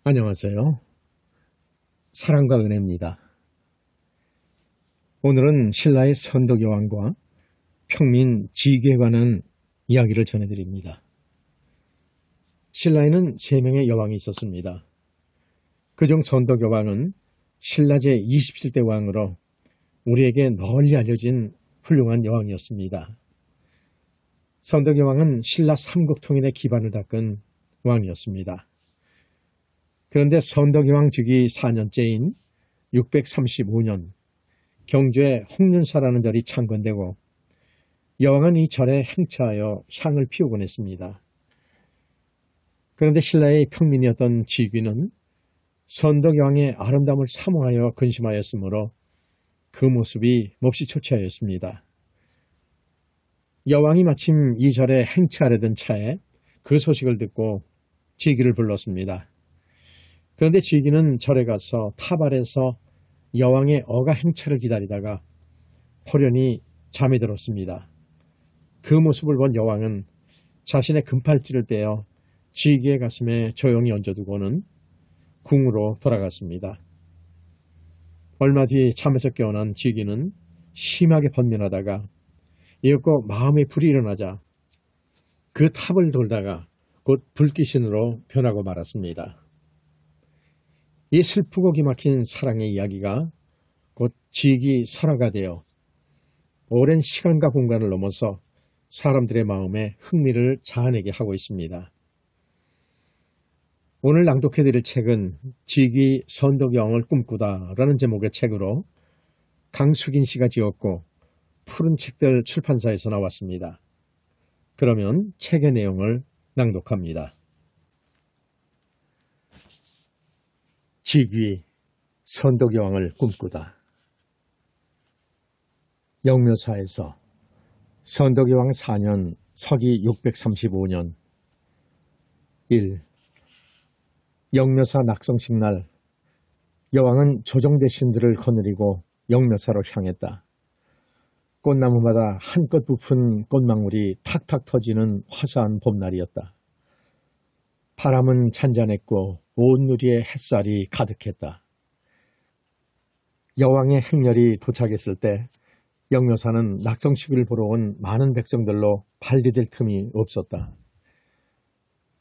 안녕하세요. 사랑과 은혜입니다. 오늘은 신라의 선덕여왕과 평민 지귀에 관한 이야기를 전해드립니다. 신라에는 3명의 여왕이 있었습니다. 그중 선덕여왕은 신라 제27대 왕으로 우리에게 널리 알려진 훌륭한 여왕이었습니다. 선덕여왕은 신라 삼국통일의 기반을 닦은 왕이었습니다. 그런데 선덕여왕 즉위 4년째인 635년 경주에 홍윤사라는 절이 창건되고 여왕은 이 절에 행차하여 향을 피우곤 했습니다. 그런데 신라의 평민이었던 지귀는 선덕여왕의 아름다움을 사모하여 근심하였으므로 그 모습이 몹시 좋지 않았습니다. 여왕이 마침 이 절에 행차하려던 차에 그 소식을 듣고 지귀를 불렀습니다. 그런데 지귀는 절에 가서 탑 아래서 여왕의 어가 행차를 기다리다가 호련히 잠이 들었습니다. 그 모습을 본 여왕은 자신의 금팔찌를 떼어 지귀의 가슴에 조용히 얹어두고는 궁으로 돌아갔습니다. 얼마 뒤 잠에서 깨어난 지귀는 심하게 번민하다가 이윽고 마음의 불이 일어나자 그 탑을 돌다가 곧 불귀신으로 변하고 말았습니다. 이 슬프고 기막힌 사랑의 이야기가 곧 지귀 설화가 되어 오랜 시간과 공간을 넘어서 사람들의 마음에 흥미를 자아내게 하고 있습니다. 오늘 낭독해드릴 책은 지귀 선덕여왕을 꿈꾸다 라는 제목의 책으로 강수긴 씨가 지었고 푸른 책들 출판사에서 나왔습니다. 그러면 책의 내용을 낭독합니다. 지귀 선덕여왕을 꿈꾸다. 영묘사에서 선덕여왕 4년 서기 635년 1. 영묘사 낙성식 날 여왕은 조정대신들을 거느리고 영묘사로 향했다. 꽃나무마다 한껏 부푼 꽃망울이 탁탁 터지는 화사한 봄날이었다. 바람은 잔잔했고 온 누리에 햇살이 가득했다. 여왕의 행렬이 도착했을 때 영묘사는 낙성식을 보러 온 많은 백성들로 발디딜 틈이 없었다.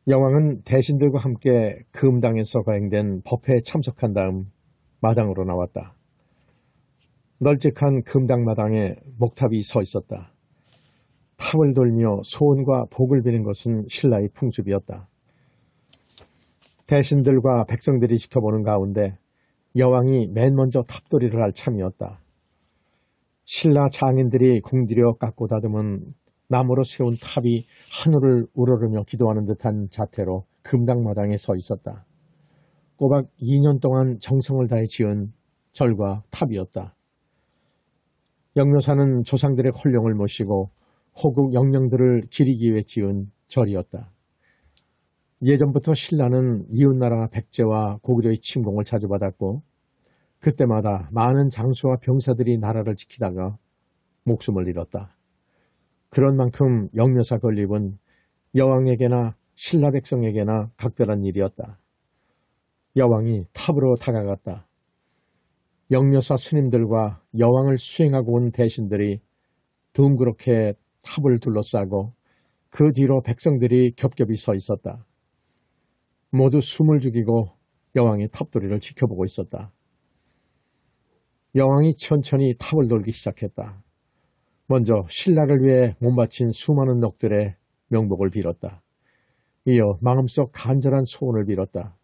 여왕은 대신들과 함께 금당에서 거행된 법회에 참석한 다음 마당으로 나왔다. 널찍한 금당 마당에 목탑이 서 있었다. 탑을 돌며 소원과 복을 비는 것은 신라의 풍습이었다. 대신들과 백성들이 지켜보는 가운데 여왕이 맨 먼저 탑돌이를 할 참이었다. 신라 장인들이 공들여 깎고 다듬은 나무로 세운 탑이 하늘을 우러르며 기도하는 듯한 자태로 금당마당에 서 있었다. 꼬박 2년 동안 정성을 다해 지은 절과 탑이었다. 영묘사는 조상들의 혼령을 모시고 호국 영령들을 기리기 위해 지은 절이었다. 예전부터 신라는 이웃나라 백제와 고구려의 침공을 자주 받았고 그때마다 많은 장수와 병사들이 나라를 지키다가 목숨을 잃었다. 그런 만큼 영묘사 건립은 여왕에게나 신라 백성에게나 각별한 일이었다. 여왕이 탑으로 다가갔다. 영묘사 스님들과 여왕을 수행하고 온 대신들이 둥그렇게 탑을 둘러싸고 그 뒤로 백성들이 겹겹이 서 있었다. 모두 숨을 죽이고 여왕의 탑돌이를 지켜보고 있었다. 여왕이 천천히 탑을 돌기 시작했다. 먼저 신라를 위해 몸바친 수많은 넋들의 명복을 빌었다. 이어 마음속 간절한 소원을 빌었다.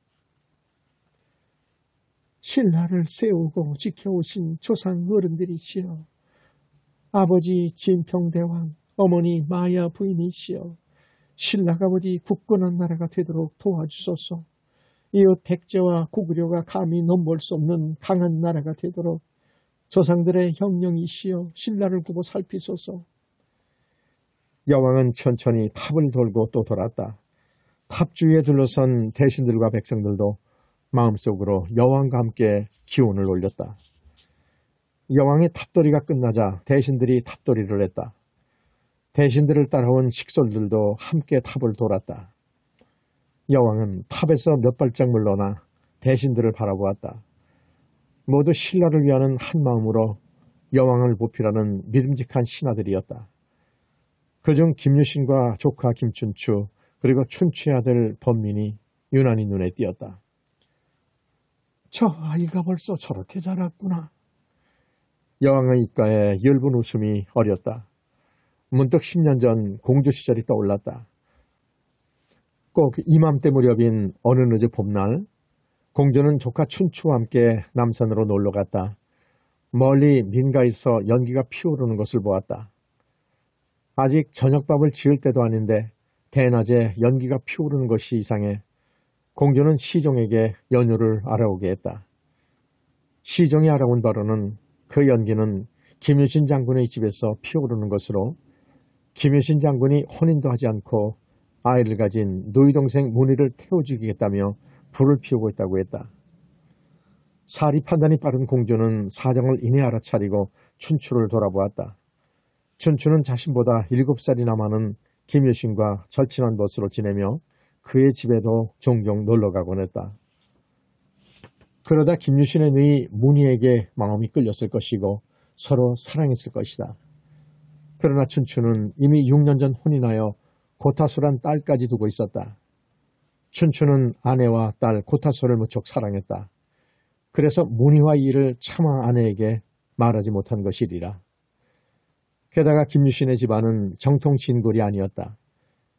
신라를 세우고 지켜오신 조상 어른들이시여, 아버지 진평대왕, 어머니 마야 부인이시여, 신라가 어디 굳건한 나라가 되도록 도와주소서. 이웃 백제와 고구려가 감히 넘볼 수 없는 강한 나라가 되도록 조상들의 형령이시여 신라를 두고 살피소서. 여왕은 천천히 탑을 돌고 또 돌았다. 탑 주위에 둘러선 대신들과 백성들도 마음속으로 여왕과 함께 기원을 올렸다. 여왕의 탑돌이가 끝나자 대신들이 탑돌이를 했다. 대신들을 따라온 식솔들도 함께 탑을 돌았다. 여왕은 탑에서 몇 발짝 물러나 대신들을 바라보았다. 모두 신라를 위하는 한 마음으로 여왕을 보필하는 믿음직한 신하들이었다. 그중 김유신과 조카 김춘추 그리고 춘추의 아들 범민이 유난히 눈에 띄었다. 저 아이가 벌써 저렇게 자랐구나. 여왕의 입가에 엷은 웃음이 어렸다. 문득 10년 전 공주 시절이 떠올랐다. 꼭 이맘때 무렵인 어느 늦은 봄날 공주는 조카 춘추와 함께 남산으로 놀러갔다. 멀리 민가에서 연기가 피어오르는 것을 보았다. 아직 저녁밥을 지을 때도 아닌데 대낮에 연기가 피어오르는 것이 이상해 공주는 시종에게 연유를 알아오게 했다. 시종이 알아온 바로는 그 연기는 김유신 장군의 집에서 피어오르는 것으로 김유신 장군이 혼인도 하지 않고 아이를 가진 누이 동생 문희를 태워 죽이겠다며 불을 피우고 있다고 했다. 사리 판단이 빠른 공주는 사정을 이내 알아차리고 춘추를 돌아보았다. 춘추는 자신보다 7살이나 많은 김유신과 절친한 것으로 지내며 그의 집에도 종종 놀러가곤 했다. 그러다 김유신의 누이 문희에게 마음이 끌렸을 것이고 서로 사랑했을 것이다. 그러나 춘추는 이미 6년 전 혼인하여 고타소란 딸까지 두고 있었다. 춘추는 아내와 딸 고타소를 무척 사랑했다. 그래서 문희와 이 일을 차마 아내에게 말하지 못한 것이리라. 게다가 김유신의 집안은 정통 진골이 아니었다.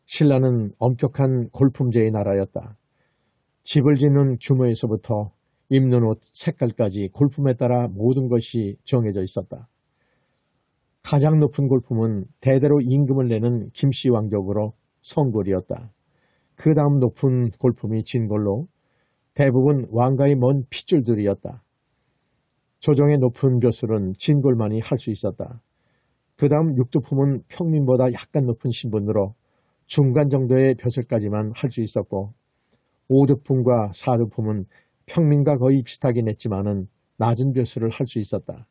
신라는 엄격한 골품제의 나라였다. 집을 짓는 규모에서부터 입는 옷 색깔까지 골품에 따라 모든 것이 정해져 있었다. 가장 높은 골품은 대대로 임금을 내는 김씨 왕족으로 성골이었다. 그 다음 높은 골품이 진골로 대부분 왕가의 먼 핏줄들이었다. 조정의 높은 벼슬은 진골만이 할 수 있었다. 그 다음 육두품은 평민보다 약간 높은 신분으로 중간 정도의 벼슬까지만 할 수 있었고 5두품과 4두품은 평민과 거의 비슷하긴 했지만은 낮은 벼슬을 할 수 있었다.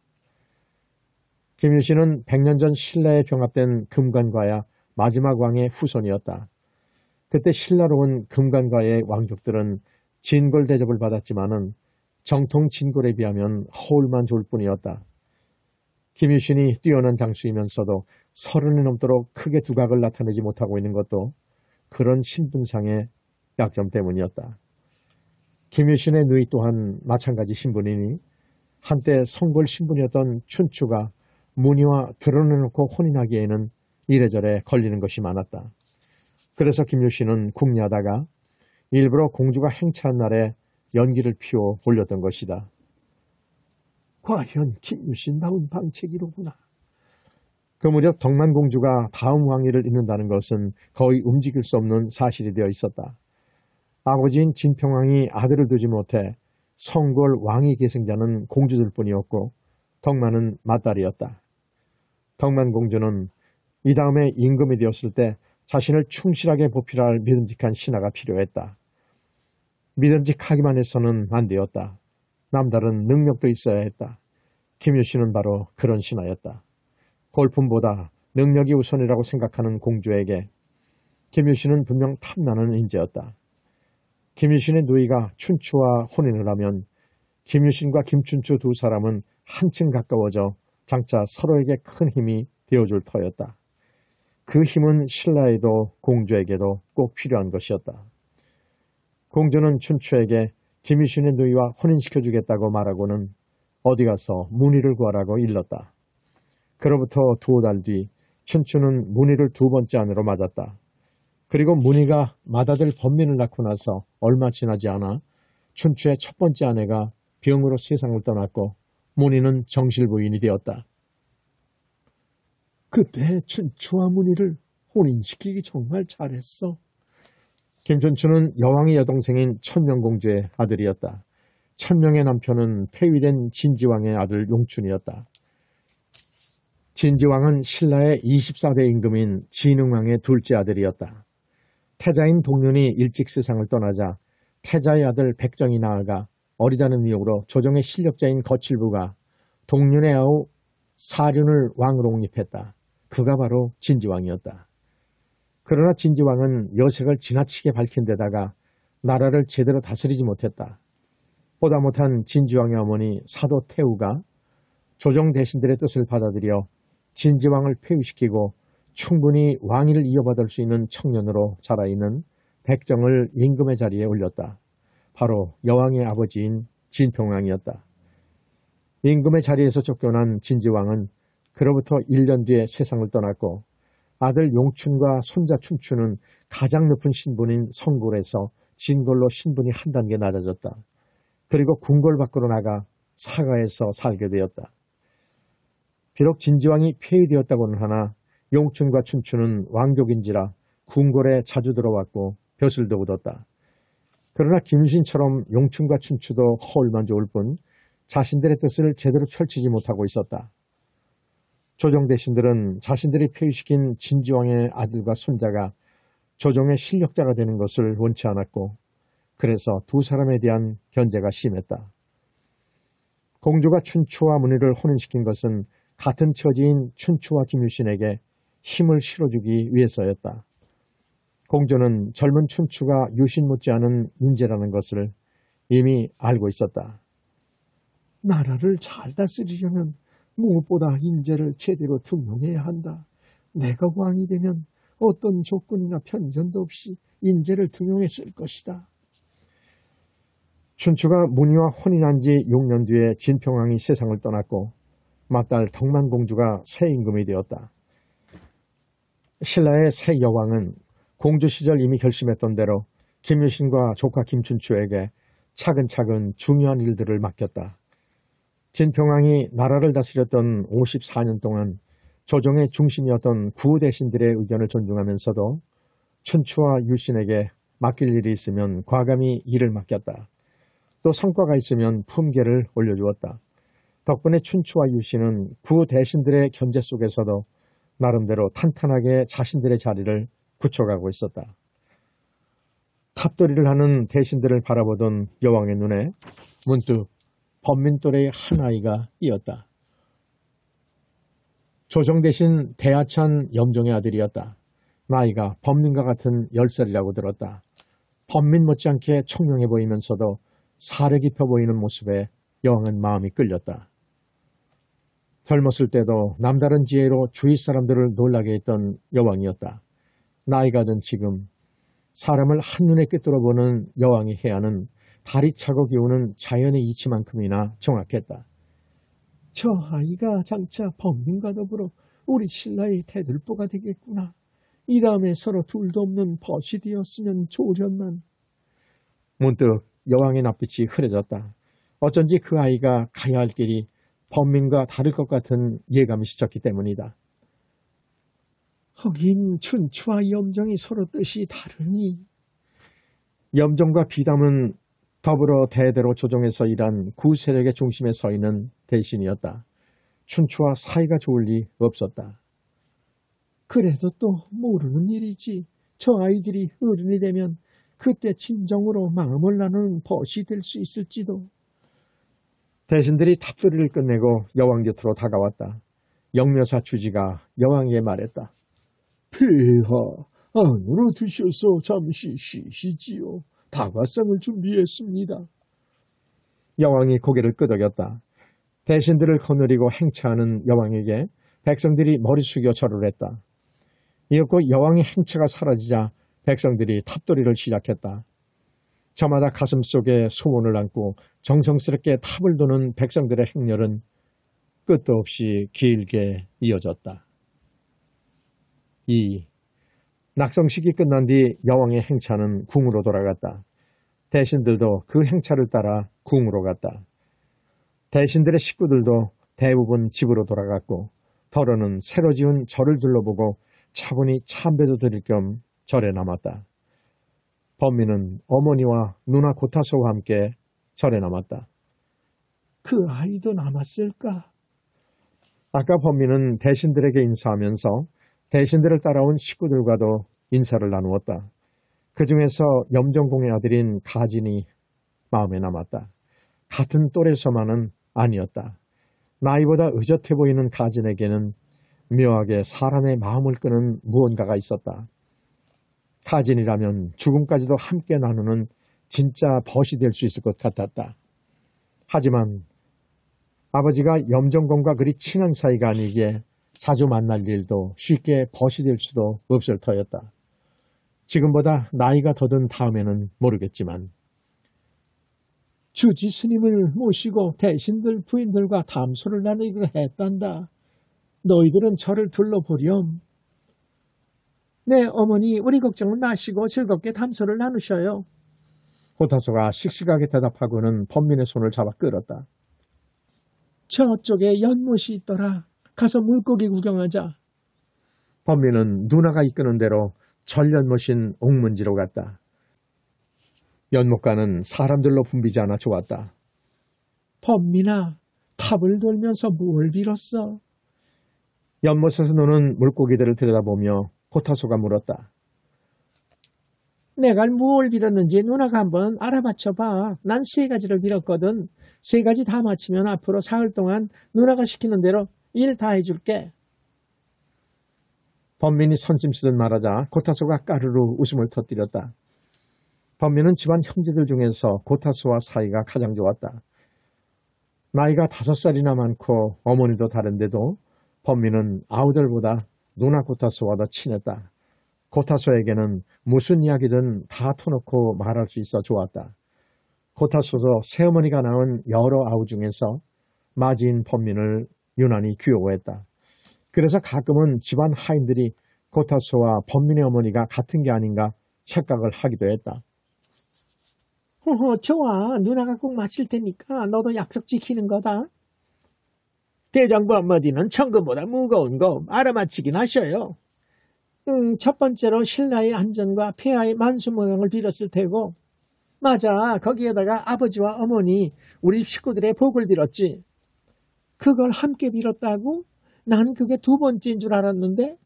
김유신은 100년 전 신라에 병합된 금관과야 마지막 왕의 후손이었다. 그때 신라로 온 금관과의 왕족들은 진골 대접을 받았지만은 정통 진골에 비하면 허울만 좋을 뿐이었다. 김유신이 뛰어난 장수이면서도 30이 넘도록 크게 두각을 나타내지 못하고 있는 것도 그런 신분상의 약점 때문이었다. 김유신의 누이 또한 마찬가지 신분이니 한때 성골 신분이었던 춘추가 문희와 드러내놓고 혼인하기에는 이래저래 걸리는 것이 많았다. 그래서 김유신은 궁리하다가 일부러 공주가 행차한 날에 연기를 피워 올렸던 것이다. 과연 김유신다운 방책이로구나. 그 무렵 덕만공주가 다음 왕위를 잇는다는 것은 거의 움직일 수 없는 사실이 되어 있었다. 아버지인 진평왕이 아들을 두지 못해 성골 왕위 계승자는 공주들 뿐이었고 덕만은 맏딸이었다. 덕만공주는 이 다음에 임금이 되었을 때 자신을 충실하게 보필할 믿음직한 신하가 필요했다. 믿음직하기만 해서는 안 되었다. 남다른 능력도 있어야 했다. 김유신은 바로 그런 신하였다. 골품보다 능력이 우선이라고 생각하는 공주에게 김유신은 분명 탐나는 인재였다. 김유신의 누이가 춘추와 혼인을 하면 김유신과 김춘추 두 사람은 한층 가까워져 장차 서로에게 큰 힘이 되어줄 터였다. 그 힘은 신라에도 공주에게도 꼭 필요한 것이었다. 공주는 춘추에게 김유신의 누이와 혼인시켜주겠다고 말하고는 어디 가서 문희를 구하라고 일렀다. 그로부터 2달 뒤 춘추는 문희를 2번째 아내로 맞았다. 그리고 문희가 맏아들 범민을 낳고 나서 얼마 지나지 않아 춘추의 첫 번째 아내가 병으로 세상을 떠났고 문희는 정실부인이 되었다. 그때 춘추와 문희를 혼인시키기 정말 잘했어. 김춘추는 여왕의 여동생인 천명공주의 아들이었다. 천명의 남편은 폐위된 진지왕의 아들 용춘이었다. 진지왕은 신라의 24대 임금인 진흥왕의 둘째 아들이었다. 태자인 동륜이 일찍 세상을 떠나자 태자의 아들 백정이 나아가 어리다는 이유로 조정의 실력자인 거칠부가 동륜의 아우 사륜을 왕으로 옹립했다. 그가 바로 진지왕이었다. 그러나 진지왕은 여색을 지나치게 밝힌 데다가 나라를 제대로 다스리지 못했다. 보다 못한 진지왕의 어머니 사도 태우가 조정 대신들의 뜻을 받아들여 진지왕을 폐위시키고 충분히 왕위를 이어받을 수 있는 청년으로 자라있는 백정을 임금의 자리에 올렸다. 바로 여왕의 아버지인 진평왕이었다. 임금의 자리에서 쫓겨난 진지왕은 그로부터 1년 뒤에 세상을 떠났고 아들 용춘과 손자 춘추는 가장 높은 신분인 성골에서 진골로 신분이 한 단계 낮아졌다. 그리고 궁궐 밖으로 나가 사가에서 살게 되었다. 비록 진지왕이 폐위되었다고는 하나 용춘과 춘추는 왕족인지라 궁궐에 자주 들어왔고 벼슬도 얻었다. 그러나 김유신처럼 용춘과 춘추도 허울만 좋을 뿐 자신들의 뜻을 제대로 펼치지 못하고 있었다. 조정 대신들은 자신들이 폐위시킨 진지왕의 아들과 손자가 조정의 실력자가 되는 것을 원치 않았고 그래서 두 사람에 대한 견제가 심했다. 공주가 춘추와 문의를 혼인시킨 것은 같은 처지인 춘추와 김유신에게 힘을 실어주기 위해서였다. 공주는 젊은 춘추가 유신 못지않은 인재라는 것을 이미 알고 있었다. 나라를 잘 다스리려면 무엇보다 인재를 제대로 등용해야 한다. 내가 왕이 되면 어떤 조건이나 편견도 없이 인재를 등용했을 것이다. 춘추가 문희와 혼인한 지 6년 뒤에 진평왕이 세상을 떠났고 맏딸 덕만공주가 새 임금이 되었다. 신라의 새 여왕은 공주 시절 이미 결심했던 대로 김유신과 조카 김춘추에게 차근차근 중요한 일들을 맡겼다. 진평왕이 나라를 다스렸던 54년 동안 조정의 중심이었던 구대신들의 의견을 존중하면서도 춘추와 유신에게 맡길 일이 있으면 과감히 일을 맡겼다. 또 성과가 있으면 품계를 올려주었다. 덕분에 춘추와 유신은 구대신들의 견제 속에서도 나름대로 탄탄하게 자신들의 자리를 굳혀가고 있었다. 탑돌이를 하는 대신들을 바라보던 여왕의 눈에 문득 범민 또래의 한 아이가 띄었다. 조정 대신 대하찬 염종의 아들이었다. 나이가 범민과 같은 10살이라고 들었다. 범민 못지않게 총명해 보이면서도 사려 깊어 보이는 모습에 여왕은 마음이 끌렸다. 젊었을 때도 남다른 지혜로 주위 사람들을 놀라게 했던 여왕이었다. 나이가 든 지금 사람을 한눈에 꿰뚫어 보는 여왕이 해야 하는 다리 차고 기우는 자연의 이치만큼이나 정확했다. 저 아이가 장차 범민과 더불어 우리 신라의 대들보가 되겠구나. 이 다음에 서로 둘도 없는 벗이 되었으면 좋으련만. 문득 여왕의 낯빛이 흐려졌다. 어쩐지 그 아이가 가야 할 길이 범민과 다를 것 같은 예감이 스쳤기 때문이다. 하긴 춘추와 염정이 서로 뜻이 다르니. 염정과 비담은 더불어 대대로 조정에서 일한 구세력의 중심에 서 있는 대신이었다. 춘추와 사이가 좋을 리 없었다. 그래도 또 모르는 일이지. 저 아이들이 어른이 되면 그때 진정으로 마음을 나누는 벗이 될 수 있을지도. 대신들이 탑소리를 끝내고 여왕 곁으로 다가왔다. 영묘사 주지가 여왕에게 말했다. 폐하, 안으로 드셔서 잠시 쉬시지요. 다과상을 준비했습니다. 여왕이 고개를 끄덕였다. 대신들을 거느리고 행차하는 여왕에게 백성들이 머리 숙여 절을 했다. 이었고 여왕의 행차가 사라지자 백성들이 탑돌이를 시작했다. 저마다 가슴속에 소원을 안고 정성스럽게 탑을 도는 백성들의 행렬은 끝도 없이 길게 이어졌다. 2. 낙성식이 끝난 뒤 여왕의 행차는 궁으로 돌아갔다. 대신들도 그 행차를 따라 궁으로 갔다. 대신들의 식구들도 대부분 집으로 돌아갔고 더러는 새로 지은 절을 둘러보고 차분히 참배도 드릴 겸 절에 남았다. 범민은 어머니와 누나 고타서와 함께 절에 남았다. 그 아이도 남았을까? 아까 범민은 대신들에게 인사하면서 대신들을 따라온 식구들과도 인사를 나누었다. 그 중에서 염정공의 아들인 가진이 마음에 남았다. 같은 또래서만은 아니었다. 나이보다 의젓해 보이는 가진에게는 묘하게 사람의 마음을 끄는 무언가가 있었다. 가진이라면 죽음까지도 함께 나누는 진짜 벗이 될 수 있을 것 같았다. 하지만 아버지가 염정공과 그리 친한 사이가 아니기에 자주 만날 일도 쉽게 벗이 될 수도 없을 터였다. 지금보다 나이가 더 든 다음에는 모르겠지만 주지 스님을 모시고 대신들 부인들과 담소를 나누기로 했단다. 너희들은 저를 둘러보렴. 네, 어머니, 우리 걱정은 마시고 즐겁게 담소를 나누셔요. 고타소가 씩씩하게 대답하고는 범민의 손을 잡아 끌었다. 저쪽에 연못이 있더라. 가서 물고기 구경하자. 범민은 누나가 이끄는 대로 전연못인 옥문지로 갔다. 연못가는 사람들로 붐비지 않아 좋았다. 범민아, 탑을 돌면서 뭘 빌었어? 연못에서 노는 물고기들을 들여다보며 고타소가 물었다. 내가 뭘 빌었는지 누나가 한번 알아맞혀봐. 난 3가지를 빌었거든. 3가지 다 맞히면 앞으로 사흘 동안 누나가 시키는 대로 일 다 해줄게. 범민이 선심 쓰듯 말하자 고타소가 까르르 웃음을 터뜨렸다. 범민은 집안 형제들 중에서 고타소와 사이가 가장 좋았다. 나이가 5살이나 많고 어머니도 다른데도 범민은 아우들보다 누나 고타소와 더 친했다. 고타소에게는 무슨 이야기든 다 터놓고 말할 수 있어 좋았다. 고타소도 새어머니가 낳은 여러 아우 중에서 맞이인 범민을 유난히 귀여워했다. 그래서 가끔은 집안 하인들이 고타소와 범민의 어머니가 같은 게 아닌가 착각을 하기도 했다. 호호, 좋아. 누나가 꼭 마칠 테니까 너도 약속 지키는 거다. 대장부 한마디는 천금보다 무거운 거 알아맞히긴 하셔요. 첫 번째로 신라의 안전과 폐하의 만수무강을 빌었을 테고, 맞아, 거기에다가 아버지와 어머니, 우리 식구들의 복을 빌었지. 그걸 함께 빌었다고? 난 그게 2번째인 줄 알았는데.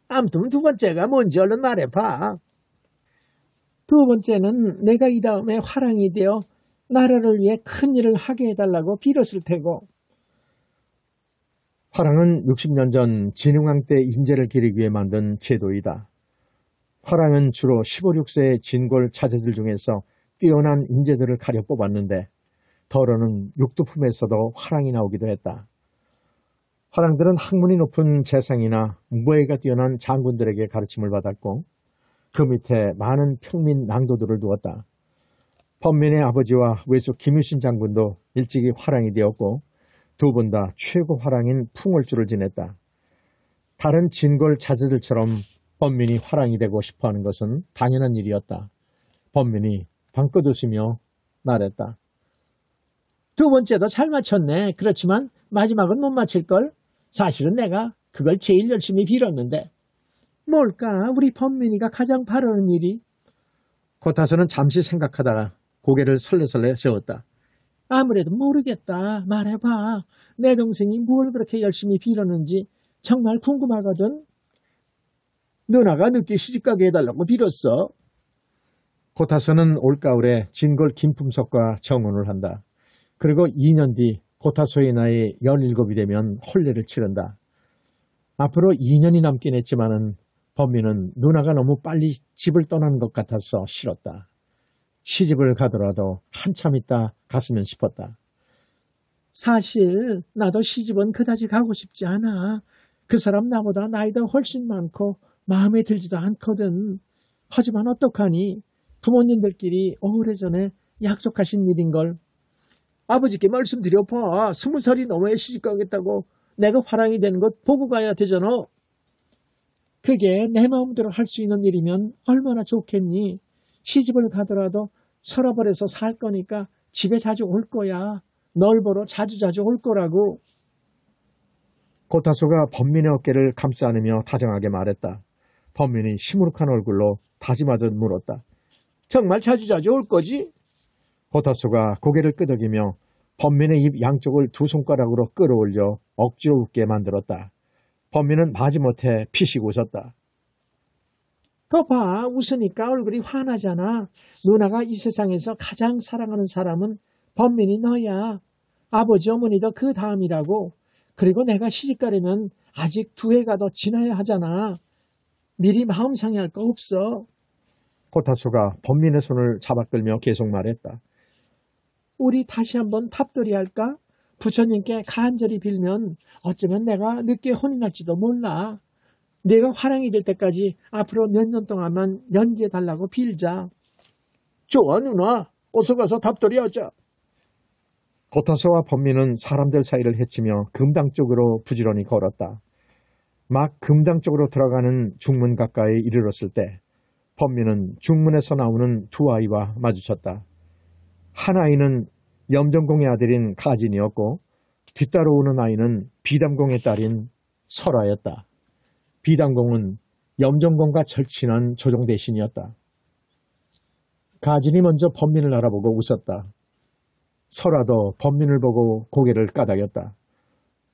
아무튼 2번째가 뭔지 얼른 말해봐. 2번째는 내가 이 다음에 화랑이 되어 나라를 위해 큰 일을 하게 해달라고 빌었을 테고. 화랑은 60년 전 진흥왕 때 인재를 기리기 위해 만든 제도이다. 화랑은 주로 15, 16세의 진골 자제들 중에서 뛰어난 인재들을 가려 뽑았는데 더러는 육두품에서도 화랑이 나오기도 했다. 화랑들은 학문이 높은 재상이나 무예가 뛰어난 장군들에게 가르침을 받았고 그 밑에 많은 평민 낭도들을 두었다. 범민의 아버지와 외숙 김유신 장군도 일찍이 화랑이 되었고 2분 다 최고 화랑인 풍월주를 지냈다. 다른 진골 자제들처럼 범민이 화랑이 되고 싶어하는 것은 당연한 일이었다. 범민이 방긋 웃으며 말했다. 2번째도 잘 맞췄네. 그렇지만 마지막은 못 맞힐걸. 사실은 내가 그걸 제일 열심히 빌었는데. 뭘까? 우리 범민이가 가장 바라는 일이? 고타서는 잠시 생각하다가 고개를 설레설레 세웠다. 아무래도 모르겠다. 말해봐. 내 동생이 뭘 그렇게 열심히 빌었는지 정말 궁금하거든. 누나가 늦게 시집가게 해달라고 빌었어. 고타서는 올가을에 진골 김품석과 정혼을 한다. 그리고 2년 뒤 고타소의 나이 17이 되면 혼례를 치른다. 앞으로 2년이 남긴 했지만은 범민은 누나가 너무 빨리 집을 떠난 것 같아서 싫었다. 시집을 가더라도 한참 있다 갔으면 싶었다. 사실 나도 시집은 그다지 가고 싶지 않아. 그 사람 나보다 나이도 훨씬 많고 마음에 들지도 않거든. 하지만 어떡하니? 부모님들끼리 오래전에 약속하신 일인걸. 아버지께 말씀드려봐. 20살이 넘어야 시집가겠다고. 내가 화랑이 되는 것 보고 가야 되잖아. 그게 내 마음대로 할 수 있는 일이면 얼마나 좋겠니? 시집을 가더라도 서러버려서 살 거니까 집에 자주 올 거야. 널 보러 자주자주 올 거라고. 고타소가 범민의 어깨를 감싸 안으며 다정하게 말했다. 범민이 시무룩한 얼굴로 다짐하듯 물었다. 정말 자주자주 올 거지? 고타소가 고개를 끄덕이며 범민의 입 양쪽을 2손가락으로 끌어올려 억지로 웃게 만들었다. 범민은 마지못해 피식 웃었다. 거봐, 웃으니까 얼굴이 환하잖아. 누나가 이 세상에서 가장 사랑하는 사람은 범민이 너야. 아버지 어머니도 그 다음이라고. 그리고 내가 시집가려면 아직 2해가 더 지나야 하잖아. 미리 마음 상해할 거 없어. 고타소가 범민의 손을 잡아끌며 계속 말했다. 우리 다시 한번 탑돌이 할까? 부처님께 간절히 빌면 어쩌면 내가 늦게 혼이 날지도 몰라. 내가 화랑이 될 때까지 앞으로 몇 년 동안만 연기해 달라고 빌자. 좋아 누나, 어서 가서 탑돌이 하자. 고타서와 범민은 사람들 사이를 헤치며 금당 쪽으로 부지런히 걸었다. 막 금당 쪽으로 들어가는 중문 가까이 이르렀을 때 범민은 중문에서 나오는 두 아이와 마주쳤다. 한 아이는 염정공의 아들인 가진이었고 뒤따라 오는 아이는 비담공의 딸인 설아였다. 비담공은 염정공과 절친한 조정 대신이었다. 가진이 먼저 범민을 알아보고 웃었다. 설아도 범민을 보고 고개를 까닥였다.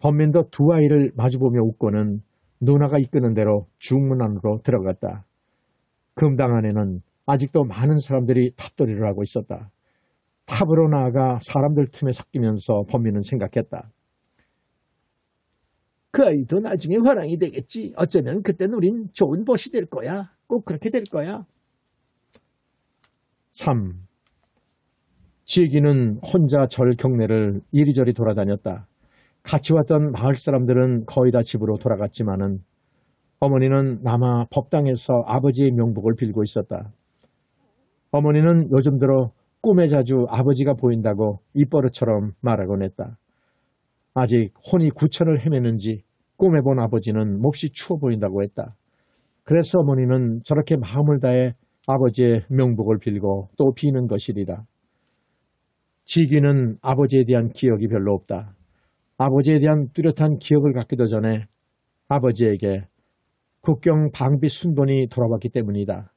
범민도 두 아이를 마주보며 웃고는 누나가 이끄는 대로 중문 안으로 들어갔다. 금당 안에는 아직도 많은 사람들이 탑돌이를 하고 있었다. 탑으로 나아가 사람들 틈에 섞이면서 범민은 생각했다. 그 아이도 나중에 화랑이 되겠지. 어쩌면 그땐 우린 좋은 벗이 될 거야. 꼭 그렇게 될 거야. 3. 지기는 혼자 절 경내를 이리저리 돌아다녔다. 같이 왔던 마을 사람들은 거의 다 집으로 돌아갔지만은 어머니는 남아 법당에서 아버지의 명복을 빌고 있었다. 어머니는 요즘 들어 꿈에 자주 아버지가 보인다고 입버릇처럼 말하곤 했다. 아직 혼이 구천을 헤매는지 꿈에 본 아버지는 몹시 추워 보인다고 했다. 그래서 어머니는 저렇게 마음을 다해 아버지의 명복을 빌고 또 비는 것이리라. 지기는 아버지에 대한 기억이 별로 없다. 아버지에 대한 뚜렷한 기억을 갖기도 전에 아버지에게 국경 방비 순돈이 돌아왔기 때문이다.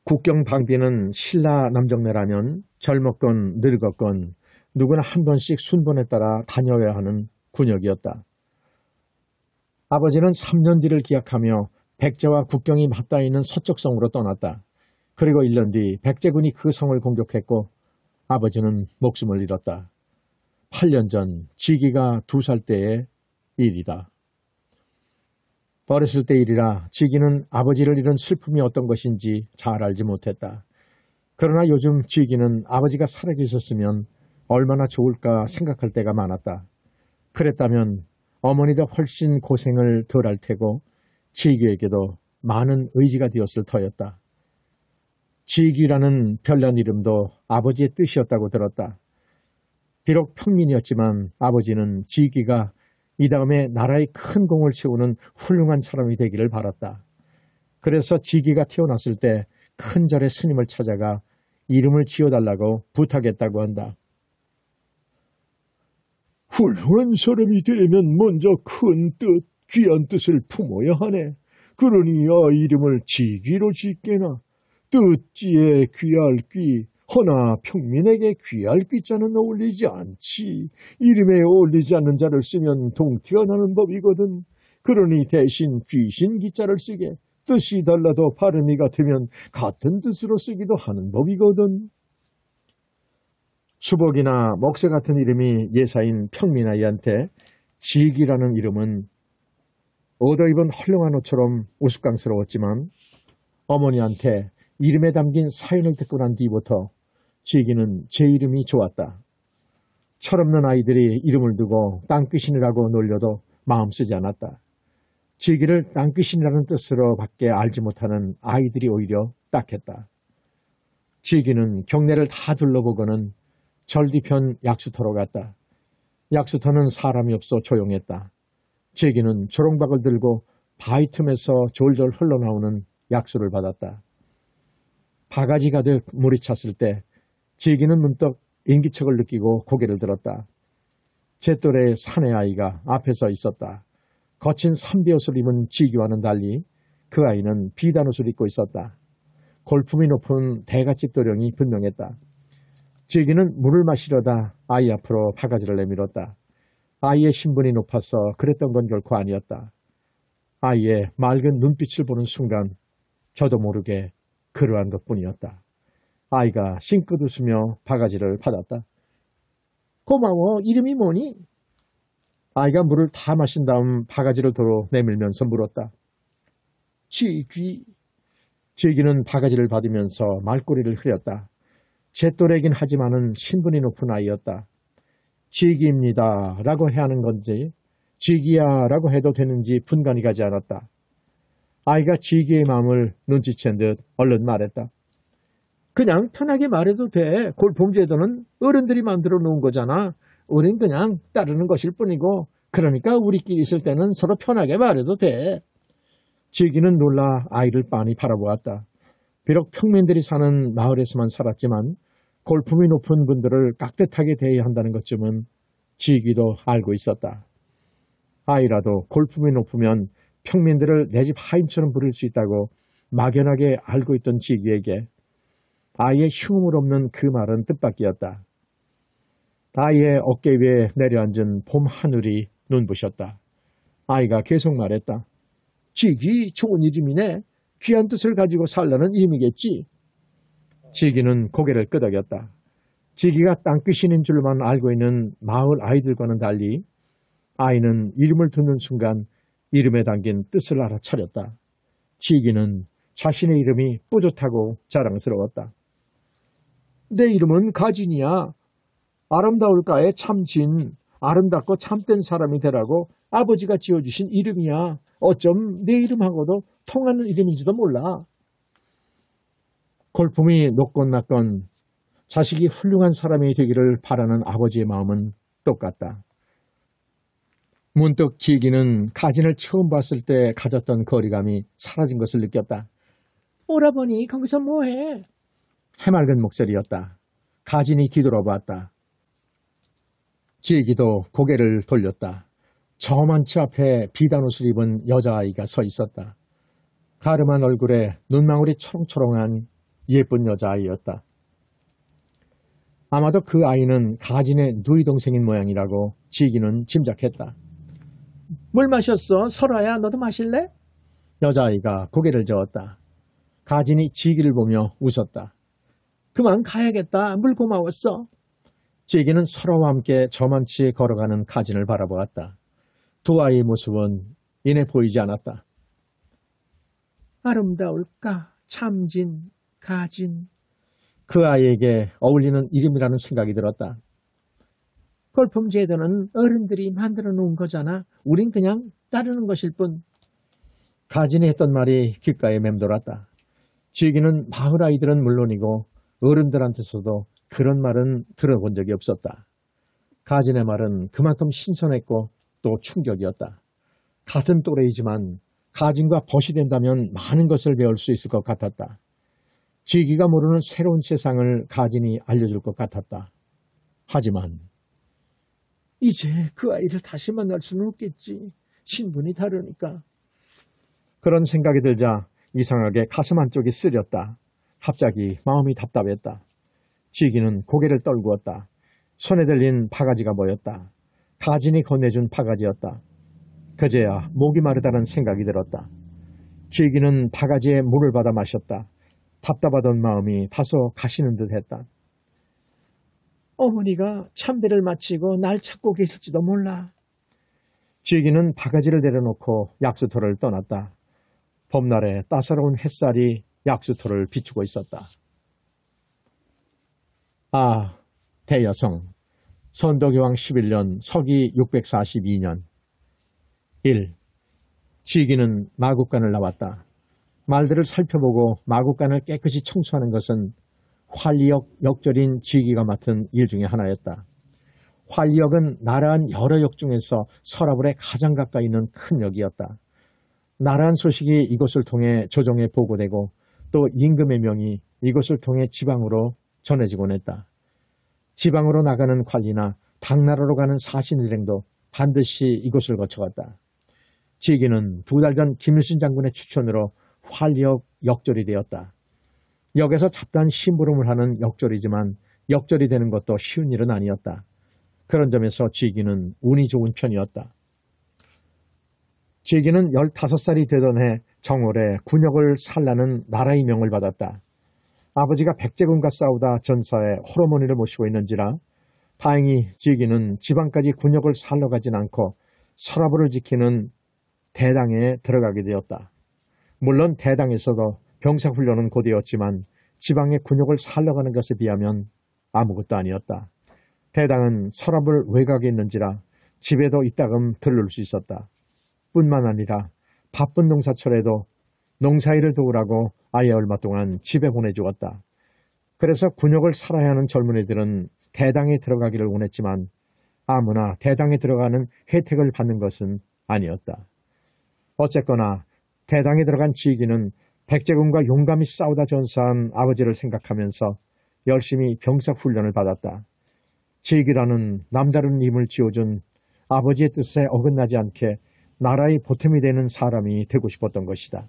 국경 방비는 신라 남정네라면 젊었건 늙었건 누구나 한 번씩 순번에 따라 다녀야 하는 군역이었다. 아버지는 3년 뒤를 기약하며 백제와 국경이 맞닿아 있는 서쪽성으로 떠났다. 그리고 1년 뒤 백제군이 그 성을 공격했고 아버지는 목숨을 잃었다. 8년 전 지기가 2살 때의 일이다. 어렸을 때 일이라 지기는 아버지를 잃은 슬픔이 어떤 것인지 잘 알지 못했다. 그러나 요즘 지기는 아버지가 살아계셨으면 얼마나 좋을까 생각할 때가 많았다. 그랬다면 어머니도 훨씬 고생을 덜 할 테고 지기에게도 많은 의지가 되었을 터였다. 지기라는 별난 이름도 아버지의 뜻이었다고 들었다. 비록 평민이었지만 아버지는 지기가 이 다음에 나라에 큰 공을 세우는 훌륭한 사람이 되기를 바랐다. 그래서 지기가 태어났을 때 큰 절의 스님을 찾아가 이름을 지어달라고 부탁했다고 한다. 훌륭한 사람이 되려면 먼저 큰 뜻, 귀한 뜻을 품어야 하네. 그러니 이름을 지기로 짓게나. 뜻지에 귀할 귀, 허나 평민에게 귀할 귀자는 어울리지 않지. 이름에 어울리지 않는 자를 쓰면 동티가 나는 법이거든. 그러니 대신 귀신 기자를 쓰게. 뜻이 달라도 발음이 같으면 같은 뜻으로 쓰기도 하는 법이거든. 수복이나 먹새 같은 이름이 예사인 평민아이한테 지기라는 이름은 얻어입은 헐렁한 옷처럼 우스꽝스러웠지만 어머니한테 이름에 담긴 사연을 듣고 난 뒤부터 지기는 제 이름이 좋았다. 철없는 아이들이 이름을 두고 땅귀신이라고 놀려도 마음 쓰지 않았다. 지기를 땅귀신이라는 뜻으로 밖에 알지 못하는 아이들이 오히려 딱했다. 지기는 경내를 다 둘러보고는 절 뒤편 약수터로 갔다. 약수터는 사람이 없어 조용했다. 지기는 조롱박을 들고 바위 틈에서 졸졸 흘러나오는 약수를 받았다. 바가지 가득 물이 찼을 때 지기는 문득 인기척을 느끼고 고개를 들었다. 제 또래의 사내 아이가 앞에 서 있었다. 거친 삼비옷을 입은 지기와는 달리 그 아이는 비단 옷을 입고 있었다. 골품이 높은 대갓집 도령이 분명했다. 지기는 물을 마시려다 아이 앞으로 바가지를 내밀었다. 아이의 신분이 높아서 그랬던 건 결코 아니었다. 아이의 맑은 눈빛을 보는 순간 저도 모르게 그러한 것뿐이었다. 아이가 싱긋 웃으며 바가지를 받았다. 고마워. 이름이 뭐니? 아이가 물을 다 마신 다음 바가지를 도로 내밀면서 물었다. 지기. 지기는 바가지를 받으면서 말꼬리를 흐렸다. 제 또래이긴 하지만은 신분이 높은 아이였다. 지기입니다 라고 해야 하는 건지 지기야 라고 해도 되는지 분간이 가지 않았다. 아이가 지기의 마음을 눈치챈 듯 얼른 말했다. 그냥 편하게 말해도 돼. 골품제도는 어른들이 만들어 놓은 거잖아. 우린 그냥 따르는 것일 뿐이고 그러니까 우리끼리 있을 때는 서로 편하게 말해도 돼. 지기는 놀라 아이를 빤히 바라보았다. 비록 평민들이 사는 마을에서만 살았지만 골품이 높은 분들을 깍듯하게 대해야 한다는 것쯤은 지기도 알고 있었다. 아이라도 골품이 높으면 평민들을 내 집 하인처럼 부릴 수 있다고 막연하게 알고 있던 지기에게 아이의 흉물 없는 그 말은 뜻밖이었다. 아이의 어깨 위에 내려앉은 봄 하늘이 눈부셨다. 아이가 계속 말했다. 지기 좋은 이름이네. 귀한 뜻을 가지고 살라는 이름이겠지. 지기는 고개를 끄덕였다. 지기가 땅귀신인 줄만 알고 있는 마을 아이들과는 달리 아이는 이름을 듣는 순간 이름에 담긴 뜻을 알아차렸다. 지기는 자신의 이름이 뿌듯하고 자랑스러웠다. 내 이름은 가진이야. 아름다울까에 참진, 아름답고 참된 사람이 되라고 아버지가 지어주신 이름이야. 어쩜 내 이름하고도 통하는 이름인지도 몰라. 골품이 높건 낮건 자식이 훌륭한 사람이 되기를 바라는 아버지의 마음은 똑같다. 문득 지기는 가진을 처음 봤을 때 가졌던 거리감이 사라진 것을 느꼈다. 오라버니 거기서 뭐해? 해맑은 목소리였다. 가진이 뒤돌아봤다. 지기도 고개를 돌렸다. 저만치 앞에 비단 옷을 입은 여자아이가 서 있었다. 가름한 얼굴에 눈망울이 초롱초롱한 예쁜 여자아이였다. 아마도 그 아이는 가진의 누이 동생인 모양이라고 지기는 짐작했다. 물 마셨어? 설아야 너도 마실래? 여자아이가 고개를 저었다. 가진이 지기를 보며 웃었다. 그만 가야겠다. 물 고마웠어. 지기는 설아와 함께 저만치 걸어가는 가진을 바라보았다. 두 아이의 모습은 이내 보이지 않았다. 아름다울까? 참진, 가진. 그 아이에게 어울리는 이름이라는 생각이 들었다. 골품제도는 어른들이 만들어 놓은 거잖아. 우린 그냥 따르는 것일 뿐. 가진이 했던 말이 귓가에 맴돌았다. 지기는 마을 아이들은 물론이고 어른들한테서도 그런 말은 들어본 적이 없었다. 가진의 말은 그만큼 신선했고 또 충격이었다. 같은 또래이지만 가진과 벗이 된다면 많은 것을 배울 수 있을 것 같았다. 지기가 모르는 새로운 세상을 가진이 알려줄 것 같았다. 하지만 이제 그 아이를 다시 만날 수는 없겠지. 신분이 다르니까. 그런 생각이 들자 이상하게 가슴 한쪽이 쓰렸다. 갑자기 마음이 답답했다. 지기는 고개를 떨구었다. 손에 들린 바가지가 보였다. 가진이 건네준 바가지였다. 그제야 목이 마르다는 생각이 들었다. 지기는 바가지에 물을 받아 마셨다. 답답하던 마음이 다소 가시는 듯 했다. 어머니가 참배를 마치고 날 찾고 계실지도 몰라. 지기는 바가지를 내려놓고 약수터를 떠났다. 봄날에 따사로운 햇살이 약수터를 비추고 있었다. 아, 대여성, 선덕여왕 11년 서기 642년 1. 지기는 마국간을 나왔다. 말들을 살펴보고 마국간을 깨끗이 청소하는 것은 활리역 역절인 지기가 맡은 일 중에 하나였다. 활리역은 나라한 여러 역 중에서 서라불에 가장 가까이 있는 큰 역이었다. 나라한 소식이 이곳을 통해 조정에 보고되고 또 임금의 명이 이곳을 통해 지방으로 전해지곤 했다. 지방으로 나가는 관리나 당나라로 가는 사신 일행도 반드시 이곳을 거쳐갔다. 지기는 2달 전 김유신 장군의 추천으로 활역 역절이 되었다. 역에서 잡다한 심부름을 하는 역절이지만 역절이 되는 것도 쉬운 일은 아니었다. 그런 점에서 지기는 운이 좋은 편이었다. 지기는 15살이 되던 해 정월에 군역을 살라는 나라의 명을 받았다. 아버지가 백제군과 싸우다 전사에 홀어머니를 모시고 있는지라 다행히 지기는 지방까지 군역을 살러 가진 않고 서라부를 지키는 대당에 들어가게 되었다. 물론 대당에서도 병사훈련은 고되었지만 지방의 군욕을 살려가는 것에 비하면 아무것도 아니었다. 대당은 서랍을 외곽에 있는지라 집에도 이따금 들를 수 있었다. 뿐만 아니라 바쁜 농사철에도 농사일을 도우라고 아예 얼마 동안 집에 보내주었다. 그래서 군욕을 살아야 하는 젊은이들은 대당에 들어가기를 원했지만 아무나 대당에 들어가는 혜택을 받는 것은 아니었다. 어쨌거나 대당에 들어간 지기는 백제군과 용감히 싸우다 전사한 아버지를 생각하면서 열심히 병사 훈련을 받았다. 지기라는 남다른 힘을 지어준 아버지의 뜻에 어긋나지 않게 나라의 보탬이 되는 사람이 되고 싶었던 것이다.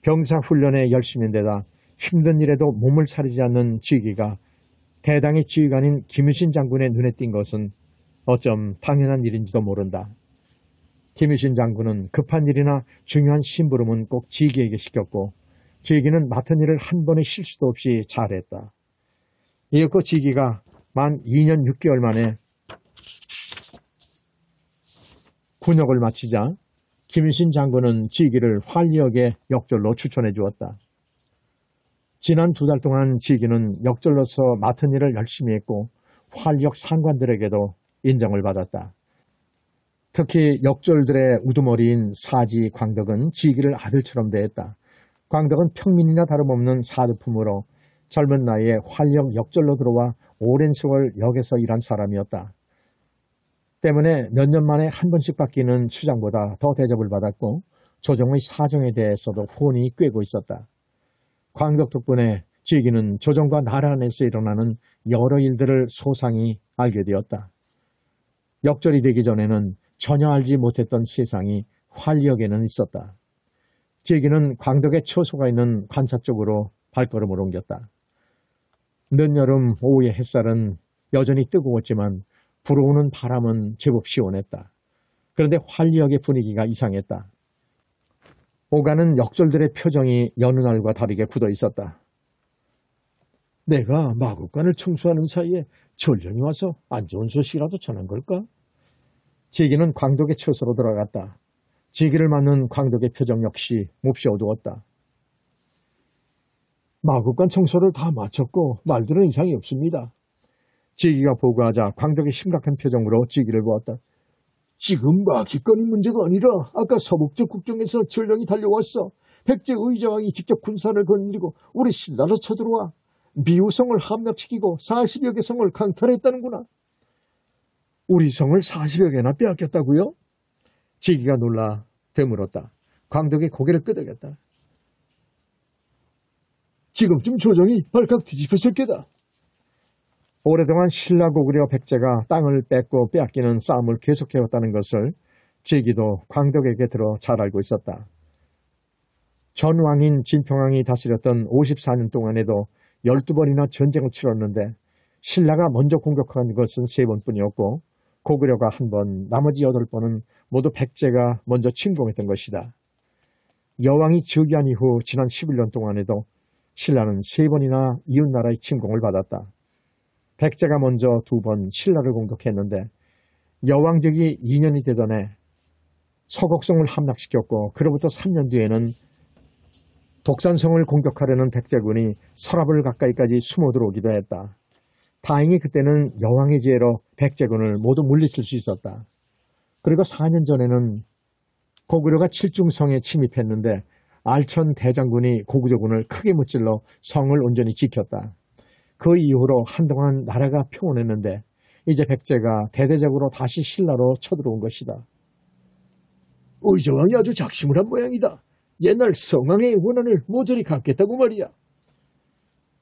병사 훈련에 열심인데다 힘든 일에도 몸을 사리지 않는 지기가 대당의 지휘관인 김유신 장군의 눈에 띈 것은 어쩜 당연한 일인지도 모른다. 김유신 장군은 급한 일이나 중요한 심부름은 꼭 지기에게 시켰고 지기는 맡은 일을 한 번의 실수도 없이 잘했다. 이윽고 지기가 만 2년 6개월 만에 군역을 마치자 김유신 장군은 지기를 활력의 역절로 추천해 주었다. 지난 2달 동안 지기는 역절로서 맡은 일을 열심히 했고 활력 상관들에게도 인정을 받았다. 특히 역절들의 우두머리인 사지 광덕은 지기를 아들처럼 대했다. 광덕은 평민이나 다름없는 사두품으로 젊은 나이에 활력 역절로 들어와 오랜 세월 역에서 일한 사람이었다. 때문에 몇 년 만에 한 번씩 바뀌는 수장보다 더 대접을 받았고 조정의 사정에 대해서도 혼이 꿰고 있었다. 광덕 덕분에 지기는 조정과 나라 안에서 일어나는 여러 일들을 소상히 알게 되었다. 역절이 되기 전에는 전혀 알지 못했던 세상이 활력에는 있었다. 지기는 광덕의 처소가 있는 관사 쪽으로 발걸음을 옮겼다. 늦여름 오후의 햇살은 여전히 뜨거웠지만 불어오는 바람은 제법 시원했다. 그런데 활력의 분위기가 이상했다. 오가는 역절들의 표정이 여느 날과 다르게 굳어 있었다. 내가 마국간을 청소하는 사이에 전령이 와서 안 좋은 소식이라도 전한 걸까? 지기는 광덕의 처소로 들어갔다. 지기를 맞는 광덕의 표정 역시 몹시 어두웠다. 마국간 청소를 다 마쳤고 말들은 이상이 없습니다. 지기가 보고하자 광덕이 심각한 표정으로 지기를 보았다. 지금 마기건이 문제가 아니라 아까 서북쪽 국경에서 전령이 달려왔어. 백제 의자왕이 직접 군사를 거느리고 우리 신라로 쳐들어와 미우성을 함락시키고 40여 개 성을 강탈했다는구나. 우리 성을 40여 개나 빼앗겼다고요? 지기가 놀라 되물었다. 광덕이 고개를 끄덕였다. 지금쯤 조정이 발칵 뒤집혔을 게다. 오래동안 신라 고구려 백제가 땅을 뺏고 빼앗기는 싸움을 계속해왔다는 것을 지기도 광덕에게 들어 잘 알고 있었다. 전 왕인 진평왕이 다스렸던 54년 동안에도 12번이나 전쟁을 치렀는데 신라가 먼저 공격한 것은 3번뿐이었고 고구려가 1번, 나머지 8번은 모두 백제가 먼저 침공했던 것이다. 여왕이 즉위한 이후 지난 11년 동안에도 신라는 3번이나 이웃나라의 침공을 받았다. 백제가 먼저 2번 신라를 공격했는데 여왕직이 2년이 되던 해 서곡성을 함락시켰고 그로부터 3년 뒤에는 독산성을 공격하려는 백제군이 서랍을 가까이까지 숨어 들어오기도 했다. 다행히 그때는 여왕의 지혜로 백제군을 모두 물리칠 수 있었다. 그리고 4년 전에는 고구려가 칠중성에 침입했는데 알천 대장군이 고구려군을 크게 무찔러 성을 온전히 지켰다. 그 이후로 한동안 나라가 평온했는데 이제 백제가 대대적으로 다시 신라로 쳐들어온 것이다. 의자왕이 아주 작심을 한 모양이다. 옛날 성왕의 원한을 모조리 갚겠다고 말이야.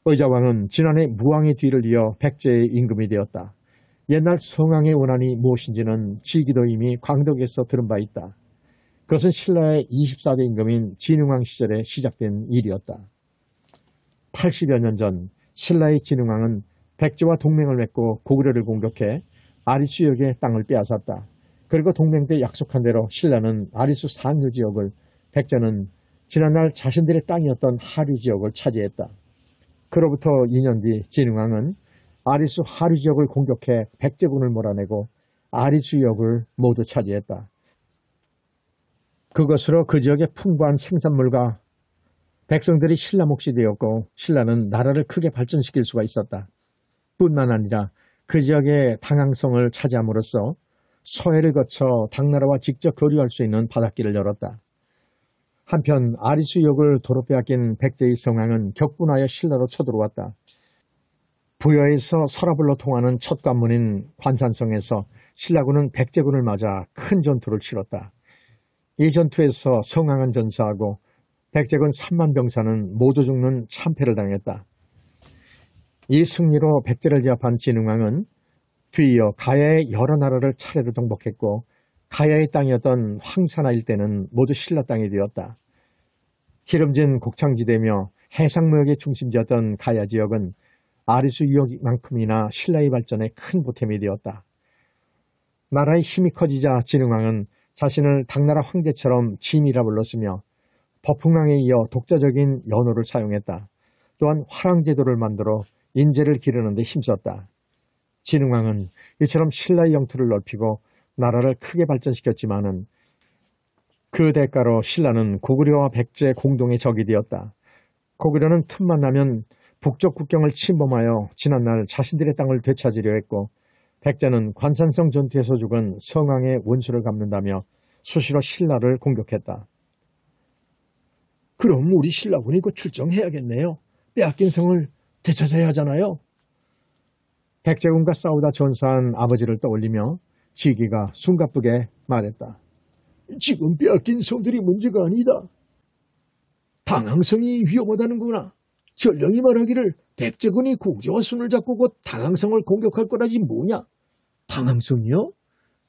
의자왕은 지난해 무왕의 뒤를 이어 백제의 임금이 되었다. 옛날 성왕의 원한이 무엇인지는 지기도 이미 광덕에서 들은 바 있다. 그것은 신라의 24대 임금인 진흥왕 시절에 시작된 일이었다. 80여 년 전 신라의 진흥왕은 백제와 동맹을 맺고 고구려를 공격해 아리수역의 땅을 빼앗았다. 그리고 동맹 때 약속한 대로 신라는 아리수 상류 지역을, 백제는 지난날 자신들의 땅이었던 하류 지역을 차지했다. 그로부터 2년 뒤 진흥왕은 아리수 하류 지역을 공격해 백제군을 몰아내고 아리수역을 모두 차지했다. 그것으로 그 지역의 풍부한 생산물과 백성들이 신라 몫이 되었고 신라는 나라를 크게 발전시킬 수가 있었다. 뿐만 아니라 그 지역의 당항성을 차지함으로써 서해를 거쳐 당나라와 직접 교류할 수 있는 바닷길을 열었다. 한편 아리수 역을 도로 빼앗긴 백제의 성왕은 격분하여 신라로 쳐들어왔다. 부여에서 서라불로 통하는 첫 관문인 관산성에서 신라군은 백제군을 맞아 큰 전투를 치렀다. 이 전투에서 성왕은 전사하고 백제군 3만 병사는 모두 죽는 참패를 당했다. 이 승리로 백제를 제압한 진흥왕은 뒤이어 가야의 여러 나라를 차례로 정복했고 가야의 땅이었던 황사나 일대는 모두 신라 땅이 되었다. 기름진 곡창지대며 해상무역의 중심지였던 가야 지역은 아리수 유역만큼이나 신라의 발전에 큰 보탬이 되었다. 나라의 힘이 커지자 진흥왕은 자신을 당나라 황제처럼 진이라 불렀으며 버풍왕에 이어 독자적인 연호를 사용했다. 또한 화랑제도를 만들어 인재를 기르는 데 힘썼다. 진흥왕은 이처럼 신라의 영토를 넓히고 나라를 크게 발전시켰지만은 그 대가로 신라는 고구려와 백제 공동의 적이 되었다. 고구려는 틈만 나면 북쪽 국경을 침범하여 지난날 자신들의 땅을 되찾으려 했고 백제는 관산성 전투에서 죽은 성왕의 원수를 갚는다며 수시로 신라를 공격했다. 그럼 우리 신라군이 곧 출정해야겠네요. 빼앗긴 성을 되찾아야 하잖아요. 백제군과 싸우다 전사한 아버지를 떠올리며 지기가 숨가쁘게 말했다. 지금 빼앗긴 성들이 문제가 아니다. 당항성이 위험하다는구나. 전령이 말하기를 백제군이 고구려와 손을 잡고 곧 당항성을 공격할 거라지 뭐냐. 당항성이요?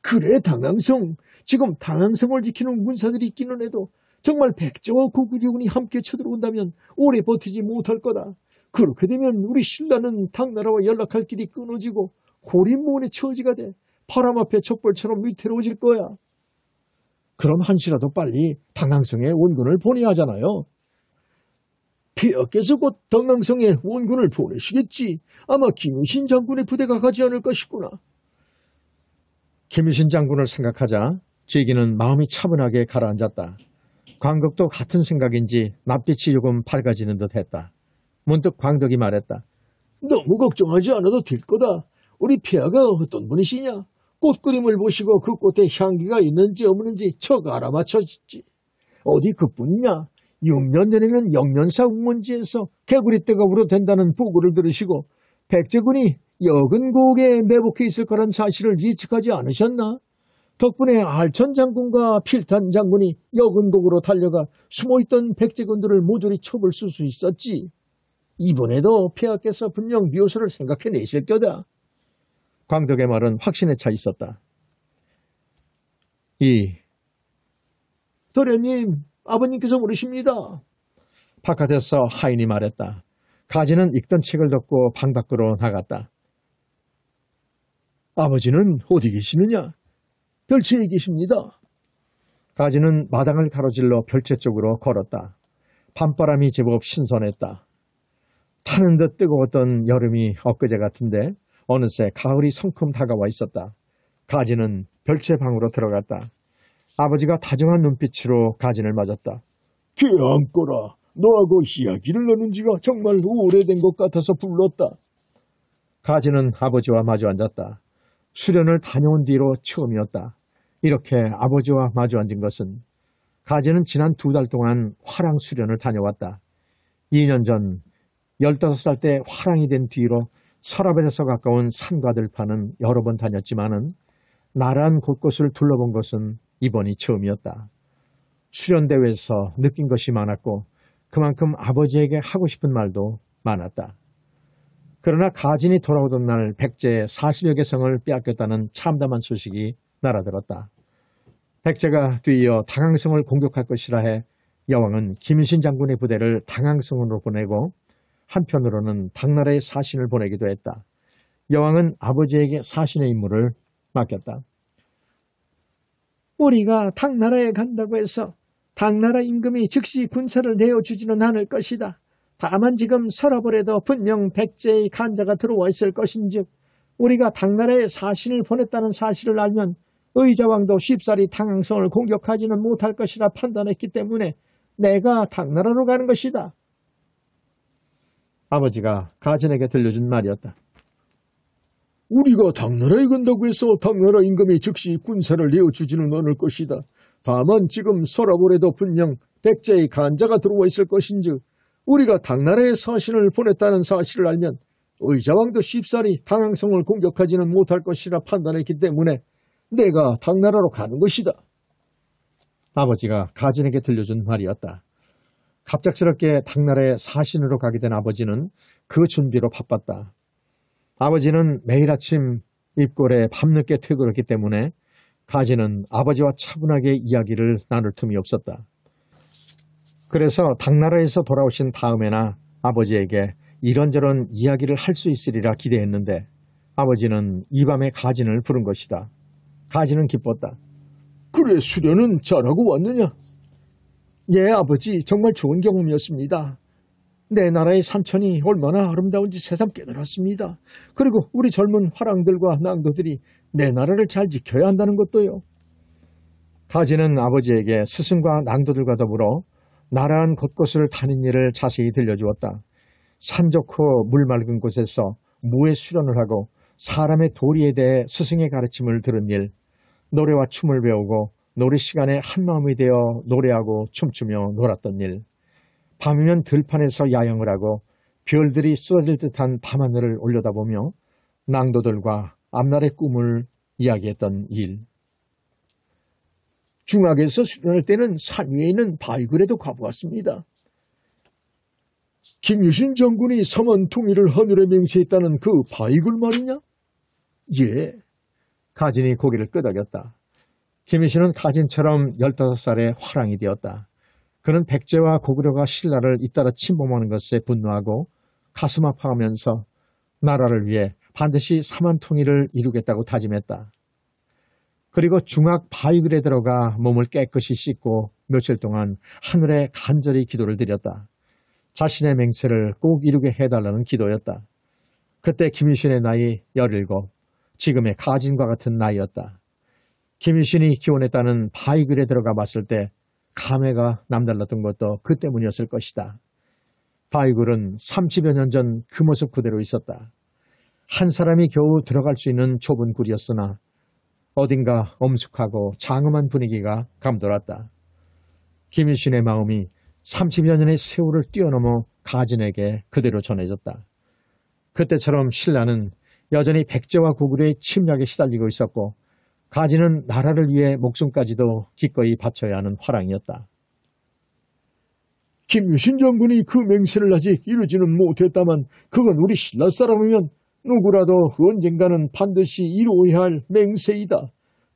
그래, 당항성. 지금 당항성을 지키는 군사들이 있기는 해도 정말 백제와 고구려군이 함께 쳐들어온다면 오래 버티지 못할 거다. 그렇게 되면 우리 신라는 당나라와 연락할 길이 끊어지고 고립무원의 처지가 돼 바람 앞에 촛불처럼 위태로워질 거야. 그럼 한시라도 빨리 당항성에 원군을 보내야 하잖아요. 폐하께서 곧 당항성에 원군을 보내시겠지. 아마 김유신 장군의 부대가 가지 않을까 싶구나. 김유신 장군을 생각하자 제기는 마음이 차분하게 가라앉았다. 광덕도 같은 생각인지 낯빛이 조금 밝아지는 듯 했다. 문득 광덕이 말했다. 너무 걱정하지 않아도 될 거다. 우리 폐하가 어떤 분이시냐? 꽃그림을 보시고 그 꽃에 향기가 있는지 없는지 척 알아맞혀지지. 어디 그뿐이냐? 6년 전에는 영년사 웅원지에서 개구리떼가 울어댄다는 보고를 들으시고 백제군이 여근곡에 매복해 있을 거란 사실을 예측하지 않으셨나? 덕분에 알천 장군과 필탄 장군이 여근곡으로 달려가 숨어있던 백제군들을 모조리 첩을 쓸 수 있었지. 이번에도 폐하께서 분명 묘소를 생각해내실 거다. 광덕의 말은 확신에 차 있었다. 도련님, 아버님께서 부르십니다. 바깥에서 하인이 말했다. 가지는 읽던 책을 덮고 방 밖으로 나갔다. 아버지는 어디 계시느냐? 별채에 계십니다. 가지는 마당을 가로질러 별채 쪽으로 걸었다. 밤바람이 제법 신선했다. 타는 듯 뜨거웠던 여름이 엊그제 같은데 어느새 가을이 성큼 다가와 있었다. 가지는 별채 방으로 들어갔다. 아버지가 다정한 눈빛으로 가진을 맞았다. 걔 안거라. 너하고 이야기를 나눈 지가 정말 오래된 것 같아서 불렀다. 가진은 아버지와 마주 앉았다. 수련을 다녀온 뒤로 처음이었다. 이렇게 아버지와 마주 앉은 것은 가진은 지난 2달 동안 화랑 수련을 다녀왔다. 2년 전 15살 때 화랑이 된 뒤로 서라벨에서 가까운 산과 들판은 여러 번 다녔지만은 나란 곳곳을 둘러본 것은 이번이 처음이었다. 수련대회에서 느낀 것이 많았고 그만큼 아버지에게 하고 싶은 말도 많았다. 그러나 가진이 돌아오던 날 백제 40여 개 성을 빼앗겼다는 참담한 소식이 날아들었다. 백제가 뒤이어 당항성을 공격할 것이라 해 여왕은 김유신 장군의 부대를 당항성으로 보내고 한편으로는 당나라의 사신을 보내기도 했다. 여왕은 아버지에게 사신의 임무를 맡겼다. 우리가 당나라에 간다고 해서 당나라 임금이 즉시 군사를 내어주지는 않을 것이다. 다만 지금 서라벌에도 분명 백제의 간자가 들어와 있을 것인즉 우리가 당나라에 사신을 보냈다는 사실을 알면 의자왕도 쉽사리 당항성을 공격하지는 못할 것이라 판단했기 때문에 내가 당나라로 가는 것이다. 아버지가 가진에게 들려준 말이었다. 우리가 당나라에 간다고 해서 당나라 임금이 즉시 군사를 내어주지는 않을 것이다. 다만 지금 서라볼에도 분명 백제의 간자가 들어와 있을 것인즉 우리가 당나라에 사신을 보냈다는 사실을 알면 의자왕도 쉽사리 당항성을 공격하지는 못할 것이라 판단했기 때문에 내가 당나라로 가는 것이다. 아버지가 가진에게 들려준 말이었다. 갑작스럽게 당나라에 사신으로 가게 된 아버지는 그 준비로 바빴다. 아버지는 매일 아침 입골에 밤늦게 퇴근했기 때문에 가진은 아버지와 차분하게 이야기를 나눌 틈이 없었다. 그래서 당나라에서 돌아오신 다음에나 아버지에게 이런저런 이야기를 할 수 있으리라 기대했는데 아버지는 이 밤에 가진을 부른 것이다. 가진은 기뻤다. 그래, 수련은 잘하고 왔느냐? 예, 아버지, 정말 좋은 경험이었습니다. 내 나라의 산천이 얼마나 아름다운지 새삼 깨달았습니다. 그리고 우리 젊은 화랑들과 낭도들이 내 나라를 잘 지켜야 한다는 것도요. 가진은 아버지에게 스승과 낭도들과 더불어 나라 곳곳을 다닌 일을 자세히 들려주었다. 산 좋고 물 맑은 곳에서 무에 수련을 하고 사람의 도리에 대해 스승의 가르침을 들은 일, 노래와 춤을 배우고 놀이 시간에 한마음이 되어 노래하고 춤추며 놀았던 일, 밤이면 들판에서 야영을 하고 별들이 쏟아질 듯한 밤하늘을 올려다보며 낭도들과 앞날의 꿈을 이야기했던 일. 중학에서 수련할 때는 산 위에 있는 바위굴에도 가보았습니다. 김유신 장군이 삼한 통일을 하늘에 맹세했다는 그 바위굴 말이냐? 예. 가진이 고개를 끄덕였다. 김유신은 가진처럼 15살의 화랑이 되었다. 그는 백제와 고구려가 신라를 잇따라 침범하는 것에 분노하고 가슴 아파하면서 나라를 위해 반드시 삼한 통일을 이루겠다고 다짐했다. 그리고 중학 바위굴에 들어가 몸을 깨끗이 씻고 며칠 동안 하늘에 간절히 기도를 드렸다. 자신의 맹세를 꼭 이루게 해달라는 기도였다. 그때 김유신의 나이 17, 지금의 가진과 같은 나이였다. 김유신이 기원했다는 바위굴에 들어가 봤을 때 감회가 남달랐던 것도 그 때문이었을 것이다. 바위굴은 30여 년 전 그 모습 그대로 있었다. 한 사람이 겨우 들어갈 수 있는 좁은 굴이었으나 어딘가 엄숙하고 장엄한 분위기가 감돌았다. 김유신의 마음이 30여 년의 세월을 뛰어넘어 가진에게 그대로 전해졌다. 그때처럼 신라는 여전히 백제와 고구려의 침략에 시달리고 있었고 가진은 나라를 위해 목숨까지도 기꺼이 바쳐야 하는 화랑이었다. 김유신 장군이 그 맹세를 아직 이루지는 못했다만 그건 우리 신라 사람이면 누구라도 언젠가는 반드시 이루어야 할 맹세이다.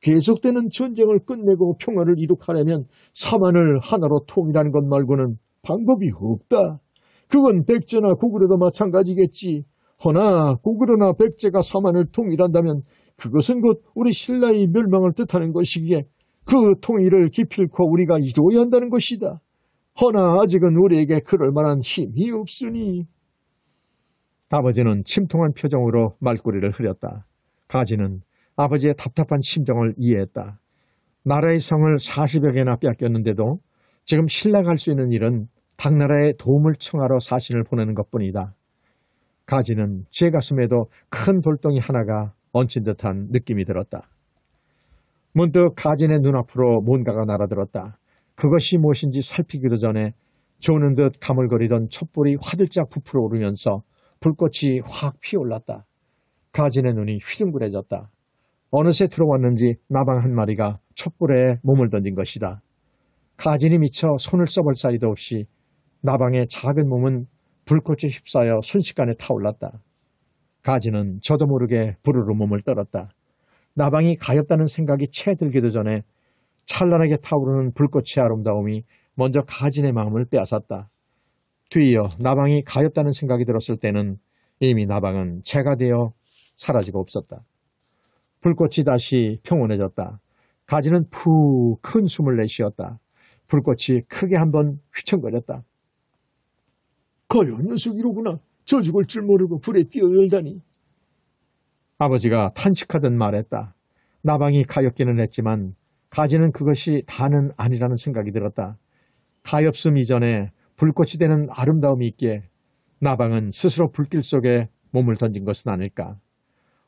계속되는 전쟁을 끝내고 평화를 이룩하려면 삼한을 하나로 통일하는 것 말고는 방법이 없다. 그건 백제나 고구려도 마찬가지겠지. 허나 고구려나 백제가 삼한을 통일한다면 그것은 곧 우리 신라의 멸망을 뜻하는 것이기에 그 통일을 기필코 우리가 이루어야 한다는 것이다. 허나 아직은 우리에게 그럴 만한 힘이 없으니. 아버지는 침통한 표정으로 말꼬리를 흐렸다. 가진은 아버지의 답답한 심정을 이해했다. 나라의 성을 40여 개나 빼앗겼는데도 지금 신라가 할 수 있는 일은 당나라의 도움을 청하러 사신을 보내는 것뿐이다. 가진은 제 가슴에도 큰 돌덩이 하나가 얹힌 듯한 느낌이 들었다. 문득 가진의 눈앞으로 뭔가가 날아들었다. 그것이 무엇인지 살피기도 전에 조는 듯 가물거리던 촛불이 화들짝 부풀어 오르면서 불꽃이 확 피어올랐다. 가진의 눈이 휘둥그레졌다. 어느새 들어왔는지 나방 한 마리가 촛불에 몸을 던진 것이다. 가진이 미쳐 손을 써볼 사이도 없이 나방의 작은 몸은 불꽃에 휩싸여 순식간에 타올랐다. 가진은 저도 모르게 부르르 몸을 떨었다. 나방이 가엾다는 생각이 채 들기도 전에 찬란하게 타오르는 불꽃의 아름다움이 먼저 가진의 마음을 빼앗았다. 뒤이어 나방이 가엾다는 생각이 들었을 때는 이미 나방은 재가 되어 사라지고 없었다. 불꽃이 다시 평온해졌다. 가진은 푹 큰 숨을 내쉬었다. 불꽃이 크게 한번 휘청거렸다. 거여 녀석이로구나. 저 죽을 줄 모르고 불에 뛰어들다니. 아버지가 탄식하듯 말했다. 나방이 가엾기는 했지만 가진은 그것이 다는 아니라는 생각이 들었다. 가엾음 이전에 불꽃이 되는 아름다움이 있기에 나방은 스스로 불길 속에 몸을 던진 것은 아닐까.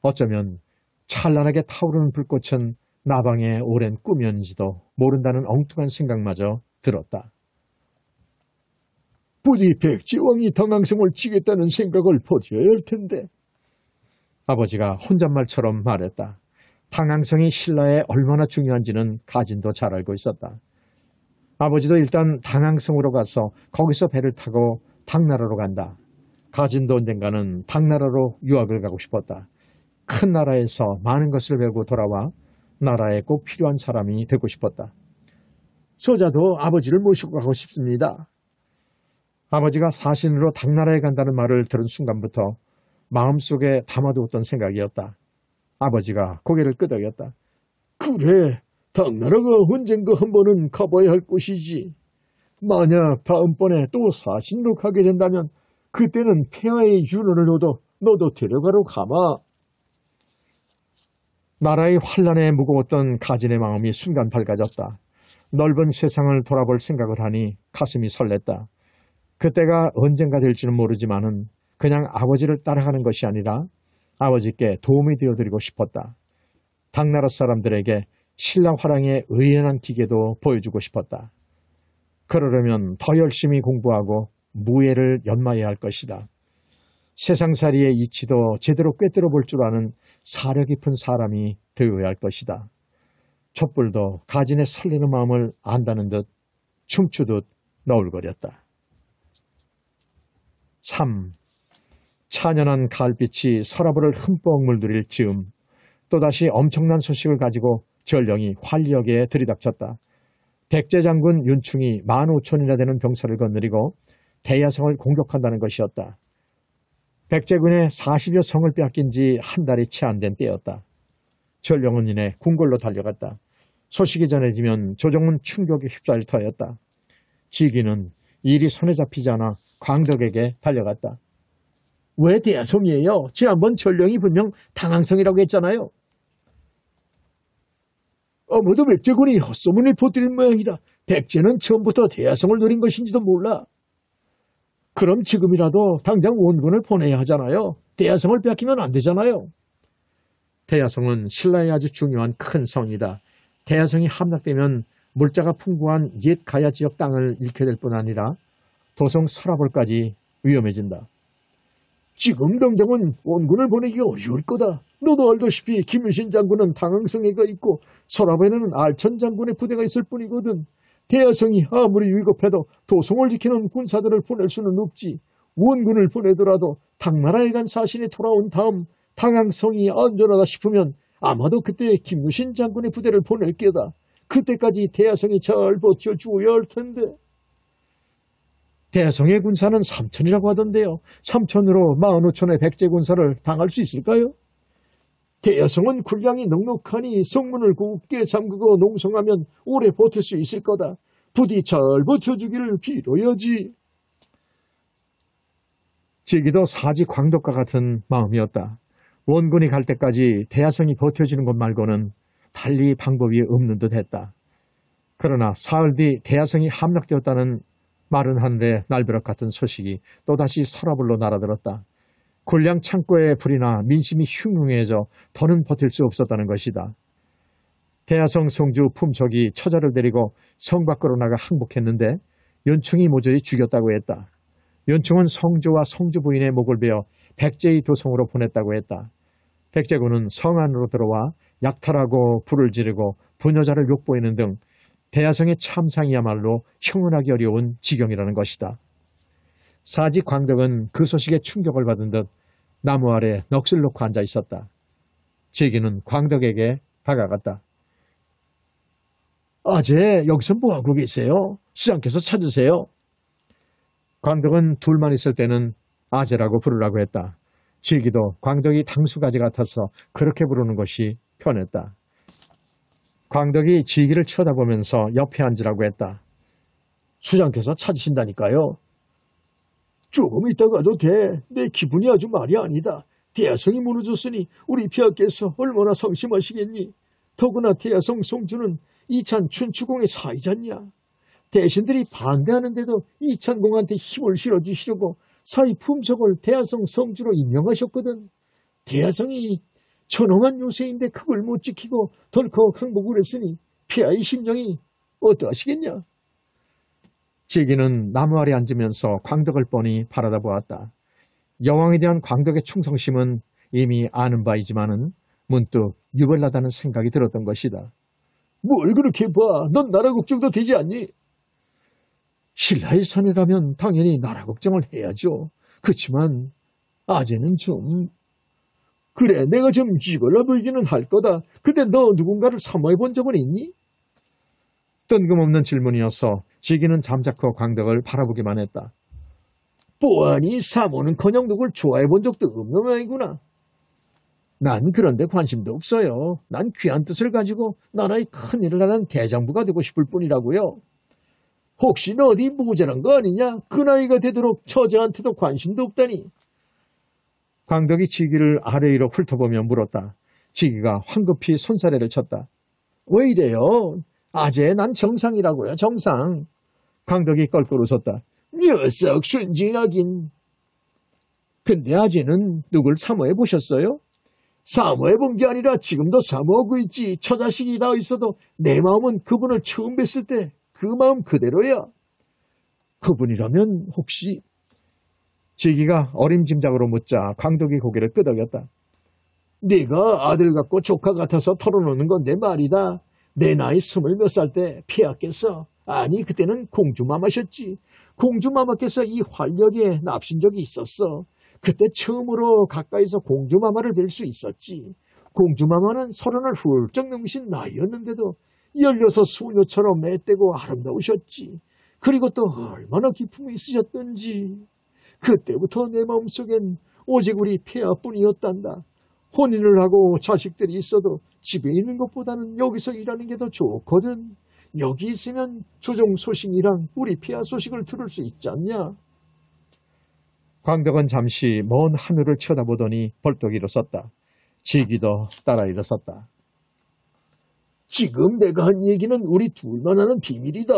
어쩌면 찬란하게 타오르는 불꽃은 나방의 오랜 꿈이었는지도 모른다는 엉뚱한 생각마저 들었다. 부디 백제왕이 당항성을 치겠다는 생각을 버텨야 할 텐데. 아버지가 혼잣말처럼 말했다. 당항성이 신라에 얼마나 중요한지는 가진도 잘 알고 있었다. 아버지도 일단 당항성으로 가서 거기서 배를 타고 당나라로 간다. 가진도 언젠가는 당나라로 유학을 가고 싶었다. 큰 나라에서 많은 것을 배우고 돌아와 나라에 꼭 필요한 사람이 되고 싶었다. 소자도 아버지를 모시고 가고 싶습니다. 아버지가 사신으로 당나라에 간다는 말을 들은 순간부터 마음속에 담아두었던 생각이었다. 아버지가 고개를 끄덕였다. 그래, 당나라가 언젠가 한 번은 가봐야 할 곳이지. 만약 다음번에 또 사신으로 가게 된다면 그때는 폐하의 윤호를 얻어 너도 데려가러 가마. 나라의 환란에 무거웠던 가진의 마음이 순간 밝아졌다. 넓은 세상을 돌아볼 생각을 하니 가슴이 설렜다. 그때가 언젠가 될지는 모르지만은 그냥 아버지를 따라가는 것이 아니라 아버지께 도움이 되어드리고 싶었다. 당나라 사람들에게 신라 화랑의 의연한 기계도 보여주고 싶었다. 그러려면 더 열심히 공부하고 무예를 연마해야 할 것이다. 세상살이의 이치도 제대로 꿰뚫어 볼 줄 아는 사려 깊은 사람이 되어야 할 것이다. 촛불도 가진의 설레는 마음을 안다는 듯 춤추듯 너울거렸다. 3. 찬연한 가을빛이 서라벌을 흠뻑 물들일 즈음 또다시 엄청난 소식을 가지고 전령이 활력에 들이닥쳤다. 백제 장군 윤충이 15,000이나 되는 병사를 거느리고 대야성을 공격한다는 것이었다. 백제군의 40여 성을 빼앗긴 지 한 달이 채 안 된 때였다. 전령은 이내 궁궐로 달려갔다. 소식이 전해지면 조정은 충격에 휩싸일 터였다. 지기는 일이 손에 잡히지 않아 광덕에게 달려갔다. 왜 대야성이에요? 지난번 전령이 분명 당항성이라고 했잖아요. 아무도 백제군이 헛소문을 퍼뜨린 모양이다. 백제는 처음부터 대야성을 노린 것인지도 몰라. 그럼 지금이라도 당장 원군을 보내야 하잖아요. 대야성을 빼앗기면 안 되잖아요. 대야성은 신라의 아주 중요한 큰 성이다. 대야성이 함락되면 물자가 풍부한 옛 가야 지역 땅을 잃게 될 뿐 아니라 도성 서라벌까지 위험해진다. 지금 당장은 원군을 보내기가 어려울 거다. 너도 알다시피 김유신 장군은 당항성에 가 있고 서라벌에는 알천 장군의 부대가 있을 뿐이거든. 대야성이 아무리 위급해도 도성을 지키는 군사들을 보낼 수는 없지. 원군을 보내더라도 당나라에 간 사신이 돌아온 다음 당항성이 안전하다 싶으면 아마도 그때 김유신 장군의 부대를 보낼 게다. 그때까지 대야성이 잘 버텨주어야 할 텐데. 대야성의 군사는 3,000이라고 하던데요. 3,000으로 15,000의 백제 군사를 당할 수 있을까요? 대야성은 군량이 넉넉하니 성문을 굳게 잠그고 농성하면 오래 버틸 수 있을 거다. 부디 잘 버텨주기를 빌어야지. 지기도 사지 광덕과 같은 마음이었다. 원군이 갈 때까지 대야성이 버텨주는 것 말고는 달리 방법이 없는 듯 했다. 그러나 사흘 뒤 대야성이 함락되었다는 마른 하늘의 날벼락 같은 소식이 또다시 서라벌로 날아들었다. 군량 창고에 불이 나 민심이 흉흉해져 더는 버틸 수 없었다는 것이다. 대야성 성주 품석이 처자를 데리고 성 밖으로 나가 항복했는데 연충이 모조리 죽였다고 했다. 연충은 성주와 성주 부인의 목을 베어 백제의 도성으로 보냈다고 했다. 백제군은 성 안으로 들어와 약탈하고 불을 지르고 부녀자를 욕보이는 등 대야성의 참상이야말로 형언하기 어려운 지경이라는 것이다. 사지 광덕은 그 소식에 충격을 받은 듯 나무 아래 넋을 놓고 앉아 있었다. 제기는 광덕에게 다가갔다. 아재, 여기서 뭐하고 계세요? 수장께서 찾으세요. 광덕은 둘만 있을 때는 아재라고 부르라고 했다. 제기도 광덕이 당수가지 같아서 그렇게 부르는 것이 편했다. 광덕이 지기를 쳐다보면서 옆에 앉으라고 했다. 수장께서 찾으신다니까요. 조금 있다가도 돼. 내 기분이 아주 말이 아니다. 대야성이 무너졌으니 우리 폐하께서 얼마나 상심하시겠니. 더구나 대야성 송주는 이찬 춘추공의 사이잖냐. 대신들이 반대하는데도 이찬공한테 힘을 실어주시려고 사이 품석을 대하성 성주로 임명하셨거든. 대하성이 존엄한 요새인데 그걸 못 지키고 덜컥 항복을 했으니 폐하의 심정이 어떠하시겠냐? 제기는 나무 아래 앉으면서 광덕을 뻔히 바라다 보았다. 여왕에 대한 광덕의 충성심은 이미 아는 바이지만은 문득 유별나다는 생각이 들었던 것이다. 뭘 그렇게 봐? 넌 나라 걱정도 되지 않니? 신라의 선이라면 당연히 나라 걱정을 해야죠. 그렇지만 아재는 좀... 그래, 내가 좀 쥐걸러 보이기는 할 거다. 근데 너 누군가를 사모해 본 적은 있니? 뜬금없는 질문이어서 지기는 잠자코 광덕을 바라보기만 했다. 뽀아니 사모는커녕 누굴 좋아해 본 적도 없는 모양이구나. 난 그런데 관심도 없어요. 난 귀한 뜻을 가지고 나라의 큰일을 하는 대장부가 되고 싶을 뿐이라고요. 혹시 너 어디 모자란 거 아니냐? 그 나이가 되도록 처자한테도 관심도 없다니. 광덕이 지기를 아래 위로 훑어보며 물었다. 지기가 황급히 손사래를 쳤다. 왜 이래요? 아재 난 정상이라고요. 정상. 광덕이 껄껄 웃었다. 녀석 순진하긴. 근데 아재는 누굴 사모해 보셨어요? 사모해 본 게 아니라 지금도 사모하고 있지. 처자식이 다 있어도 내 마음은 그분을 처음 뵀을 때 그 마음 그대로야. 그분이라면 혹시... 지기가 어림짐작으로 묻자 광덕이 고개를 끄덕였다. 네가 아들 같고 조카 같아서 털어놓는 건데 말이다. 내 나이 20몇 살 때 폐하께서, 아니 그때는 공주마마셨지. 공주마마께서 이 활력에 납신 적이 있었어. 그때 처음으로 가까이서 공주마마를 뵐 수 있었지. 공주마마는 30을 훌쩍 넘으신 나이였는데도 16 소녀처럼 앳되고 아름다우셨지. 그리고 또 얼마나 기품이 있으셨던지. 그때부터 내 마음속엔 오직 우리 폐하뿐이었단다. 혼인을 하고 자식들이 있어도 집에 있는 것보다는 여기서 일하는 게 더 좋거든. 여기 있으면 조정 소식이랑 우리 폐하 소식을 들을 수 있지 않냐? 광덕은 잠시 먼 하늘을 쳐다보더니 벌떡 일어섰다. 지기도 따라 일어섰다. 지금 내가 한 얘기는 우리 둘만 아는 비밀이다.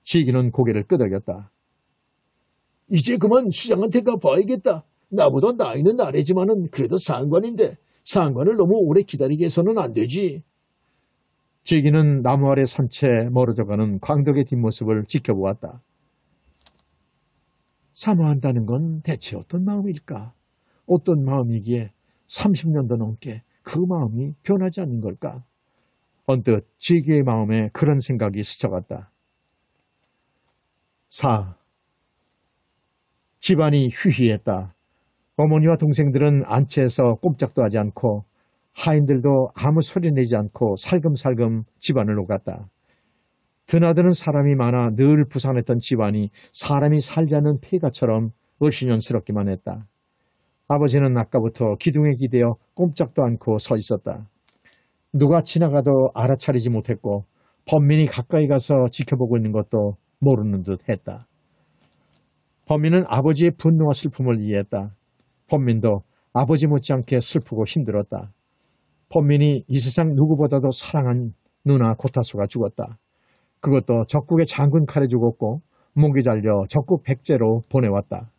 지기는 고개를 끄덕였다. 이제 그만 수장한테 가봐야겠다. 나보다 나이는 아래지만은 그래도 상관인데 상관을 너무 오래 기다리게 해서는 안 되지. 지기는 나무 아래 선 채 멀어져가는 광덕의 뒷모습을 지켜보았다. 사모한다는 건 대체 어떤 마음일까? 어떤 마음이기에 30년도 넘게 그 마음이 변하지 않는 걸까? 언뜻 지기의 마음에 그런 생각이 스쳐갔다. 4. 집안이 휴희했다. 어머니와 동생들은 안채에서 꼼짝도 하지 않고 하인들도 아무 소리 내지 않고 살금살금 집안을 오갔다. 드나드는 사람이 많아 늘 부산했던 집안이 사람이 살지 않는 폐가처럼 얼씬연스럽기만 했다. 아버지는 아까부터 기둥에 기대어 꼼짝도 않고 서 있었다. 누가 지나가도 알아차리지 못했고 범민이 가까이 가서 지켜보고 있는 것도 모르는 듯 했다. 범민은 아버지의 분노와 슬픔을 이해했다. 범민도 아버지 못지않게 슬프고 힘들었다. 범민이 이 세상 누구보다도 사랑한 누나 고타수가 죽었다. 그것도 적국의 장군 칼에 죽었고 목이 잘려 적국 백제로 보내왔다.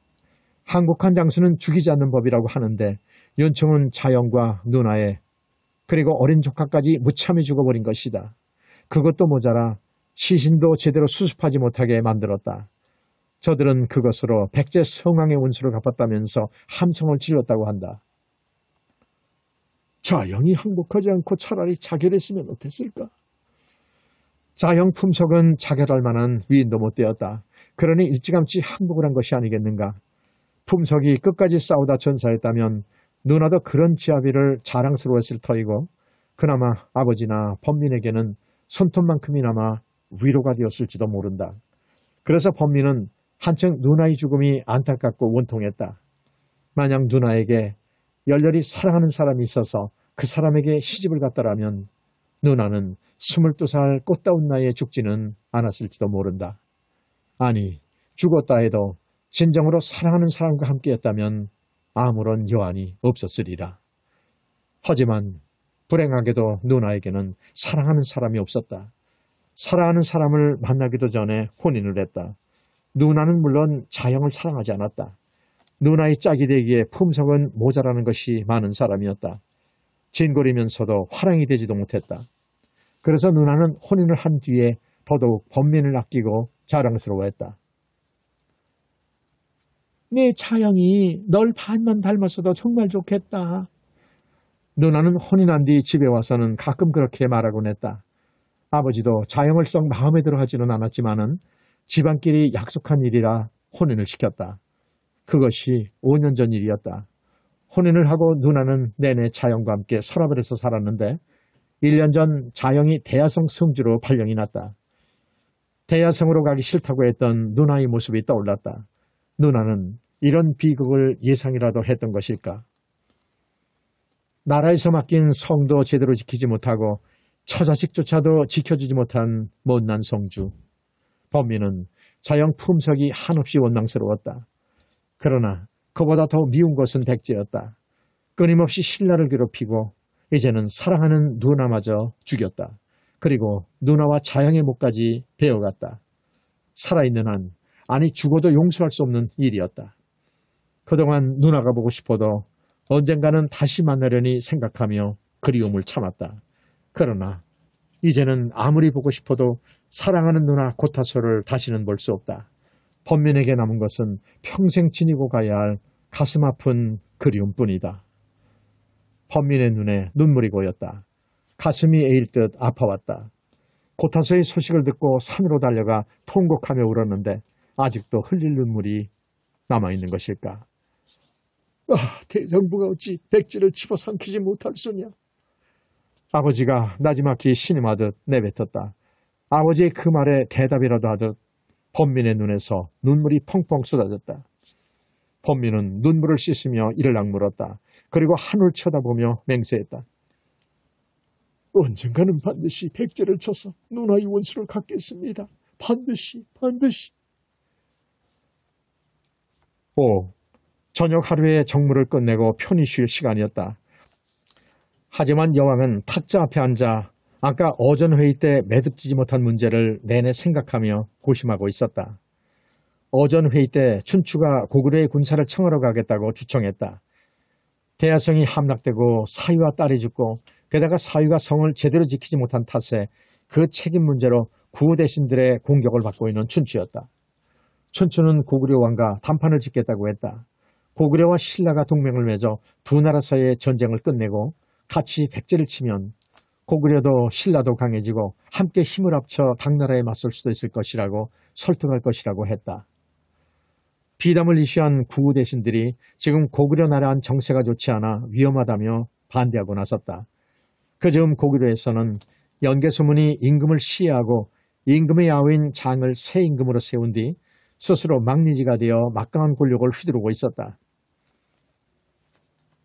항복한 장수는 죽이지 않는 법이라고 하는데 연총은 자영과 누나의 그리고 어린 조카까지 무참히 죽어버린 것이다. 그것도 모자라 시신도 제대로 수습하지 못하게 만들었다. 저들은 그것으로 백제 성왕의 원수를 갚았다면서 함성을 질렀다고 한다. 자영이 항복하지 않고 차라리 자결했으면 어땠을까? 자영 품석은 자결할 만한 위인도 못 되었다. 그러니 일찌감치 항복을 한 것이 아니겠는가? 품석이 끝까지 싸우다 전사했다면 누나도 그런 지아비를 자랑스러웠을 터이고 그나마 아버지나 범민에게는 손톱만큼이나마 위로가 되었을지도 모른다. 그래서 범민은 한층 누나의 죽음이 안타깝고 원통했다. 만약 누나에게 열렬히 사랑하는 사람이 있어서 그 사람에게 시집을 갔다라면 누나는 22살 꽃다운 나이에 죽지는 않았을지도 모른다. 아니, 죽었다 해도 진정으로 사랑하는 사람과 함께했다면 아무런 여한이 없었으리라. 하지만 불행하게도 누나에게는 사랑하는 사람이 없었다. 사랑하는 사람을 만나기도 전에 혼인을 했다. 누나는 물론 자영을 사랑하지 않았다. 누나의 짝이 되기에 품성은 모자라는 것이 많은 사람이었다. 진골이면서도 화랑이 되지도 못했다. 그래서 누나는 혼인을 한 뒤에 더더욱 범민을 아끼고 자랑스러워했다. 내 자영이 널 반만 닮았어도 정말 좋겠다. 누나는 혼인한 뒤 집에 와서는 가끔 그렇게 말하곤 했다. 아버지도 자영을 썩 마음에 들어 하지는 않았지만은 집안끼리 약속한 일이라 혼인을 시켰다. 그것이 5년 전 일이었다. 혼인을 하고 누나는 내내 자영과 함께 서랍을 해서 살았는데 1년 전 자영이 대야성 성주로 발령이 났다. 대야성으로 가기 싫다고 했던 누나의 모습이 떠올랐다. 누나는 이런 비극을 예상이라도 했던 것일까? 나라에서 맡긴 성도 제대로 지키지 못하고 처자식조차도 지켜주지 못한 못난 성주. 범민은 자영 품석이 한없이 원망스러웠다. 그러나 그보다 더 미운 것은 백제였다. 끊임없이 신라를 괴롭히고 이제는 사랑하는 누나마저 죽였다. 그리고 누나와 자영의 목까지 베어갔다. 살아있는 한, 아니 죽어도 용서할 수 없는 일이었다. 그동안 누나가 보고 싶어도 언젠가는 다시 만나려니 생각하며 그리움을 참았다. 그러나 이제는 아무리 보고 싶어도 사랑하는 누나 고타소를 다시는 볼 수 없다. 범민에게 남은 것은 평생 지니고 가야 할 가슴 아픈 그리움뿐이다. 범민의 눈에 눈물이 고였다. 가슴이 에일 듯 아파왔다. 고타소의 소식을 듣고 산으로 달려가 통곡하며 울었는데 아직도 흘릴 눈물이 남아있는 것일까? 대장부가 어찌 백제를 집어삼키지 못할 소냐? 아버지가 나지막히 신음하듯 내뱉었다. 아버지의 그 말에 대답이라도 하듯 범민의 눈에서 눈물이 펑펑 쏟아졌다. 범민은 눈물을 씻으며 이를 악물었다. 그리고 하늘 쳐다보며 맹세했다. 언젠가는 반드시 백제를 쳐서 누나의 원수를 갚겠습니다. 반드시. 저녁 하루의 정무를 끝내고 편히 쉴 시간이었다. 하지만 여왕은 탁자 앞에 앉아 아까 어전회의 때 매듭지지 못한 문제를 내내 생각하며 고심하고 있었다. 어전회의 때 춘추가 고구려의 군사를 청하러 가겠다고 주청했다. 대야성이 함락되고 사위와 딸이 죽고 게다가 사위가 성을 제대로 지키지 못한 탓에 그 책임 문제로 구우 대신들의 공격을 받고 있는 춘추였다. 춘추는 고구려 왕과 단판을 짓겠다고 했다. 고구려와 신라가 동맹을 맺어 두 나라 사이의 전쟁을 끝내고 같이 백제를 치면 고구려도 신라도 강해지고 함께 힘을 합쳐 당나라에 맞설 수도 있을 것이라고 설득할 것이라고 했다. 비담을 이슈한 구우 대신들이 지금 고구려 나라한 정세가 좋지 않아 위험하다며 반대하고 나섰다. 그 즈음 고구려에서는 연개소문이 임금을 시해하고 임금의 아우인 장을 새 임금으로 세운 뒤 스스로 막리지가 되어 막강한 권력을 휘두르고 있었다.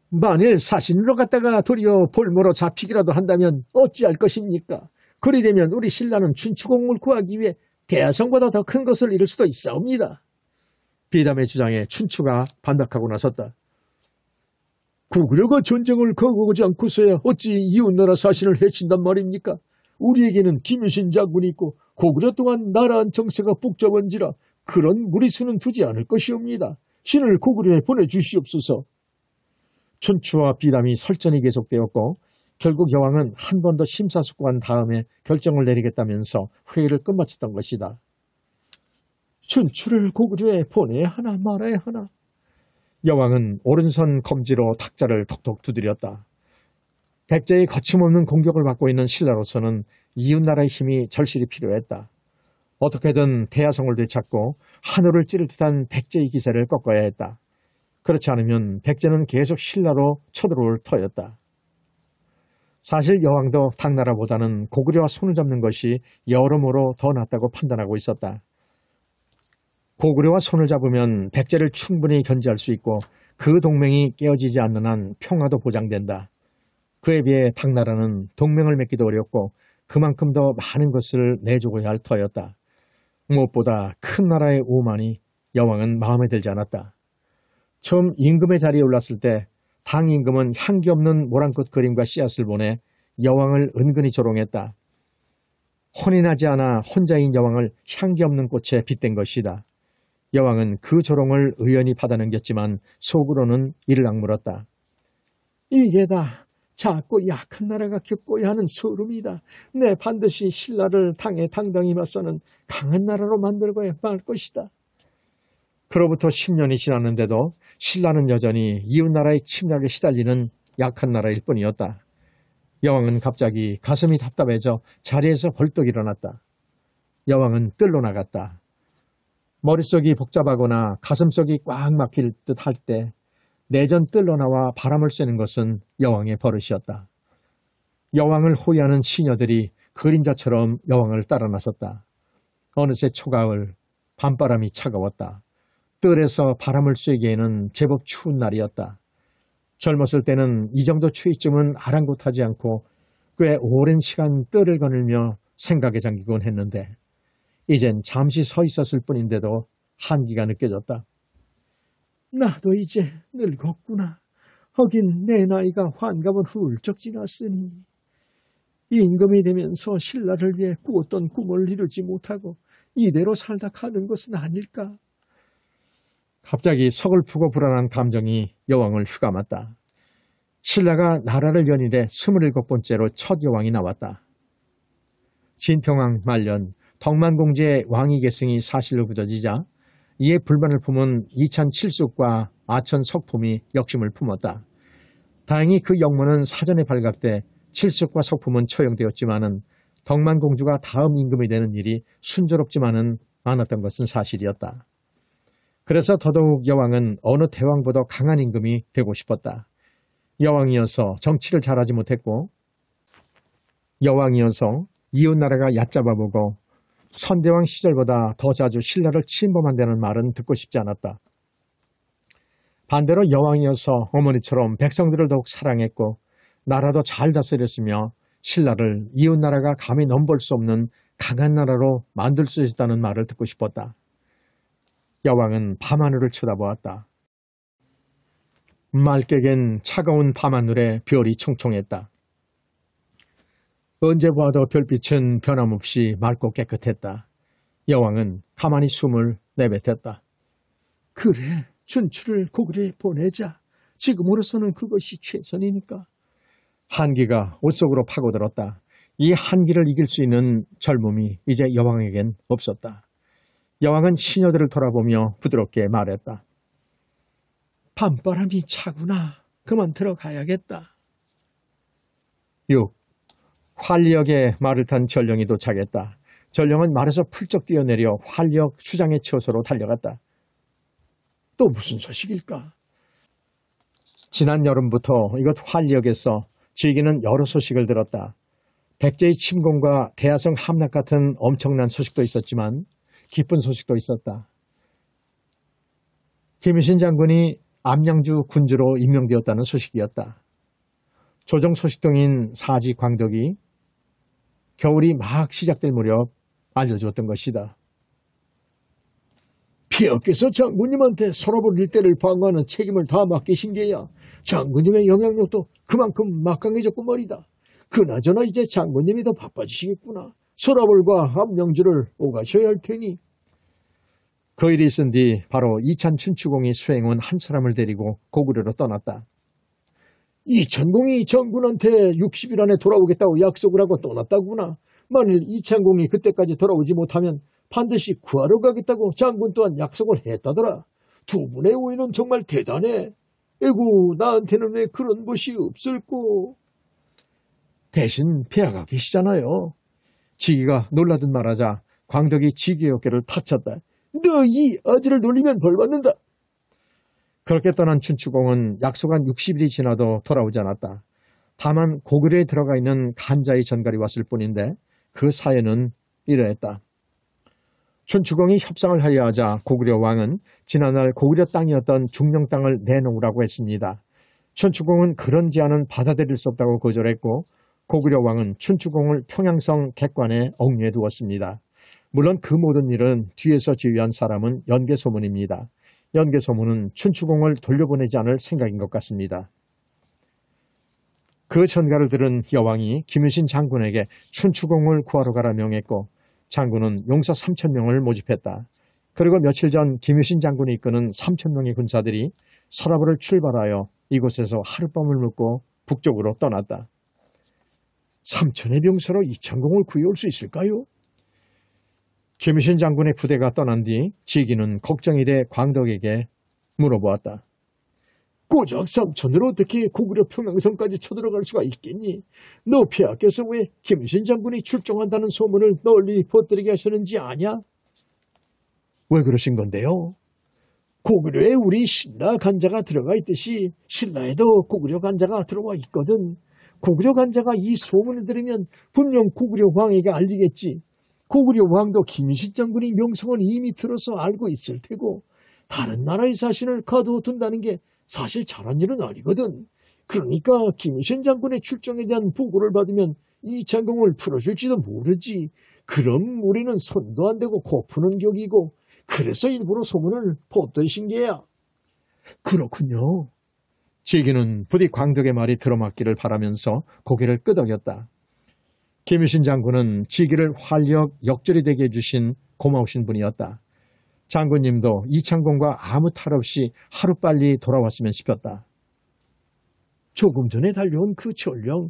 만일 사신으로 갔다가 도리어 볼모로 잡히기라도 한다면 어찌할 것입니까? 그리 되면 우리 신라는 춘추공을 구하기 위해 대야성보다 더 큰 것을 이룰 수도 있사옵니다. 비담의 주장에 춘추가 반박하고 나섰다. 고구려가 전쟁을 거부하지 않고서야 어찌 이웃나라 사신을 해친단 말입니까? 우리에게는 김유신 장군이 있고 고구려 또한 나라한 정세가 복잡한지라 그런 무리수는 두지 않을 것이옵니다. 신을 고구려에 보내주시옵소서. 춘추와 비담이 설전이 계속되었고 결국 여왕은 한 번 더 심사숙고한 다음에 결정을 내리겠다면서 회의를 끝마쳤던 것이다. 춘추를 고구려에 보내야 하나 말아야 하나. 여왕은 오른손 검지로 탁자를 톡톡 두드렸다. 백제의 거침없는 공격을 받고 있는 신라로서는 이웃나라의 힘이 절실히 필요했다. 어떻게든 대야성을 되찾고 하늘을 찌를 듯한 백제의 기세를 꺾어야 했다. 그렇지 않으면 백제는 계속 신라로 쳐들어올 터였다. 사실 여왕도 당나라보다는 고구려와 손을 잡는 것이 여러모로 더 낫다고 판단하고 있었다. 고구려와 손을 잡으면 백제를 충분히 견제할 수 있고 그 동맹이 깨어지지 않는 한 평화도 보장된다. 그에 비해 당나라는 동맹을 맺기도 어렵고 그만큼 더 많은 것을 내줘야 할 터였다. 무엇보다 큰 나라의 오만이 여왕은 마음에 들지 않았다. 처음 임금의 자리에 올랐을 때 당 임금은 향기 없는 모란꽃 그림과 씨앗을 보내 여왕을 은근히 조롱했다. 혼이 나지 않아 혼자인 여왕을 향기 없는 꽃에 빗댄 것이다. 여왕은 그 조롱을 의연히 받아넘겼지만 속으로는 이를 악물었다. 이게 다 작고 약한 나라가 겪어야 하는 소름이다. 내 반드시 신라를 당에 당당히 맞서는 강한 나라로 만들고야 말 것이다. 그로부터 10년이 지났는데도 신라는 여전히 이웃나라의 침략에 시달리는 약한 나라일 뿐이었다. 여왕은 갑자기 가슴이 답답해져 자리에서 벌떡 일어났다. 여왕은 뜰로 나갔다. 머릿속이 복잡하거나 가슴속이 꽉 막힐 듯 할 때 내전 뜰로 나와 바람을 쐬는 것은 여왕의 버릇이었다. 여왕을 호위하는 시녀들이 그림자처럼 여왕을 따라 나섰다. 어느새 초가을, 밤바람이 차가웠다. 뜰에서 바람을 쐬기에는 제법 추운 날이었다. 젊었을 때는 이 정도 추위쯤은 아랑곳하지 않고 꽤 오랜 시간 뜰을 거닐며 생각에 잠기곤 했는데 이젠 잠시 서 있었을 뿐인데도 한기가 느껴졌다. 나도 이제 늙었구나. 하긴 내 나이가 환갑은 훌쩍 지났으니 임금이 되면서 신라를 위해 꾸었던 꿈을 이루지 못하고 이대로 살다 가는 것은 아닐까. 갑자기 서글프고 불안한 감정이 여왕을 휘감았다. 신라가 나라를 연일해 27번째로 첫 여왕이 나왔다. 진평왕 말년 덕만공주의 왕위 계승이 사실로 굳어지자 이에 불만을 품은 이찬 칠숙과 아천 석품이 역심을 품었다. 다행히 그 영문은 사전에 발각돼 칠숙과 석품은 처형되었지만은 덕만공주가 다음 임금이 되는 일이 순조롭지만은 않았던 것은 사실이었다. 그래서 더더욱 여왕은 어느 대왕보다 강한 임금이 되고 싶었다. 여왕이어서 정치를 잘하지 못했고 여왕이어서 이웃나라가 얕잡아보고 선대왕 시절보다 더 자주 신라를 침범한다는 말은 듣고 싶지 않았다. 반대로 여왕이어서 어머니처럼 백성들을 더욱 사랑했고 나라도 잘 다스렸으며 신라를 이웃나라가 감히 넘볼 수 없는 강한 나라로 만들 수 있다는 말을 듣고 싶었다. 여왕은 밤하늘을 쳐다보았다. 맑게 갠 차가운 밤하늘에 별이 총총했다. 언제 보아도 별빛은 변함없이 맑고 깨끗했다. 여왕은 가만히 숨을 내뱉었다. 그래, 춘추를 고구려에 보내자. 지금으로서는 그것이 최선이니까. 한기가 옷 속으로 파고들었다. 이 한기를 이길 수 있는 젊음이 이제 여왕에겐 없었다. 여왕은 시녀들을 돌아보며 부드럽게 말했다. 밤바람이 차구나. 그만 들어가야겠다. 6. 활력에 말을 탄 전령이 도착했다. 전령은 말에서 풀쩍 뛰어내려 활력 수장의 처소로 달려갔다. 또 무슨 소식일까? 지난 여름부터 이곳 활력에서 즐기는 여러 소식을 들었다. 백제의 침공과 대하성 함락 같은 엄청난 소식도 있었지만 기쁜 소식도 있었다. 김유신 장군이 암양주 군주로 임명되었다는 소식이었다. 조정 소식통인 사지 광덕이 겨울이 막 시작될 무렵 알려주었던 것이다. 폐하께서 장군님한테 서러볼 일대를 방어하는 책임을 다 맡기신 게야 장군님의 영향력도 그만큼 막강해졌고 말이다. 그나저나 이제 장군님이 더 바빠지시겠구나. 서라벌과 암양주를 오가셔야 할 테니. 그 일이 있은 뒤 바로 이찬 춘추공이 수행원 한 사람을 데리고 고구려로 떠났다. 이찬공이 장군한테 60일 안에 돌아오겠다고 약속을 하고 떠났다구나. 만일 이찬공이 그때까지 돌아오지 못하면 반드시 구하러 가겠다고 장군 또한 약속을 했다더라. 두 분의 오해는 정말 대단해. 에구, 나한테는 왜 그런 것이 없을꼬. 대신 폐하가 계시잖아요. 지기가 놀라듯 말하자 광덕이 지기의 어깨를 탁 쳤다. 너 이 아지를 놀리면 벌받는다. 그렇게 떠난 춘추공은 약속한 60일이 지나도 돌아오지 않았다. 다만 고구려에 들어가 있는 간자의 전갈이 왔을 뿐인데 그 사연은 이러했다. 춘추공이 협상을 하려 하자 고구려 왕은 지난날 고구려 땅이었던 중령 땅을 내놓으라고 했습니다. 춘추공은 그런 제안은 받아들일 수 없다고 거절했고 고구려 왕은 춘추공을 평양성 객관에 억류해 두었습니다. 물론 그 모든 일은 뒤에서 지휘한 사람은 연개소문입니다. 연개소문은 춘추공을 돌려보내지 않을 생각인 것 같습니다. 그 전가를 들은 여왕이 김유신 장군에게 춘추공을 구하러 가라 명했고 장군은 용사 3,000명을 모집했다. 그리고 며칠 전 김유신 장군이 이끄는 3,000명의 군사들이 서라벌을 출발하여 이곳에서 하룻밤을 묵고 북쪽으로 떠났다. 3,000의 병사로 이창공을 구해올 수 있을까요? 김유신 장군의 부대가 떠난 뒤 지기는 걱정이 돼 광덕에게 물어보았다. 고작 3,000으로 어떻게 고구려 평양성까지 쳐들어갈 수가 있겠니? 너 폐하께서 왜 김유신 장군이 출정한다는 소문을 널리 퍼뜨리게 하시는지 아냐? 왜 그러신 건데요? 고구려에 우리 신라 간자가 들어가 있듯이 신라에도 고구려 간자가 들어와 있거든. 고구려 간자가 이 소문을 들으면 분명 고구려 왕에게 알리겠지. 고구려 왕도 김유신 장군이 명성은 이미 들어서 알고 있을 테고 다른 나라의 사신을 가둬둔다는 게 사실 잘한 일은 아니거든. 그러니까 김유신 장군의 출정에 대한 보고를 받으면 이창공을 풀어줄지도 모르지. 그럼 우리는 손도 안 대고 코 푸는 격이고 그래서 일부러 소문을 퍼뜨리신 게야. 그렇군요. 지기는 부디 광덕의 말이 들어맞기를 바라면서 고개를 끄덕였다. 김유신 장군은 지기를 활력 역절이 되게 해주신 고마우신 분이었다. 장군님도 이창공과 아무 탈 없이 하루빨리 돌아왔으면 싶었다. 조금 전에 달려온 그 전령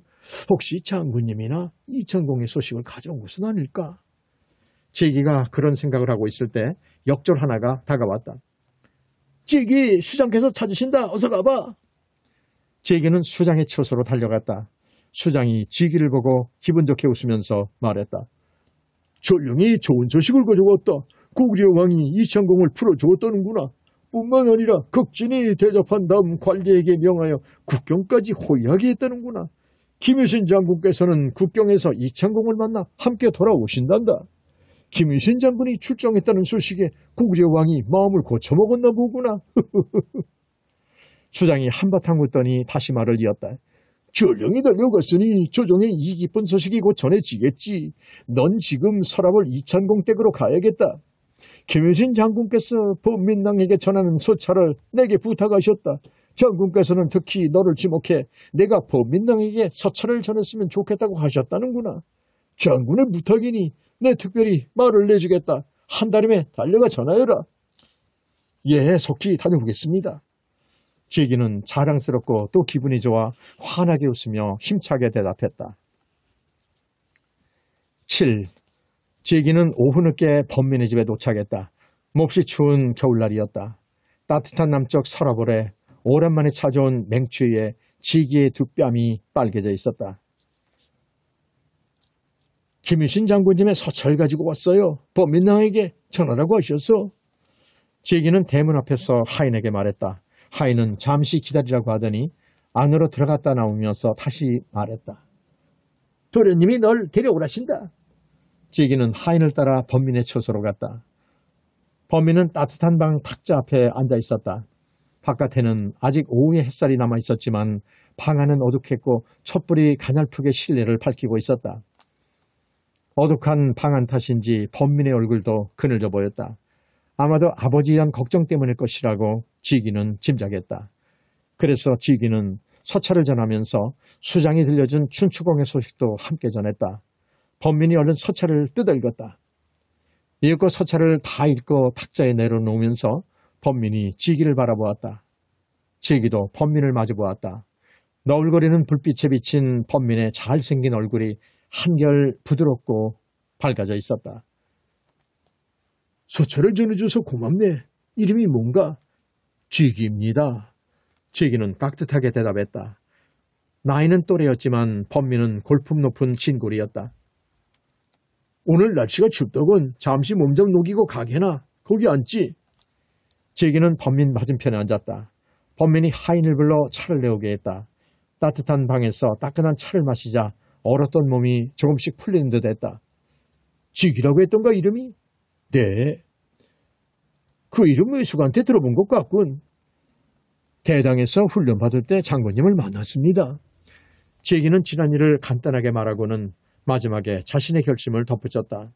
혹시 장군님이나 이창공의 소식을 가져온 것은 아닐까? 지기가 그런 생각을 하고 있을 때 역졸 하나가 다가왔다. 지기 수장께서 찾으신다. 어서 가봐. 지기는 수장의 처소로 달려갔다. 수장이 지기를 보고 기분 좋게 웃으면서 말했다. 전령이 좋은 소식을 가져왔다. 고구려 왕이 이창공을 풀어주었다는구나. 뿐만 아니라 극진히 대접한 다음 관리에게 명하여 국경까지 호위하게 했다는구나. 김유신 장군께서는 국경에서 이창공을 만나 함께 돌아오신단다. 김유신 장군이 출정했다는 소식에 고구려 왕이 마음을 고쳐먹었나 보구나. 수장이 한바탕 웃더니 다시 말을 이었다. 전령이 달려갔으니 조정의 이 기쁜 소식이 곧 전해지겠지. 넌 지금 서라벌 이창공 댁으로 가야겠다. 김유신 장군께서 범민당에게 전하는 서찰을 내게 부탁하셨다. 장군께서는 특히 너를 지목해 내가 범민당에게 서찰을 전했으면 좋겠다고 하셨다는구나. 장군의 부탁이니 내 특별히 말을 내주겠다. 한달음에 달려가 전하여라. 예, 속히 다녀오겠습니다. 지기는 자랑스럽고 또 기분이 좋아 환하게 웃으며 힘차게 대답했다. 7. 지기는 오후 늦게 범민의 집에 도착했다. 몹시 추운 겨울날이었다. 따뜻한 남쪽 서라벌에 오랜만에 찾아온 맹추위에 지기의 두 뺨이 빨개져 있었다. 김유신 장군님의 서찰 가지고 왔어요. 범민당에게 전하라고 하셔서. 지기는 대문 앞에서 하인에게 말했다. 하인은 잠시 기다리라고 하더니 안으로 들어갔다 나오면서 다시 말했다. 도련님이 널 데려오라신다. 지기는 하인을 따라 범민의 처소로 갔다. 범민은 따뜻한 방 탁자 앞에 앉아 있었다. 바깥에는 아직 오후의 햇살이 남아 있었지만 방 안은 어둑했고 촛불이 가냘프게 실내를 밝히고 있었다. 어둑한 방 안 탓인지 범민의 얼굴도 그늘져 보였다. 아마도 아버지에 대한 걱정 때문일 것이라고 지기는 짐작했다. 그래서 지기는 서찰을 전하면서 수장이 들려준 춘추공의 소식도 함께 전했다. 범민이 얼른 서찰을 뜯어읽었다. 읽고 서찰을 다 읽고 탁자에 내려놓으면서 범민이 지기를 바라보았다. 지기도 범민을 마주보았다. 너울거리는 불빛에 비친 범민의 잘생긴 얼굴이 한결 부드럽고 밝아져 있었다. 서찰을 전해줘서 고맙네. 이름이 뭔가? 지기입니다. 지기는 깍듯하게 대답했다. 나이는 또래였지만 범민은 골품 높은 진골이었다. 오늘 날씨가 춥더군. 잠시 몸 좀 녹이고 가게나. 거기 앉지. 지기는 범민 맞은편에 앉았다. 범민이 하인을 불러 차를 내오게 했다. 따뜻한 방에서 따끈한 차를 마시자 얼었던 몸이 조금씩 풀리는 듯 했다. 지기라고 했던가 이름이? 네. 그 이름 외숙한테 들어본 것 같군. 대당에서 훈련받을 때 장군님을 만났습니다. 지기는 지난 일을 간단하게 말하고는 마지막에 자신의 결심을 덧붙였다.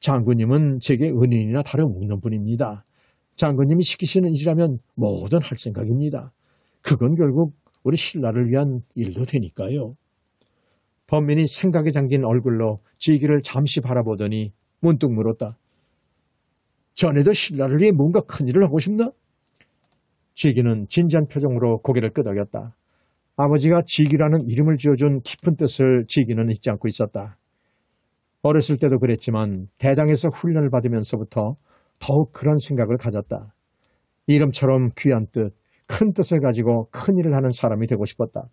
장군님은 제게 은인이나 다름없는 분입니다. 장군님이 시키시는 일이라면 뭐든 할 생각입니다. 그건 결국 우리 신라를 위한 일도 되니까요. 범민이 생각에 잠긴 얼굴로 지기를 잠시 바라보더니 문득 물었다. 자네도 신라를 위해 뭔가 큰일을 하고 싶나? 지기는 진지한 표정으로 고개를 끄덕였다. 아버지가 지기라는 이름을 지어준 깊은 뜻을 지기는 잊지 않고 있었다. 어렸을 때도 그랬지만 대당에서 훈련을 받으면서부터 더욱 그런 생각을 가졌다. 이름처럼 귀한 뜻, 큰 뜻을 가지고 큰 일을 하는 사람이 되고 싶었다.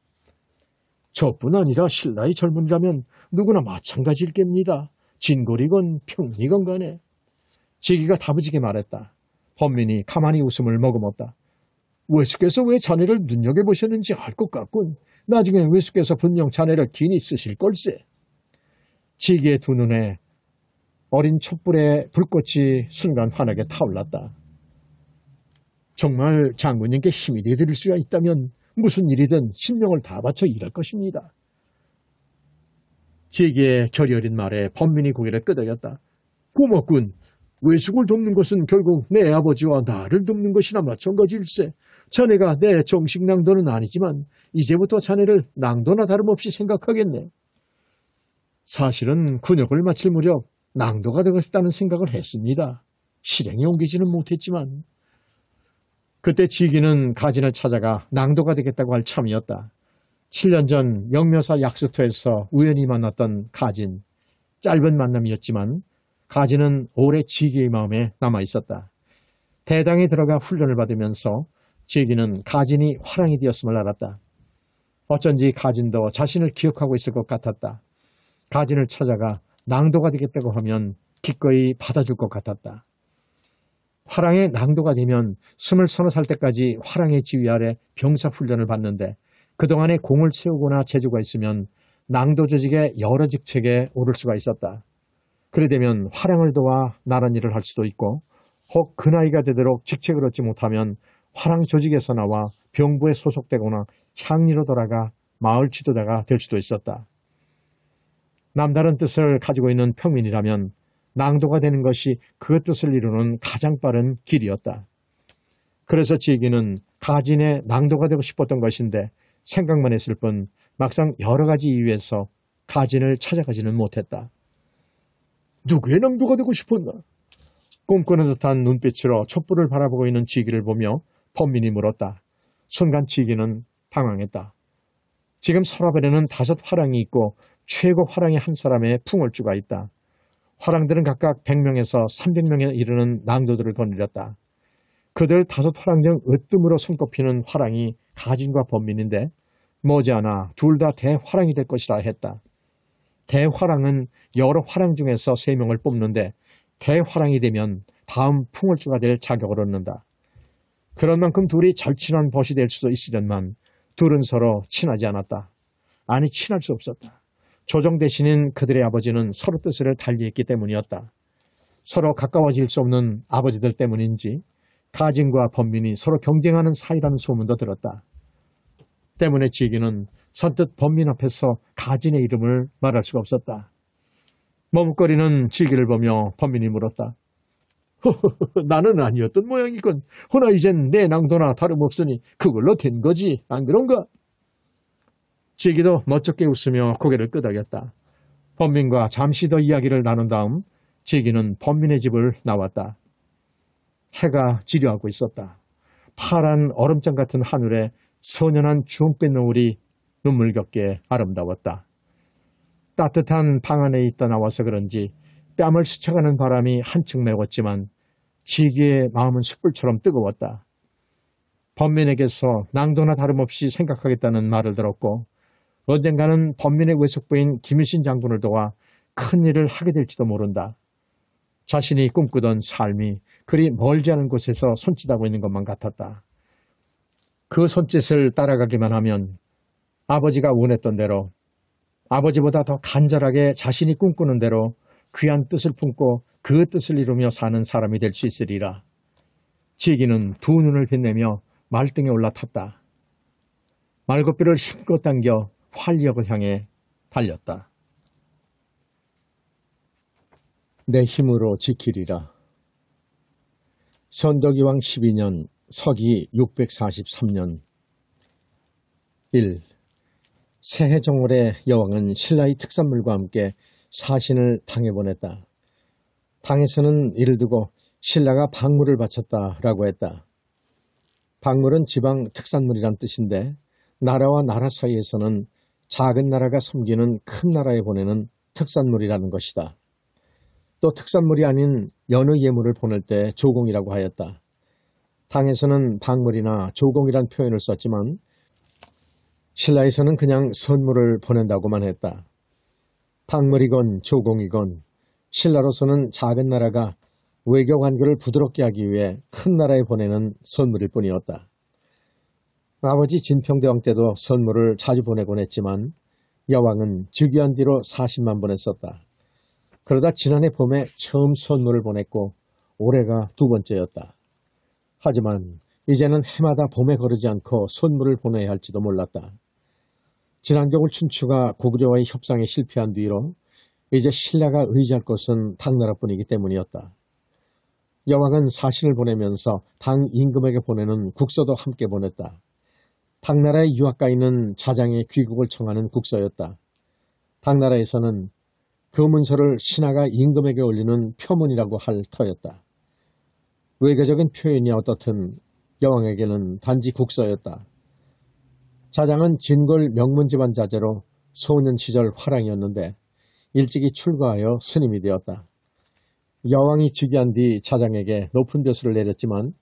저뿐 아니라 신라의 젊은이라면 누구나 마찬가지일 겁니다. 진골이건 평리건 간에. 지기가 다부지게 말했다. 범민이 가만히 웃음을 머금었다. 외숙께서 왜 자네를 눈여겨보셨는지 알 것 같군. 나중에 외숙께서 분명 자네를 긴히 쓰실 걸세. 지기의 두 눈에 어린 촛불의 불꽃이 순간 환하게 타올랐다. 정말 장군님께 힘이 되드릴 수가 있다면 무슨 일이든 신명을 다 바쳐 일할 것입니다. 지기의 결이 어린 말에 범민이 고개를 끄덕였다. 고맙군. 외숙을 돕는 것은 결국 내 아버지와 나를 돕는 것이나 마찬가지일세. 자네가 내 정식 낭도는 아니지만 이제부터 자네를 낭도나 다름없이 생각하겠네. 사실은 군역을 마칠 무렵 낭도가 되고 싶다는 생각을 했습니다. 실행에 옮기지는 못했지만. 그때 지기는 가진을 찾아가 낭도가 되겠다고 할 참이었다. 7년 전 영묘사 약수터에서 우연히 만났던 가진. 짧은 만남이었지만 가진은 오래 지기의 마음에 남아있었다. 대당에 들어가 훈련을 받으면서 지기는 가진이 화랑이 되었음을 알았다. 어쩐지 가진도 자신을 기억하고 있을 것 같았다. 가진을 찾아가 낭도가 되겠다고 하면 기꺼이 받아줄 것 같았다. 화랑의 낭도가 되면 20살 때까지 화랑의 지휘 아래 병사 훈련을 받는데 그동안에 공을 세우거나 재주가 있으면 낭도 조직의 여러 직책에 오를 수가 있었다. 그래 되면 화랑을 도와 나란 일을 할 수도 있고 혹 그 나이가 되도록 직책을 얻지 못하면 화랑 조직에서 나와 병부에 소속되거나 향리로 돌아가 마을 지도자가 될 수도 있었다. 남다른 뜻을 가지고 있는 평민이라면 낭도가 되는 것이 그 뜻을 이루는 가장 빠른 길이었다. 그래서 지기는 가진의 낭도가 되고 싶었던 것인데 생각만 했을 뿐 막상 여러 가지 이유에서 가진을 찾아가지는 못했다. 누구의 낭도가 되고 싶었나? 꿈꾸는 듯한 눈빛으로 촛불을 바라보고 있는 지기를 보며 범민이 물었다. 순간 지기는 당황했다. 지금 서랍에는 5 화랑이 있고 최고 화랑이 한 사람의 풍월주가 있다. 화랑들은 각각 100명에서 300명에 이르는 낭도들을 거느렸다. 그들 5 화랑 중 으뜸으로 손꼽히는 화랑이 가진과 범민인데 머지않아 둘 다 대화랑이 될 것이라 했다. 대화랑은 여러 화랑 중에서 3명을 뽑는데 대화랑이 되면 다음 풍월주가 될 자격을 얻는다. 그런 만큼 둘이 절친한 벗이 될 수도 있으련만 둘은 서로 친하지 않았다. 아니 친할 수 없었다. 조정 대신인 그들의 아버지는 서로 뜻을 달리했기 때문이었다. 서로 가까워질 수 없는 아버지들 때문인지 가진과 범민이 서로 경쟁하는 사이라는 소문도 들었다. 때문에 지기는 선뜻 범민 앞에서 가진의 이름을 말할 수가 없었다. 머뭇거리는 지기를 보며 범민이 물었다. 나는 아니었던 모양이군. 허나 이젠 내 낭도나 다름없으니 그걸로 된 거지. 안 그런가? 지기도 멋쩍게 웃으며 고개를 끄덕였다. 범민과 잠시 더 이야기를 나눈 다음 지기는 범민의 집을 나왔다. 해가 지려하고 있었다. 파란 얼음장 같은 하늘에 선연한 주홍빛 노을이 눈물겹게 아름다웠다. 따뜻한 방 안에 있다 나와서 그런지 뺨을 스쳐가는 바람이 한층 메웠지만 지기의 마음은 숯불처럼 뜨거웠다. 범민에게서 낭도나 다름없이 생각하겠다는 말을 들었고 언젠가는 범민의 외숙부인 김유신 장군을 도와 큰일을 하게 될지도 모른다. 자신이 꿈꾸던 삶이 그리 멀지 않은 곳에서 손짓하고 있는 것만 같았다. 그 손짓을 따라가기만 하면 아버지가 원했던 대로 아버지보다 더 간절하게 자신이 꿈꾸는 대로 귀한 뜻을 품고 그 뜻을 이루며 사는 사람이 될 수 있으리라. 지기는 두 눈을 빛내며 말등에 올라탔다. 말고삐를 힘껏 당겨 활력을 향해 달렸다. 내 힘으로 지키리라. 선덕이왕 12년 서기 643년 1. 새해 정월에 여왕은 신라의 특산물과 함께 사신을 당에 보냈다. 당에서는 이를 두고 신라가 박물을 바쳤다라고 했다. 박물은 지방 특산물이란 뜻인데 나라와 나라 사이에서는 작은 나라가 섬기는 큰 나라에 보내는 특산물이라는 것이다. 또 특산물이 아닌 여느 예물을 보낼 때 조공이라고 하였다. 당에서는 박물이나 조공이란 표현을 썼지만 신라에서는 그냥 선물을 보낸다고만 했다. 박물이건 조공이건 신라로서는 작은 나라가 외교 관계를 부드럽게 하기 위해 큰 나라에 보내는 선물일 뿐이었다. 아버지 진평대왕 때도 선물을 자주 보내곤 했지만 여왕은 즉위한 뒤로 40만 보냈었다. 그러다 지난해 봄에 처음 선물을 보냈고 올해가 두 번째였다. 하지만 이제는 해마다 봄에 거르지 않고 선물을 보내야 할지도 몰랐다. 지난 겨울 춘추가 고구려와의 협상에 실패한 뒤로 이제 신라가 의지할 것은 당나라뿐이기 때문이었다. 여왕은 사신을 보내면서 당 임금에게 보내는 국서도 함께 보냈다. 당나라의 유학가 있는 자장의 귀국을 청하는 국서였다. 당나라에서는 그 문서를 신하가 임금에게 올리는 표문이라고 할 터였다. 외교적인 표현이 어떻든 여왕에게는 단지 국서였다. 자장은 진골 명문집안 자제로 소년 시절 화랑이었는데 일찍이 출가하여 스님이 되었다. 여왕이 즉위한 뒤 자장에게 높은 벼슬을 내렸지만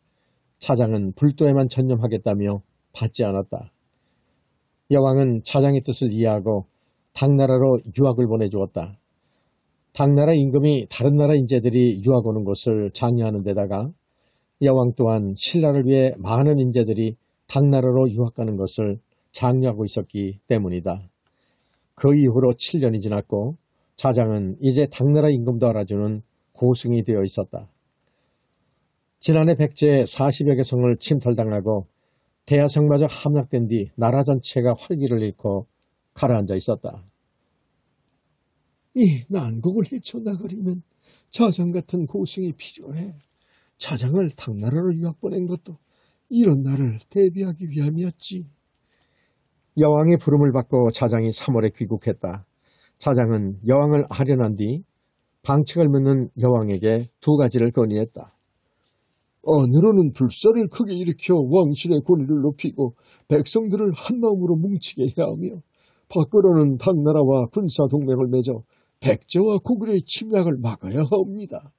자장은 불도에만 전념하겠다며 받지 않았다. 여왕은 자장의 뜻을 이해하고 당나라로 유학을 보내주었다. 당나라 임금이 다른 나라 인재들이 유학 오는 것을 장려하는 데다가 여왕 또한 신라를 위해 많은 인재들이 당나라로 유학 가는 것을 장려하고 있었기 때문이다. 그 이후로 7년이 지났고 자장은 이제 당나라 임금도 알아주는 고승이 되어 있었다. 지난해 백제 40여 개 성을 침탈당하고 대하성마저 함락된 뒤 나라 전체가 활기를 잃고 가라앉아 있었다. 이 난국을 헤쳐나가려면 자장 같은 고승이 필요해. 자장을 당나라로 유학 보낸 것도 이런 날을 대비하기 위함이었지. 여왕의 부름을 받고 자장이 3월에 귀국했다. 자장은 여왕을 아련한 뒤 방책을 묻는 여왕에게 두 가지를 건의했다. 안으로는 불사를 크게 일으켜 왕실의 권위를 높이고 백성들을 한마음으로 뭉치게 해야 하며 밖으로는 당나라와 군사동맹을 맺어 백제와 고구려의 침략을 막아야 합니다.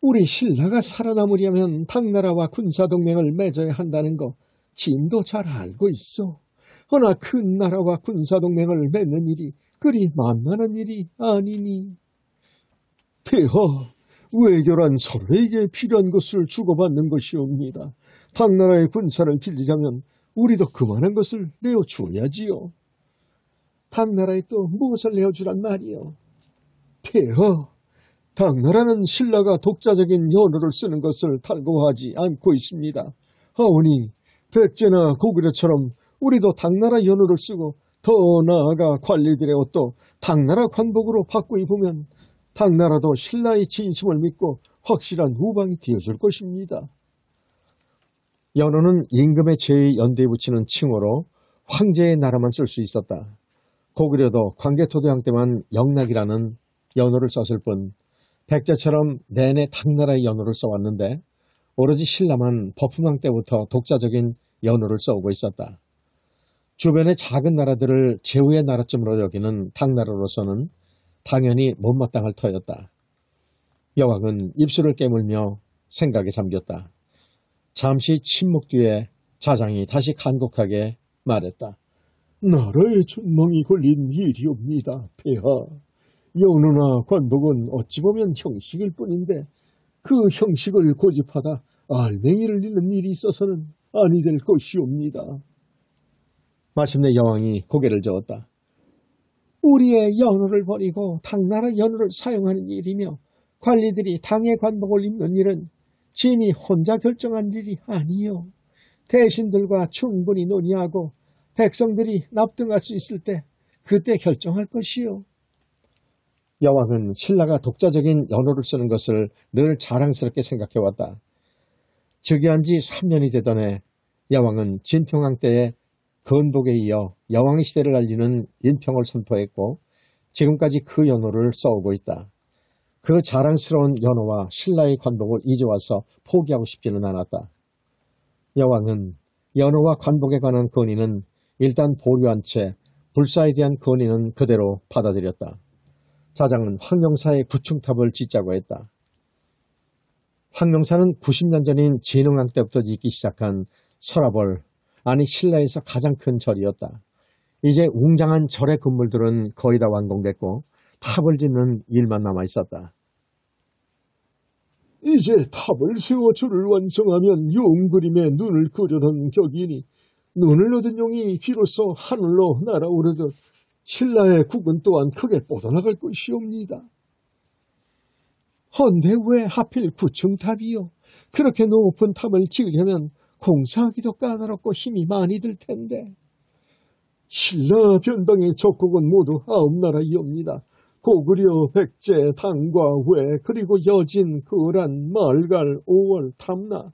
우리 신라가 살아남으려면 당나라와 군사동맹을 맺어야 한다는 거 진도 잘 알고 있어. 허나 큰 나라와 군사동맹을 맺는 일이 그리 만만한 일이 아니니. 폐하, 외교란 서로에게 필요한 것을 주고받는 것이옵니다. 당나라의 군사를 빌리려면 우리도 그만한 것을 내어주어야지요. 당나라에 또 무엇을 내어주란 말이요? 폐하, 당나라는 신라가 독자적인 연호를 쓰는 것을 탈거하지 않고 있습니다. 하오니 백제나 고구려처럼 우리도 당나라 연호를 쓰고 더 나아가 관리들의 옷도 당나라 관복으로 바꿔 입으면 당나라도 신라의 진심을 믿고 확실한 우방이 되어줄 것입니다. 연호는 임금의 제의 연대에 붙이는 칭호로 황제의 나라만 쓸 수 있었다. 고구려도 광개토대왕 때만 영락이라는 연호를 썼을 뿐 백제처럼 내내 당나라의 연호를 써왔는데 오로지 신라만 버프망 때부터 독자적인 연호를 써오고 있었다. 주변의 작은 나라들을 제후의 나라쯤으로 여기는 당나라로서는 당연히 못마땅할 터였다. 여왕은 입술을 깨물며 생각에 잠겼다. 잠시 침묵 뒤에 자장이 다시 간곡하게 말했다. 나라의 존망이 걸린 일이옵니다, 폐하. 연호나 관복은 어찌 보면 형식일 뿐인데 그 형식을 고집하다 알맹이를 잃는 일이 있어서는 아니 될 것이옵니다. 마침내 여왕이 고개를 저었다. 우리의 연호를 버리고 당나라 연호를 사용하는 일이며 관리들이 당의 관복을 입는 일은 진이 혼자 결정한 일이 아니요. 대신들과 충분히 논의하고 백성들이 납득할 수 있을 때 그때 결정할 것이요. 여왕은 신라가 독자적인 연호를 쓰는 것을 늘 자랑스럽게 생각해왔다. 즉위한 지 3년이 되던 해 여왕은 진평왕 때에 건복에 이어 여왕의 시대를 알리는 인평을 선포했고 지금까지 그 연호를 써오고 있다. 그 자랑스러운 연호와 신라의 관복을 이제 와서 포기하고 싶지는 않았다. 여왕은 연호와 관복에 관한 건의는 일단 보류한 채 불사에 대한 건의는 그대로 받아들였다. 자장은 황룡사의 구층탑을 짓자고 했다. 황룡사는 90년 전인 진흥왕 때부터 짓기 시작한 서라벌, 아니 신라에서 가장 큰 절이었다. 이제 웅장한 절의 건물들은 거의 다 완공됐고 탑을 짓는 일만 남아있었다. 이제 탑을 세워 절을 완성하면 용 그림에 눈을 그려놓은 격이니 눈을 얻은 용이 비로소 하늘로 날아오르듯 신라의 국은 또한 크게 뻗어나갈 것이옵니다. 헌데 왜 하필 9층 탑이요? 그렇게 높은 탑을 지으려면 공사하기도 까다롭고 힘이 많이 들 텐데. 신라 변방의 적국은 모두 9나라이옵니다. 고구려, 백제, 당과 회, 그리고 여진, 거란, 말갈, 오월, 탐나.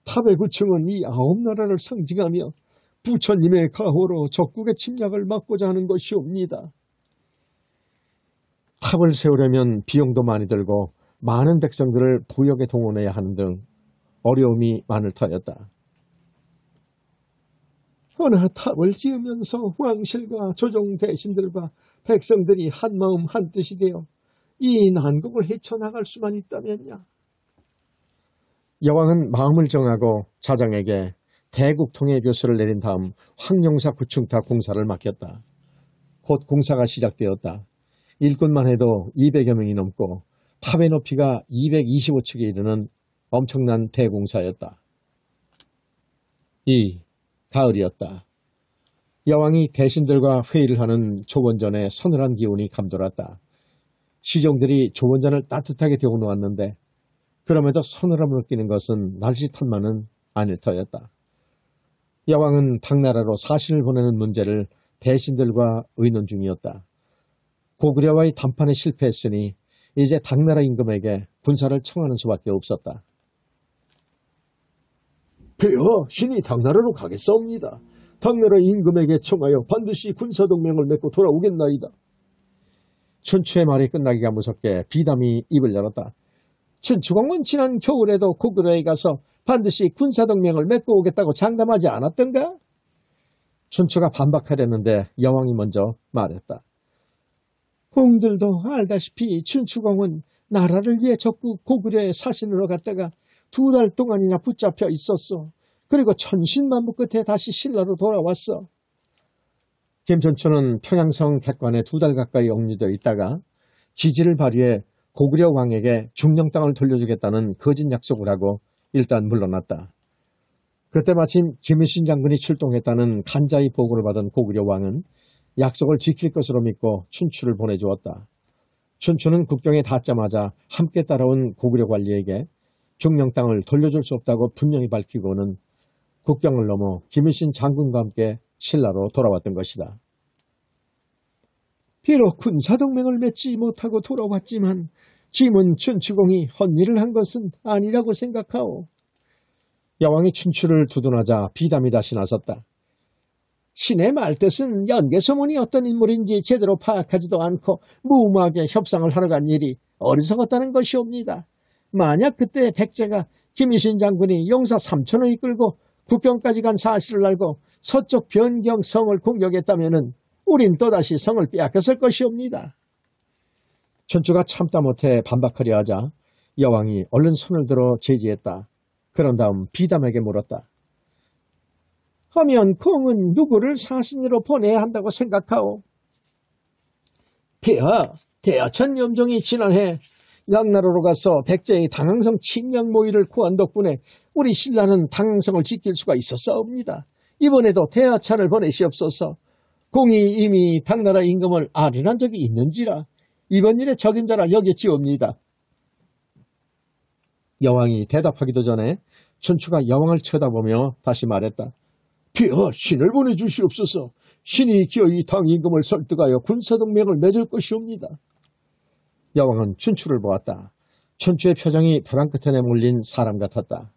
탑의 9층은 이 9나라를 상징하며 부처님의 가호로 적국의 침략을 막고자 하는 것이옵니다. 탑을 세우려면 비용도 많이 들고 많은 백성들을 부역에 동원해야 하는 등 어려움이 많을 터였다. 허나 탑을 지으면서 왕실과 조정 대신들과 백성들이 한마음 한뜻이 되어 이 난국을 헤쳐나갈 수만 있다면야. 여왕은 마음을 정하고 자장에게 대국통의 벼슬을 내린 다음 황룡사 구층탑 공사를 맡겼다. 곧 공사가 시작되었다. 일꾼만 해도 200여 명이 넘고 탑의 높이가 225층에 이르는 엄청난 대공사였다. 가을이었다. 여왕이 대신들과 회의를 하는 조원전에 서늘한 기운이 감돌았다. 시종들이 조원전을 따뜻하게 데워놓았는데 그럼에도 서늘함을 느끼는 것은 날씨 탓만은 아닐 터였다. 여왕은 당나라로 사신을 보내는 문제를 대신들과 의논 중이었다. 고구려와의談판에 실패했으니 이제 당나라 임금에게 군사를 청하는 수밖에 없었다. 폐하, 신이 당나라로 가겠사옵니다. 당나라 임금에게 청하여 반드시 군사동맹을 맺고 돌아오겠나이다. 춘추의 말이 끝나기가 무섭게 비담이 입을 열었다. 춘추공은 지난 겨울에도 고구려에 가서 반드시 군사동맹을 맺고 오겠다고 장담하지 않았던가? 춘추가 반박하려는데 여왕이 먼저 말했다. 공들도 알다시피 춘추공은 나라를 위해 적국 고구려에 사신으로 갔다가 2달 동안이나 붙잡혀 있었어. 그리고 천신만부 끝에 다시 신라로 돌아왔어. 김춘추는 평양성 객관에 2달 가까이 억류되어 있다가 지지를 발휘해 고구려 왕에게 중령 땅을 돌려주겠다는 거짓 약속을 하고 일단 물러났다. 그때 마침 김유신 장군이 출동했다는 간자의 보고를 받은 고구려 왕은 약속을 지킬 것으로 믿고 춘추를 보내주었다. 춘추는 국경에 닿자마자 함께 따라온 고구려 관리에게 중령 땅을 돌려줄 수 없다고 분명히 밝히고는 국경을 넘어 김유신 장군과 함께 신라로 돌아왔던 것이다. 비록 군사동맹을 맺지 못하고 돌아왔지만 짐은 춘추공이 헛일을 한 것은 아니라고 생각하오. 여왕이 춘추를 두둔하자 비담이 다시 나섰다. 신의 말뜻은 연개소문이 어떤 인물인지 제대로 파악하지도 않고 무모하게 협상을 하러 간 일이 어리석었다는 것이옵니다. 만약 그때 백제가 김유신 장군이 용사 3천을 이끌고 국경까지 간 사실을 알고 서쪽 변경 성을 공격했다면 우린 또다시 성을 빼앗겼을 것이옵니다. 춘추가 참다 못해 반박하려 하자 여왕이 얼른 손을 들어 제지했다. 그런 다음 비담에게 물었다. 하면 공은 누구를 사신으로 보내야 한다고 생각하오? 폐하, 대하천 염종이 지난해 양나라로 가서 백제의 당항성 침략 모의를 구한 덕분에 우리 신라는 당항성을 지킬 수가 있었사옵니다. 이번에도 대하천을 보내시옵소서. 공이 이미 당나라 임금을 아련한 적이 있는지라 이번 일의 적임자라 여겼지옵니다. 여왕이 대답하기도 전에 춘추가 여왕을 쳐다보며 다시 말했다. 폐하, 신을 보내주시옵소서. 신이 기어이 당 임금을 설득하여 군사동맹을 맺을 것이옵니다. 여왕은 춘추를 보았다. 춘추의 표정이 벼랑 끝에 내몰린 사람 같았다.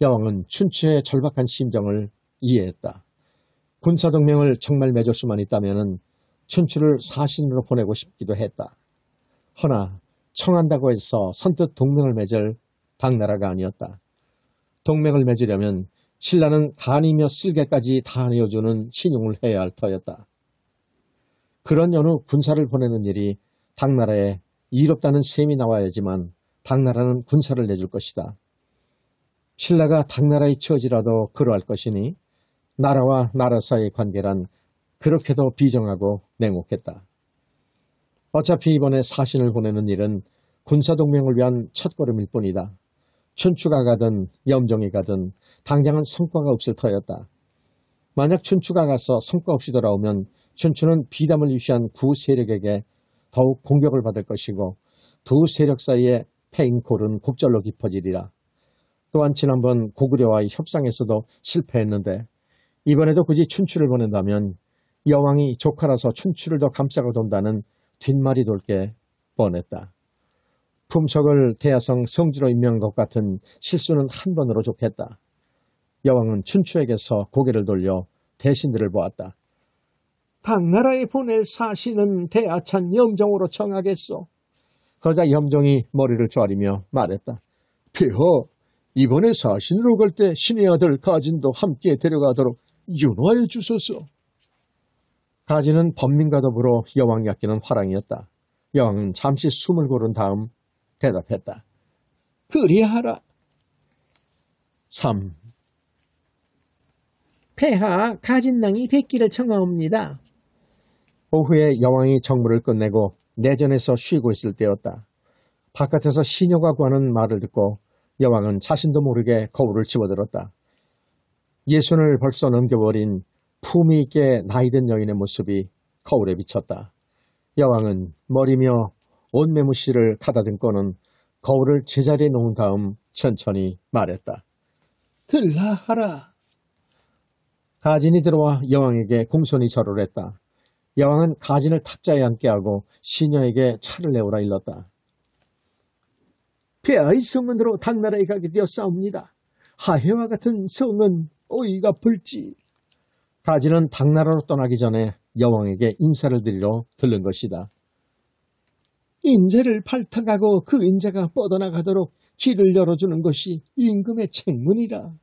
여왕은 춘추의 절박한 심정을 이해했다. 군사동맹을 정말 맺을 수만 있다면 춘추를 사신으로 보내고 싶기도 했다. 허나 청한다고 해서 선뜻 동맹을 맺을 당나라가 아니었다. 동맹을 맺으려면 신라는 간이며 쓸개까지 다 내어주는 신용을 해야 할 터였다. 그런 연후 군사를 보내는 일이 당나라에 이롭다는 셈이 나와야지만 당나라는 군사를 내줄 것이다. 신라가 당나라의 처지라도 그러할 것이니 나라와 나라 사이의 관계란 그렇게도 비정하고 냉혹했다. 어차피 이번에 사신을 보내는 일은 군사동맹을 위한 첫걸음일 뿐이다. 춘추가 가든 염종이 가든 당장은 성과가 없을 터였다. 만약 춘추가 가서 성과 없이 돌아오면 춘추는 비담을 위시한 구 세력에게 더욱 공격을 받을 것이고 두 세력 사이의 패인골은 곡절로 깊어지리라. 또한 지난번 고구려와의 협상에서도 실패했는데 이번에도 굳이 춘추를 보낸다면 여왕이 조카라서 춘추를 더 감싸고 돈다는 뒷말이 돌 게 뻔했다. 품석을 대야성 성주로 임명한 것 같은 실수는 한 번으로 좋겠다. 여왕은 춘추에게서 고개를 돌려 대신들을 보았다. 당나라에 보낼 사신은 대하찬 염종으로 정하겠소. 그러자 염종이 머리를 조아리며 말했다. 폐하, 이번에 사신으로 갈 때 신의 아들 가진도 함께 데려가도록 윤화해 주소서. 가진은 범민과 더불어 여왕이 아끼는 화랑이었다. 여왕은 잠시 숨을 고른 다음 대답했다. 그리하라. 3. 폐하 가진낭이 백기를 청하옵니다. 오후에 여왕이 정무를 끝내고 내전에서 쉬고 있을 때였다. 바깥에서 시녀가 구하는 말을 듣고 여왕은 자신도 모르게 거울을 집어들었다. 예순을 벌써 넘겨버린 품위 있게 나이든 여인의 모습이 거울에 비쳤다. 여왕은 머리며 옷매무씨를 가다듬고는 거울을 제자리에 놓은 다음 천천히 말했다. 들라하라. 가진이 들어와 여왕에게 공손히 절을 했다. 여왕은 가진을 탁자에 앉게 하고 시녀에게 차를 내오라 일렀다. 폐하의 성은으로 당나라에 가게 되었사옵니다. 하해와 같은 성은 어이가 불지. 가진은 당나라로 떠나기 전에 여왕에게 인사를 드리러 들른 것이다. 인재를 발탁하고 그 인재가 뻗어나가도록 길을 열어주는 것이 임금의 책무니라.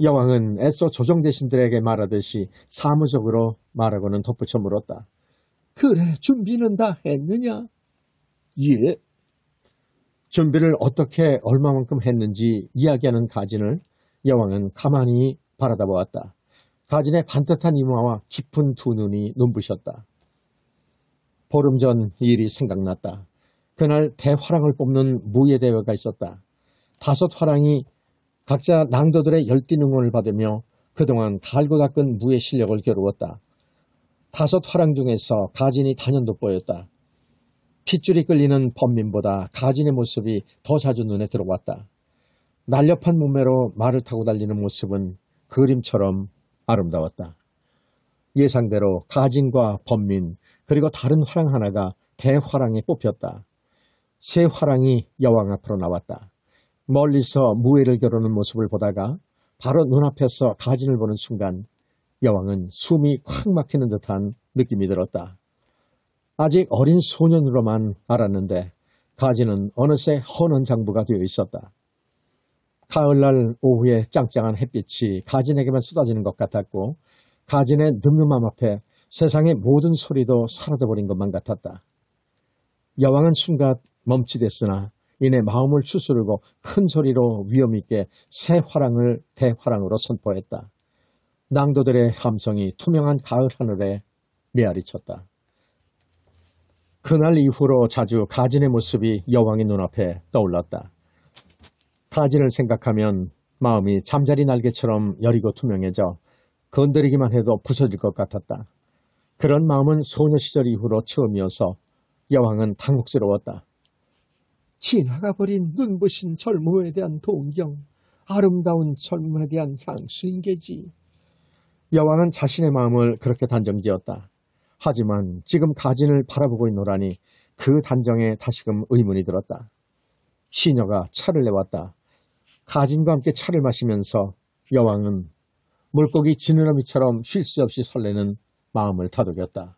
여왕은 애써 조정대신들에게 말하듯이 사무적으로 말하고는 덧붙여 물었다. 그래, 준비는 다 했느냐? 예. 준비를 어떻게 얼마만큼 했는지 이야기하는 가진을 여왕은 가만히 바라다 보았다. 가진의 반듯한 이마와 깊은 두 눈이 눈부셨다. 보름 전 일이 생각났다. 그날 대화랑을 뽑는 무예대회가 있었다. 5 화랑이 각자 낭도들의 열띤 응원을 받으며 그동안 갈고 닦은 무예 실력을 겨루었다. 5 화랑 중에서 가진이 단연 돋보였다. 핏줄이 끌리는 범민보다 가진의 모습이 더 자주 눈에 들어왔다. 날렵한 몸매로 말을 타고 달리는 모습은 그림처럼 아름다웠다. 예상대로 가진과 범민 그리고 다른 화랑 하나가 대화랑에 뽑혔다. 3 화랑이 여왕 앞으로 나왔다. 멀리서 무예를 겨루는 모습을 보다가 바로 눈앞에서 가진을 보는 순간 여왕은 숨이 콱 막히는 듯한 느낌이 들었다. 아직 어린 소년으로만 알았는데 가진은 어느새 헌원 장부가 되어 있었다. 가을날 오후에 짱짱한 햇빛이 가진에게만 쏟아지는 것 같았고 가진의 늠름함 앞에 세상의 모든 소리도 사라져버린 것만 같았다. 여왕은 순간 멈칫했으나 이내 마음을 추스르고 큰 소리로 위엄있게 새 화랑을 대화랑으로 선포했다. 낭도들의 함성이 투명한 가을 하늘에 메아리쳤다. 그날 이후로 자주 가진의 모습이 여왕의 눈앞에 떠올랐다. 가진을 생각하면 마음이 잠자리 날개처럼 여리고 투명해져 건드리기만 해도 부서질 것 같았다. 그런 마음은 소녀 시절 이후로 처음이어서 여왕은 당혹스러웠다. 지나가 버린 눈부신 젊음에 대한 동경, 아름다운 젊음에 대한 향수인 게지. 여왕은 자신의 마음을 그렇게 단정지었다. 하지만 지금 가진을 바라보고 있노라니 그 단정에 다시금 의문이 들었다. 시녀가 차를 내왔다. 가진과 함께 차를 마시면서 여왕은 물고기 지느러미처럼 쉴 새 없이 설레는 마음을 다독였다.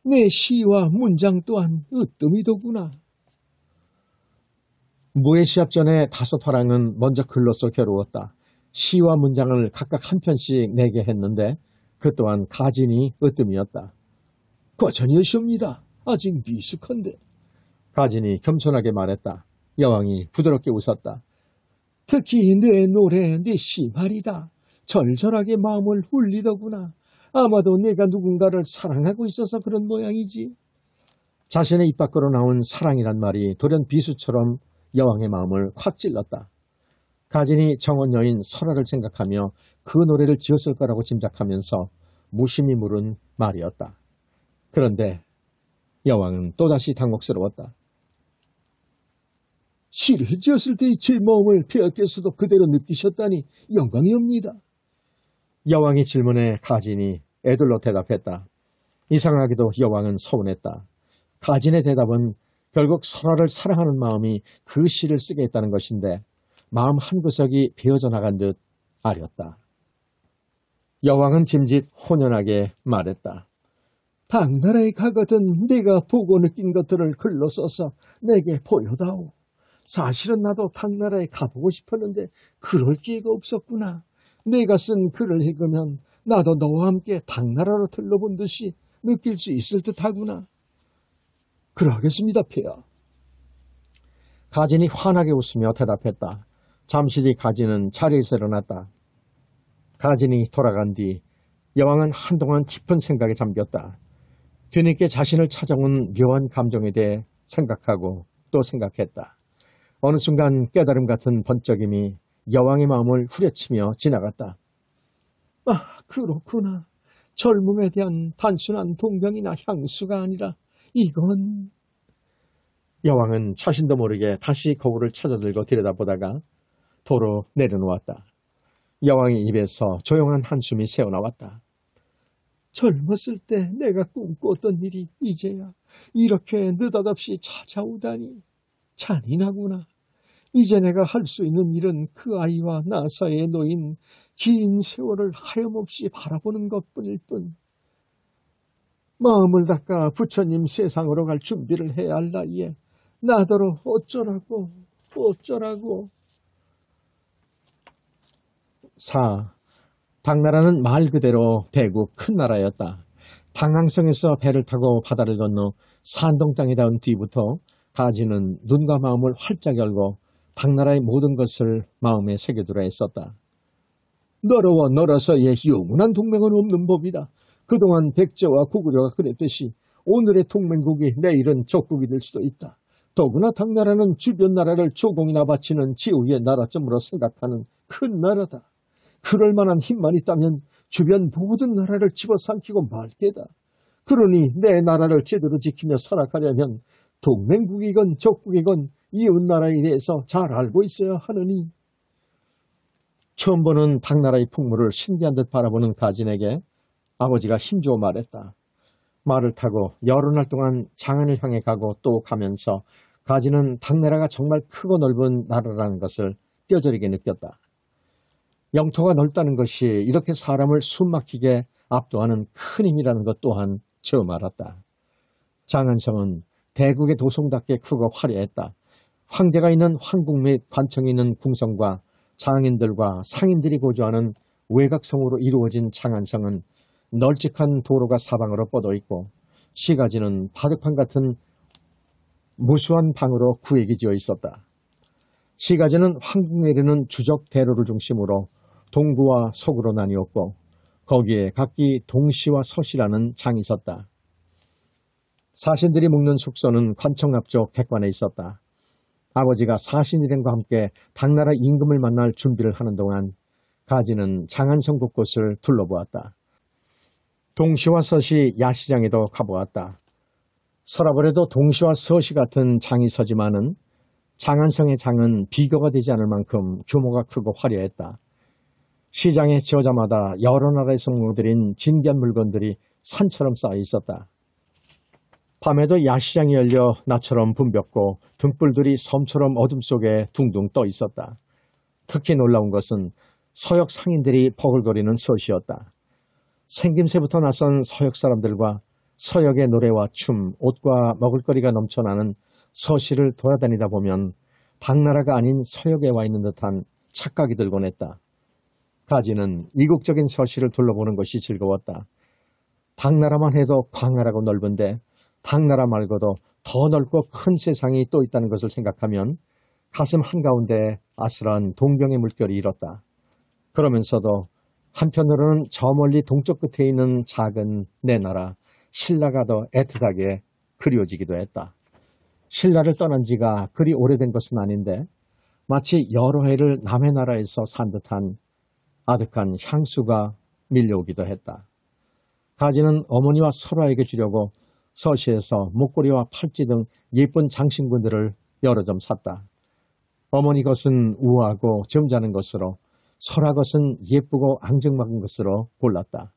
내 시와 문장 또한 으뜸이더구나. 무예 시합 전에 5화랑은 먼저 글로써 겨루었다. 시와 문장을 각각 한 편씩 내게 했는데 그 또한 가진이 으뜸이었다. 과찬이었습니다. 아직 미숙한데. 가진이 겸손하게 말했다. 여왕이 부드럽게 웃었다. 특히 내 노래, 내 시 말이다. 절절하게 마음을 울리더구나. 아마도 내가 누군가를 사랑하고 있어서 그런 모양이지. 자신의 입 밖으로 나온 사랑이란 말이 돌연 비수처럼 여왕의 마음을 확 찔렀다. 가진이 정원 여인 설아를 생각하며 그 노래를 지었을 거라고 짐작하면서 무심히 물은 말이었다. 그런데 여왕은 또다시 당혹스러웠다. 시를 지었을 때의 제 마음을 폐하께서도 그대로 느끼셨다니 영광이옵니다. 여왕의 질문에 가진이 애들로 대답했다. 이상하게도 여왕은 서운했다. 가진의 대답은 결국 설아를 사랑하는 마음이 그 시를 쓰게 했다는 것인데 마음 한구석이 베어져 나간 듯 아렸다. 여왕은 짐짓 혼연하게 말했다. 당나라에 가거든 내가 보고 느낀 것들을 글로 써서 내게 보여다오. 사실은 나도 당나라에 가보고 싶었는데 그럴 기회가 없었구나. 내가 쓴 글을 읽으면 나도 너와 함께 당나라로 들러본 듯이 느낄 수 있을 듯하구나. 그러하겠습니다, 폐하. 가진이 환하게 웃으며 대답했다. 잠시 뒤 가진은 자리에서 일어났다. 가진이 돌아간 뒤 여왕은 한동안 깊은 생각에 잠겼다. 뒤늦게 자신을 찾아온 묘한 감정에 대해 생각하고 또 생각했다. 어느 순간 깨달음 같은 번쩍임이 여왕의 마음을 후려치며 지나갔다. 아, 그렇구나. 젊음에 대한 단순한 동경이나 향수가 아니라 이건... 여왕은 자신도 모르게 다시 거울을 찾아들고 들여다보다가 도로 내려놓았다. 여왕의 입에서 조용한 한숨이 새어나왔다. 젊었을 때 내가 꿈꿨던 일이 이제야 이렇게 느닷없이 찾아오다니 잔인하구나. 이제 내가 할 수 있는 일은 그 아이와 나 사이에 놓인 긴 세월을 하염없이 바라보는 것뿐일 뿐. 마음을 닦아 부처님 세상으로 갈 준비를 해야 할 나이에 나더러 어쩌라고. 당나라는 말 그대로 대구 큰 나라였다. 당항성에서 배를 타고 바다를 건너 산동 땅에 닿은 뒤부터 가진은 눈과 마음을 활짝 열고 당나라의 모든 것을 마음에 새겨두려 했었다. 너러와 너라 사이에 영원한 동맹은 없는 법이다. 그동안 백제와 고구려가 그랬듯이 오늘의 동맹국이 내일은 적국이 될 수도 있다. 더구나 당나라는 주변 나라를 조공이나 바치는 지우의 나라점으로 생각하는 큰 나라다. 그럴 만한 힘만 있다면 주변 모든 나라를 집어삼키고 말 게다. 그러니 내 나라를 제대로 지키며 살아가려면 동맹국이건 적국이건 이웃 나라에 대해서 잘 알고 있어야 하느니. 처음 보는 당나라의 풍물을 신기한 듯 바라보는 가진에게 아버지가 힘주어 말했다. 말을 타고 여러 날 동안 장안을 향해 가고 또 가면서 가진은 당나라가 정말 크고 넓은 나라라는 것을 뼈저리게 느꼈다. 영토가 넓다는 것이 이렇게 사람을 숨막히게 압도하는 큰 힘이라는 것 또한 처음 알았다. 장안성은 대국의 도성답게 크고 화려했다. 황제가 있는 황궁 및 관청이 있는 궁성과 장인들과 상인들이 거주하는 외곽성으로 이루어진 장안성은 널찍한 도로가 사방으로 뻗어 있고 시가지는 바둑판 같은 무수한 방으로 구획이 지어 있었다. 시가지는 황궁에 이르는 주적 대로를 중심으로 동구와 서구로 나뉘었고 거기에 각기 동시와 서시라는 장이 있었다. 사신들이 묵는 숙소는 관청 앞쪽 객관에 있었다. 아버지가 사신 일행과 함께 당나라 임금을 만날 준비를 하는 동안 가지는 장안성 곳곳을 둘러보았다. 동시와 서시 야시장에도 가보았다. 서라버려도 동시와 서시 같은 장이 서지만은 장안성의 장은 비교가 되지 않을 만큼 규모가 크고 화려했다. 시장에 지어자마다 여러 나라에서 모여들인 진귀한 물건들이 산처럼 쌓여 있었다. 밤에도 야시장이 열려 나처럼 붐볐고 등불들이 섬처럼 어둠 속에 둥둥 떠 있었다. 특히 놀라운 것은 서역 상인들이 버글거리는 서시였다. 생김새부터 낯선 서역 사람들과 서역의 노래와 춤, 옷과 먹을거리가 넘쳐나는 서시를 돌아다니다 보면 당나라가 아닌 서역에 와 있는 듯한 착각이 들곤 했다. 가지는 이국적인 서시를 둘러보는 것이 즐거웠다. 당나라만 해도 광활하고 넓은데 당나라 말고도 더 넓고 큰 세상이 또 있다는 것을 생각하면 가슴 한가운데 아슬한 동경의 물결이 일었다. 그러면서도 한편으로는 저 멀리 동쪽 끝에 있는 작은 내 나라 신라가 더 애틋하게 그리워지기도 했다. 신라를 떠난 지가 그리 오래된 것은 아닌데 마치 여러 해를 남의 나라에서 산 듯한 아득한 향수가 밀려오기도 했다. 가지는 어머니와 설화에게 주려고 서시에서 목걸이와 팔찌 등 예쁜 장신구들을 여러 점 샀다. 어머니 것은 우아하고 점잖은 것으로 설화 것은 예쁘고 앙증맞은 것으로 골랐다.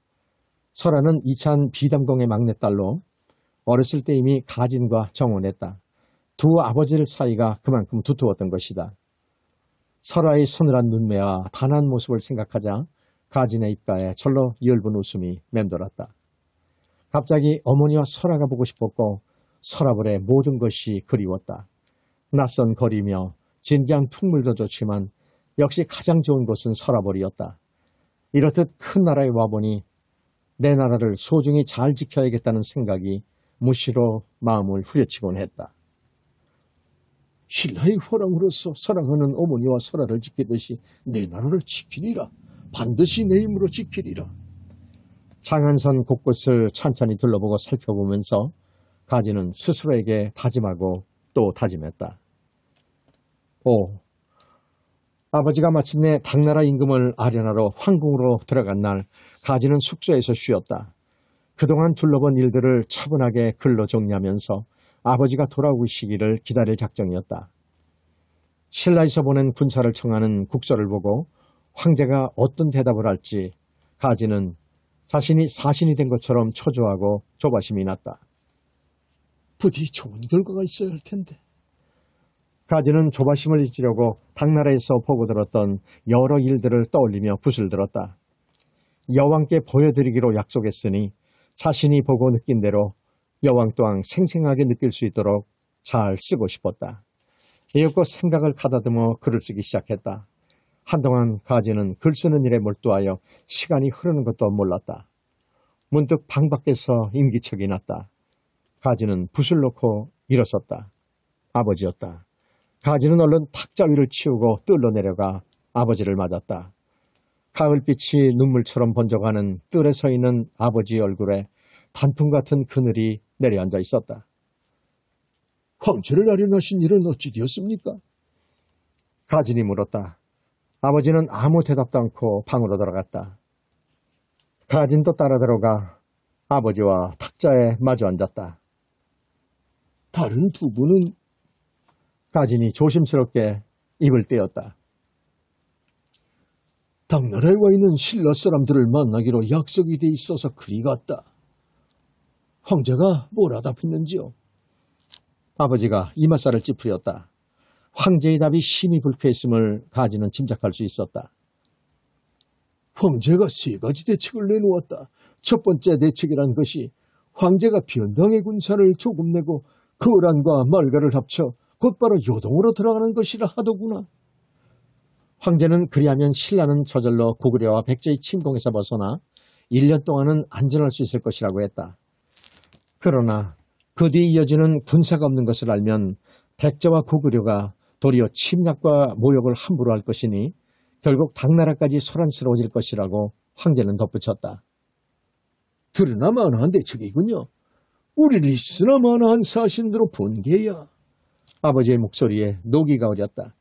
설화는 이찬 비담공의 막내딸로 어렸을 때 이미 가진과 정혼했다. 두 아버지들 사이가 그만큼 두터웠던 것이다. 설화의 서늘한 눈매와 단아한 모습을 생각하자 가진의 입가에 절로 엷은 웃음이 맴돌았다. 갑자기 어머니와 설화가 보고 싶었고 서라벌의 모든 것이 그리웠다. 낯선 거리며 진기한 퉁물도 좋지만 역시 가장 좋은 곳은 서라벌이었다. 이렇듯 큰 나라에 와보니 내 나라를 소중히 잘 지켜야겠다는 생각이 무시로 마음을 후려치곤 했다. 신라의 호랑으로서 사랑하는 어머니와 설화를 지키듯이 내 나라를 지키리라. 반드시 내 힘으로 지키리라. 장안선 곳곳을 찬찬히 둘러보고 살펴보면서 가지는 스스로에게 다짐하고 또 다짐했다. 아버지가 마침내 당나라 임금을 아련하러 황궁으로 들어간 날 가지는 숙소에서 쉬었다. 그동안 둘러본 일들을 차분하게 글로 정리하면서 아버지가 돌아오시기를 기다릴 작정이었다. 신라에서 보낸 군사를 청하는 국서를 보고 황제가 어떤 대답을 할지 가지는 자신이 사신이 된 것처럼 초조하고 조바심이 났다. 부디 좋은 결과가 있어야 할 텐데. 가지는 조바심을 잊으려고 당나라에서 보고 들었던 여러 일들을 떠올리며 붓을 들었다. 여왕께 보여드리기로 약속했으니 자신이 보고 느낀 대로 여왕 또한 생생하게 느낄 수 있도록 잘 쓰고 싶었다. 이윽고 생각을 가다듬어 글을 쓰기 시작했다. 한동안 가지는 글 쓰는 일에 몰두하여 시간이 흐르는 것도 몰랐다. 문득 방 밖에서 인기척이 났다. 가지는 붓을 놓고 일어섰다. 아버지였다. 가지는 얼른 탁자 위를 치우고 뜰로 내려가 아버지를 맞았다. 가을빛이 눈물처럼 번져가는 뜰에 서 있는 아버지의 얼굴에 단풍 같은 그늘이 내려앉아 있었다. 황제를 아련하신 일은 어찌 되었습니까? 가진이 물었다. 아버지는 아무 대답도 않고 방으로 들어갔다. 가진도 따라 들어가 아버지와 탁자에 마주 앉았다. 다른 두 분은? 가진이 조심스럽게 입을 떼었다. 당나라에 와 있는 신라 사람들을 만나기로 약속이 돼 있어서 그리 갔다. 황제가 뭐라 답했는지요? 아버지가 이맛살을 찌푸렸다. 황제의 답이 심히 불쾌했음을 가지는 짐작할 수 있었다. 황제가 세 가지 대책을 내놓았다. 첫 번째 대책이란 것이 황제가 변방의 군사를 조금 내고 거란과 말가를 합쳐 곧바로 요동으로 들어가는 것이라 하더구나. 황제는 그리하면 신라는 저절로 고구려와 백제의 침공에서 벗어나 1년 동안은 안전할 수 있을 것이라고 했다. 그러나 그 뒤에 이어지는 군사가 없는 것을 알면 백제와 고구려가 도리어 침략과 모욕을 함부로 할 것이니 결국 당나라까지 소란스러워질 것이라고 황제는 덧붙였다. 그러나 만한 대책이군요. 우리를 있으나 마나한 사신으로 본 게야. 아버지의 목소리에 노기가 어렸다.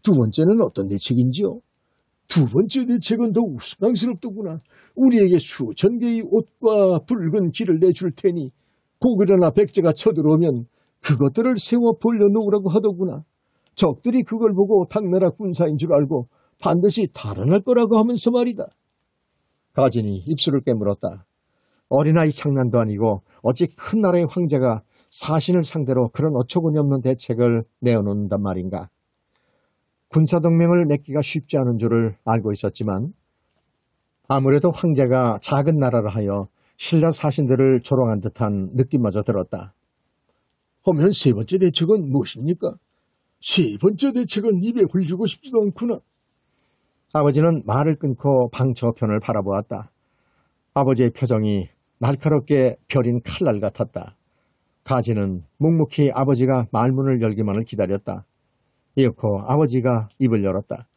두 번째는 어떤 대책인지요? 두 번째 대책은 더욱 우스꽝스럽더구나. 우리에게 수천 개의 옷과 붉은 길을 내줄 테니 고구려나 백제가 쳐들어오면 그것들을 세워 벌려놓으라고 하더구나. 적들이 그걸 보고 당나라 군사인 줄 알고 반드시 달아날 거라고 하면서 말이다. 가진이 입술을 깨물었다. 어린아이 장난도 아니고 어찌 큰 나라의 황제가 사신을 상대로 그런 어처구니 없는 대책을 내어놓는단 말인가. 군사동맹을 맺기가 쉽지 않은 줄을 알고 있었지만 아무래도 황제가 작은 나라라 하여 신라 사신들을 조롱한 듯한 느낌마저 들었다. 하면 세 번째 대책은 무엇입니까? 세 번째 대책은 입에 굴리고 싶지도 않구나. 아버지는 말을 끊고 방 저편을 바라보았다. 아버지의 표정이 날카롭게 벼린 칼날 같았다. 가지는 묵묵히 아버지가 말문을 열기만을 기다렸다. 이윽고 아버지가 입을 열었다.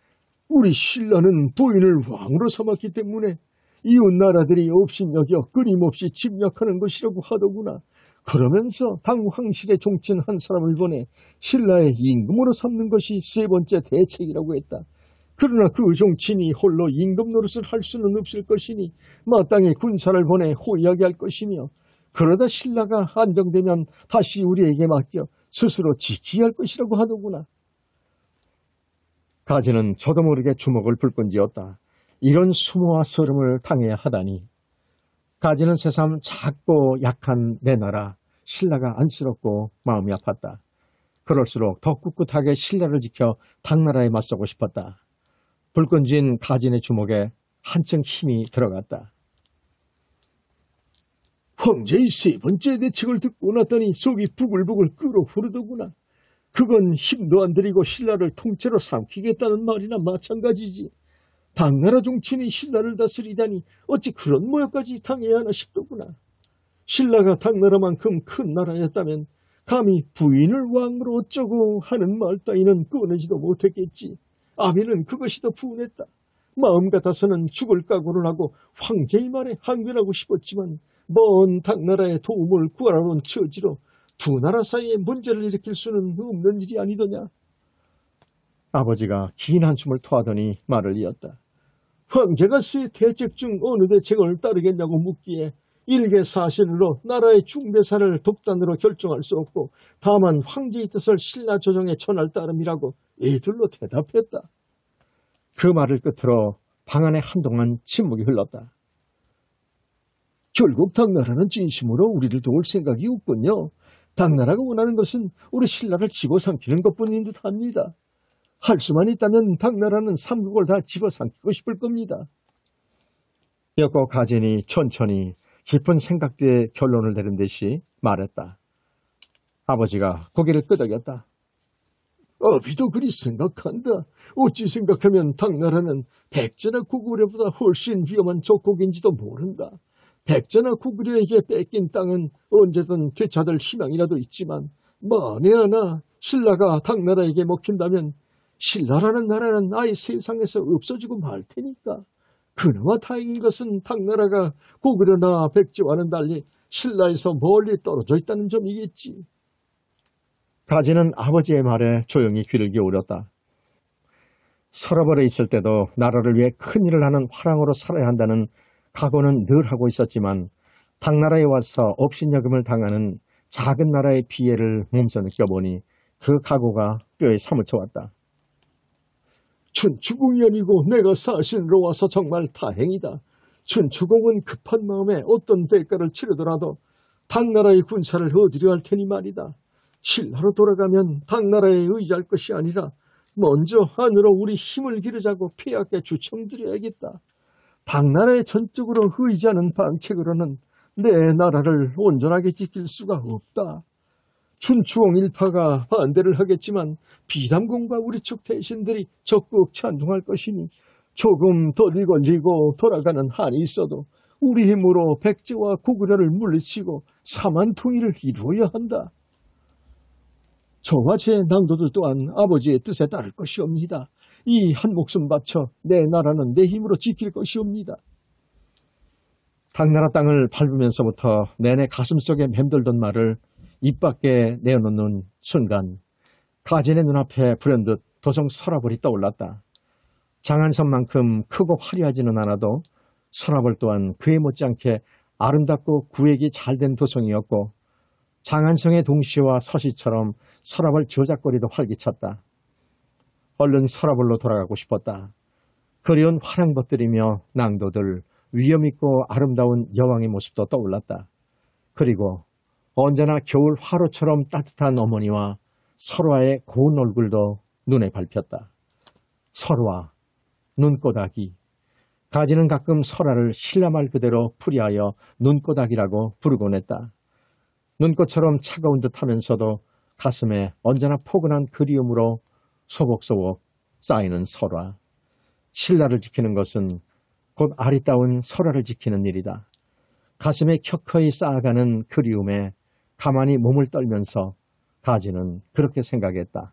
우리 신라는 부인을 왕으로 삼았기 때문에 이웃 나라들이 업신여겨 끊임없이 침략하는 것이라고 하더구나. 그러면서 당 황실의 종친 한 사람을 보내 신라의 임금으로 삼는 것이 세 번째 대책이라고 했다. 그러나 그 종친이 홀로 임금 노릇을 할 수는 없을 것이니 마땅히 군사를 보내 호위하게 할 것이며, 그러다 신라가 안정되면 다시 우리에게 맡겨 스스로 지키게 할 것이라고 하더구나. 가지는 저도 모르게 주먹을 불끈쥐었다. 이런 수모와 서름을 당해야 하다니. 가지는 새삼 작고 약한 내 나라 신라가 안쓰럽고 마음이 아팠다. 그럴수록 더 꿋꿋하게 신라를 지켜 당나라에 맞서고 싶었다. 불끈쥔 가진의 주먹에 한층 힘이 들어갔다. 황제의 세 번째 대책을 듣고 났더니 속이 부글부글 끓어오르더구나. 그건 힘도 안 들이고 신라를 통째로 삼키겠다는 말이나 마찬가지지. 당나라 종친이 신라를 다스리다니 어찌 그런 모욕까지 당해야 하나 싶더구나. 신라가 당나라만큼 큰 나라였다면 감히 부인을 왕으로 어쩌고 하는 말 따위는 꺼내지도 못했겠지. 아비는 그것이 더 분했다. 마음 같아서는 죽을 각오를 하고 황제의 말에 항변하고 싶었지만 먼 당나라의 도움을 구하러 온 처지로 두 나라 사이에 문제를 일으킬 수는 없는 일이 아니더냐. 아버지가 긴 한숨을 토하더니 말을 이었다. 황제가 세 대책 중 어느 대책을 따르겠냐고 묻기에 일개사실로 나라의 중대사를 독단으로 결정할 수 없고 다만 황제의 뜻을 신라 조정에 전할 따름이라고 애들로 대답했다. 그 말을 끝으로 방 안에 한동안 침묵이 흘렀다. 결국 당나라는 진심으로 우리를 도울 생각이 없군요. 당나라가 원하는 것은 우리 신라를 집어삼키는 것뿐인 듯합니다. 할 수만 있다면 당나라는 삼국을 다 집어삼키고 싶을 겁니다. 이윽고 가진이 천천히 깊은 생각 뒤에 결론을 내린 듯이 말했다. 아버지가 고개를 끄덕였다. 아비도 그리 생각한다. 어찌 생각하면 당나라는 백제나 고구려보다 훨씬 위험한 적국인지도 모른다. 백제나 고구려에게 뺏긴 땅은 언제든 되찾을 희망이라도 있지만 만에 하나 신라가 당나라에게 먹힌다면 신라라는 나라는 아예 세상에서 없어지고 말 테니까. 그나마 다행인 것은 당나라가 고구려나 백제와는 달리 신라에서 멀리 떨어져 있다는 점이겠지. 가지는 아버지의 말에 조용히 귀를 기울였다. 서러버려 있을 때도 나라를 위해 큰일을 하는 화랑으로 살아야 한다는 각오는 늘 하고 있었지만 당나라에 와서 업신여금을 당하는 작은 나라의 피해를 몸소 느껴보니 그 각오가 뼈에 사무쳐왔다. 춘추공이 아니고 내가 사신으로 와서 정말 다행이다. 춘추공은 급한 마음에 어떤 대가를 치르더라도 당나라의 군사를 얻으려 할 테니 말이다. 신라로 돌아가면 당나라에 의지할 것이 아니라 먼저 안으로 우리 힘을 기르자고 폐하께 추청드려야겠다. 당나라에 전적으로 의지하는 방책으로는 내 나라를 온전하게 지킬 수가 없다. 춘추공 일파가 반대를 하겠지만 비담공과 우리 쪽 대신들이 적극 찬동할 것이니 조금 더디건지고 돌아가는 한이 있어도 우리 힘으로 백제와 고구려를 물리치고 삼한 통일을 이루어야 한다. 저와 제 낭도들 또한 아버지의 뜻에 따를 것이옵니다. 이 한 목숨 바쳐 내 나라는 내 힘으로 지킬 것이옵니다. 당나라 땅을 밟으면서부터 내내 가슴속에 맴돌던 말을 입 밖에 내어놓는 순간 가진의 눈앞에 불현듯 도성 서라벌이 떠올랐다. 장안성만큼 크고 화려하지는 않아도 서라벌 또한 그에 못지않게 아름답고 구획이 잘된 도성이었고 장안성의 동시와 서시처럼 서라벌 저작거리도 활기찼다. 얼른 서라벌로 돌아가고 싶었다. 그리운 화랑벗들이며 낭도들, 위엄있고 아름다운 여왕의 모습도 떠올랐다. 그리고 언제나 겨울 화로처럼 따뜻한 어머니와 설화의 고운 얼굴도 눈에 밟혔다. 설화, 눈꼬닥이. 가지는 가끔 설화를 신라 말 그대로 풀이하여 눈꼬닥이라고 부르곤 했다. 눈꽃처럼 차가운 듯하면서도 가슴에 언제나 포근한 그리움으로 소복소복 쌓이는 설화. 신라를 지키는 것은 곧 아리따운 설화를 지키는 일이다. 가슴에 켜켜이 쌓아가는 그리움에 가만히 몸을 떨면서 가지는 그렇게 생각했다.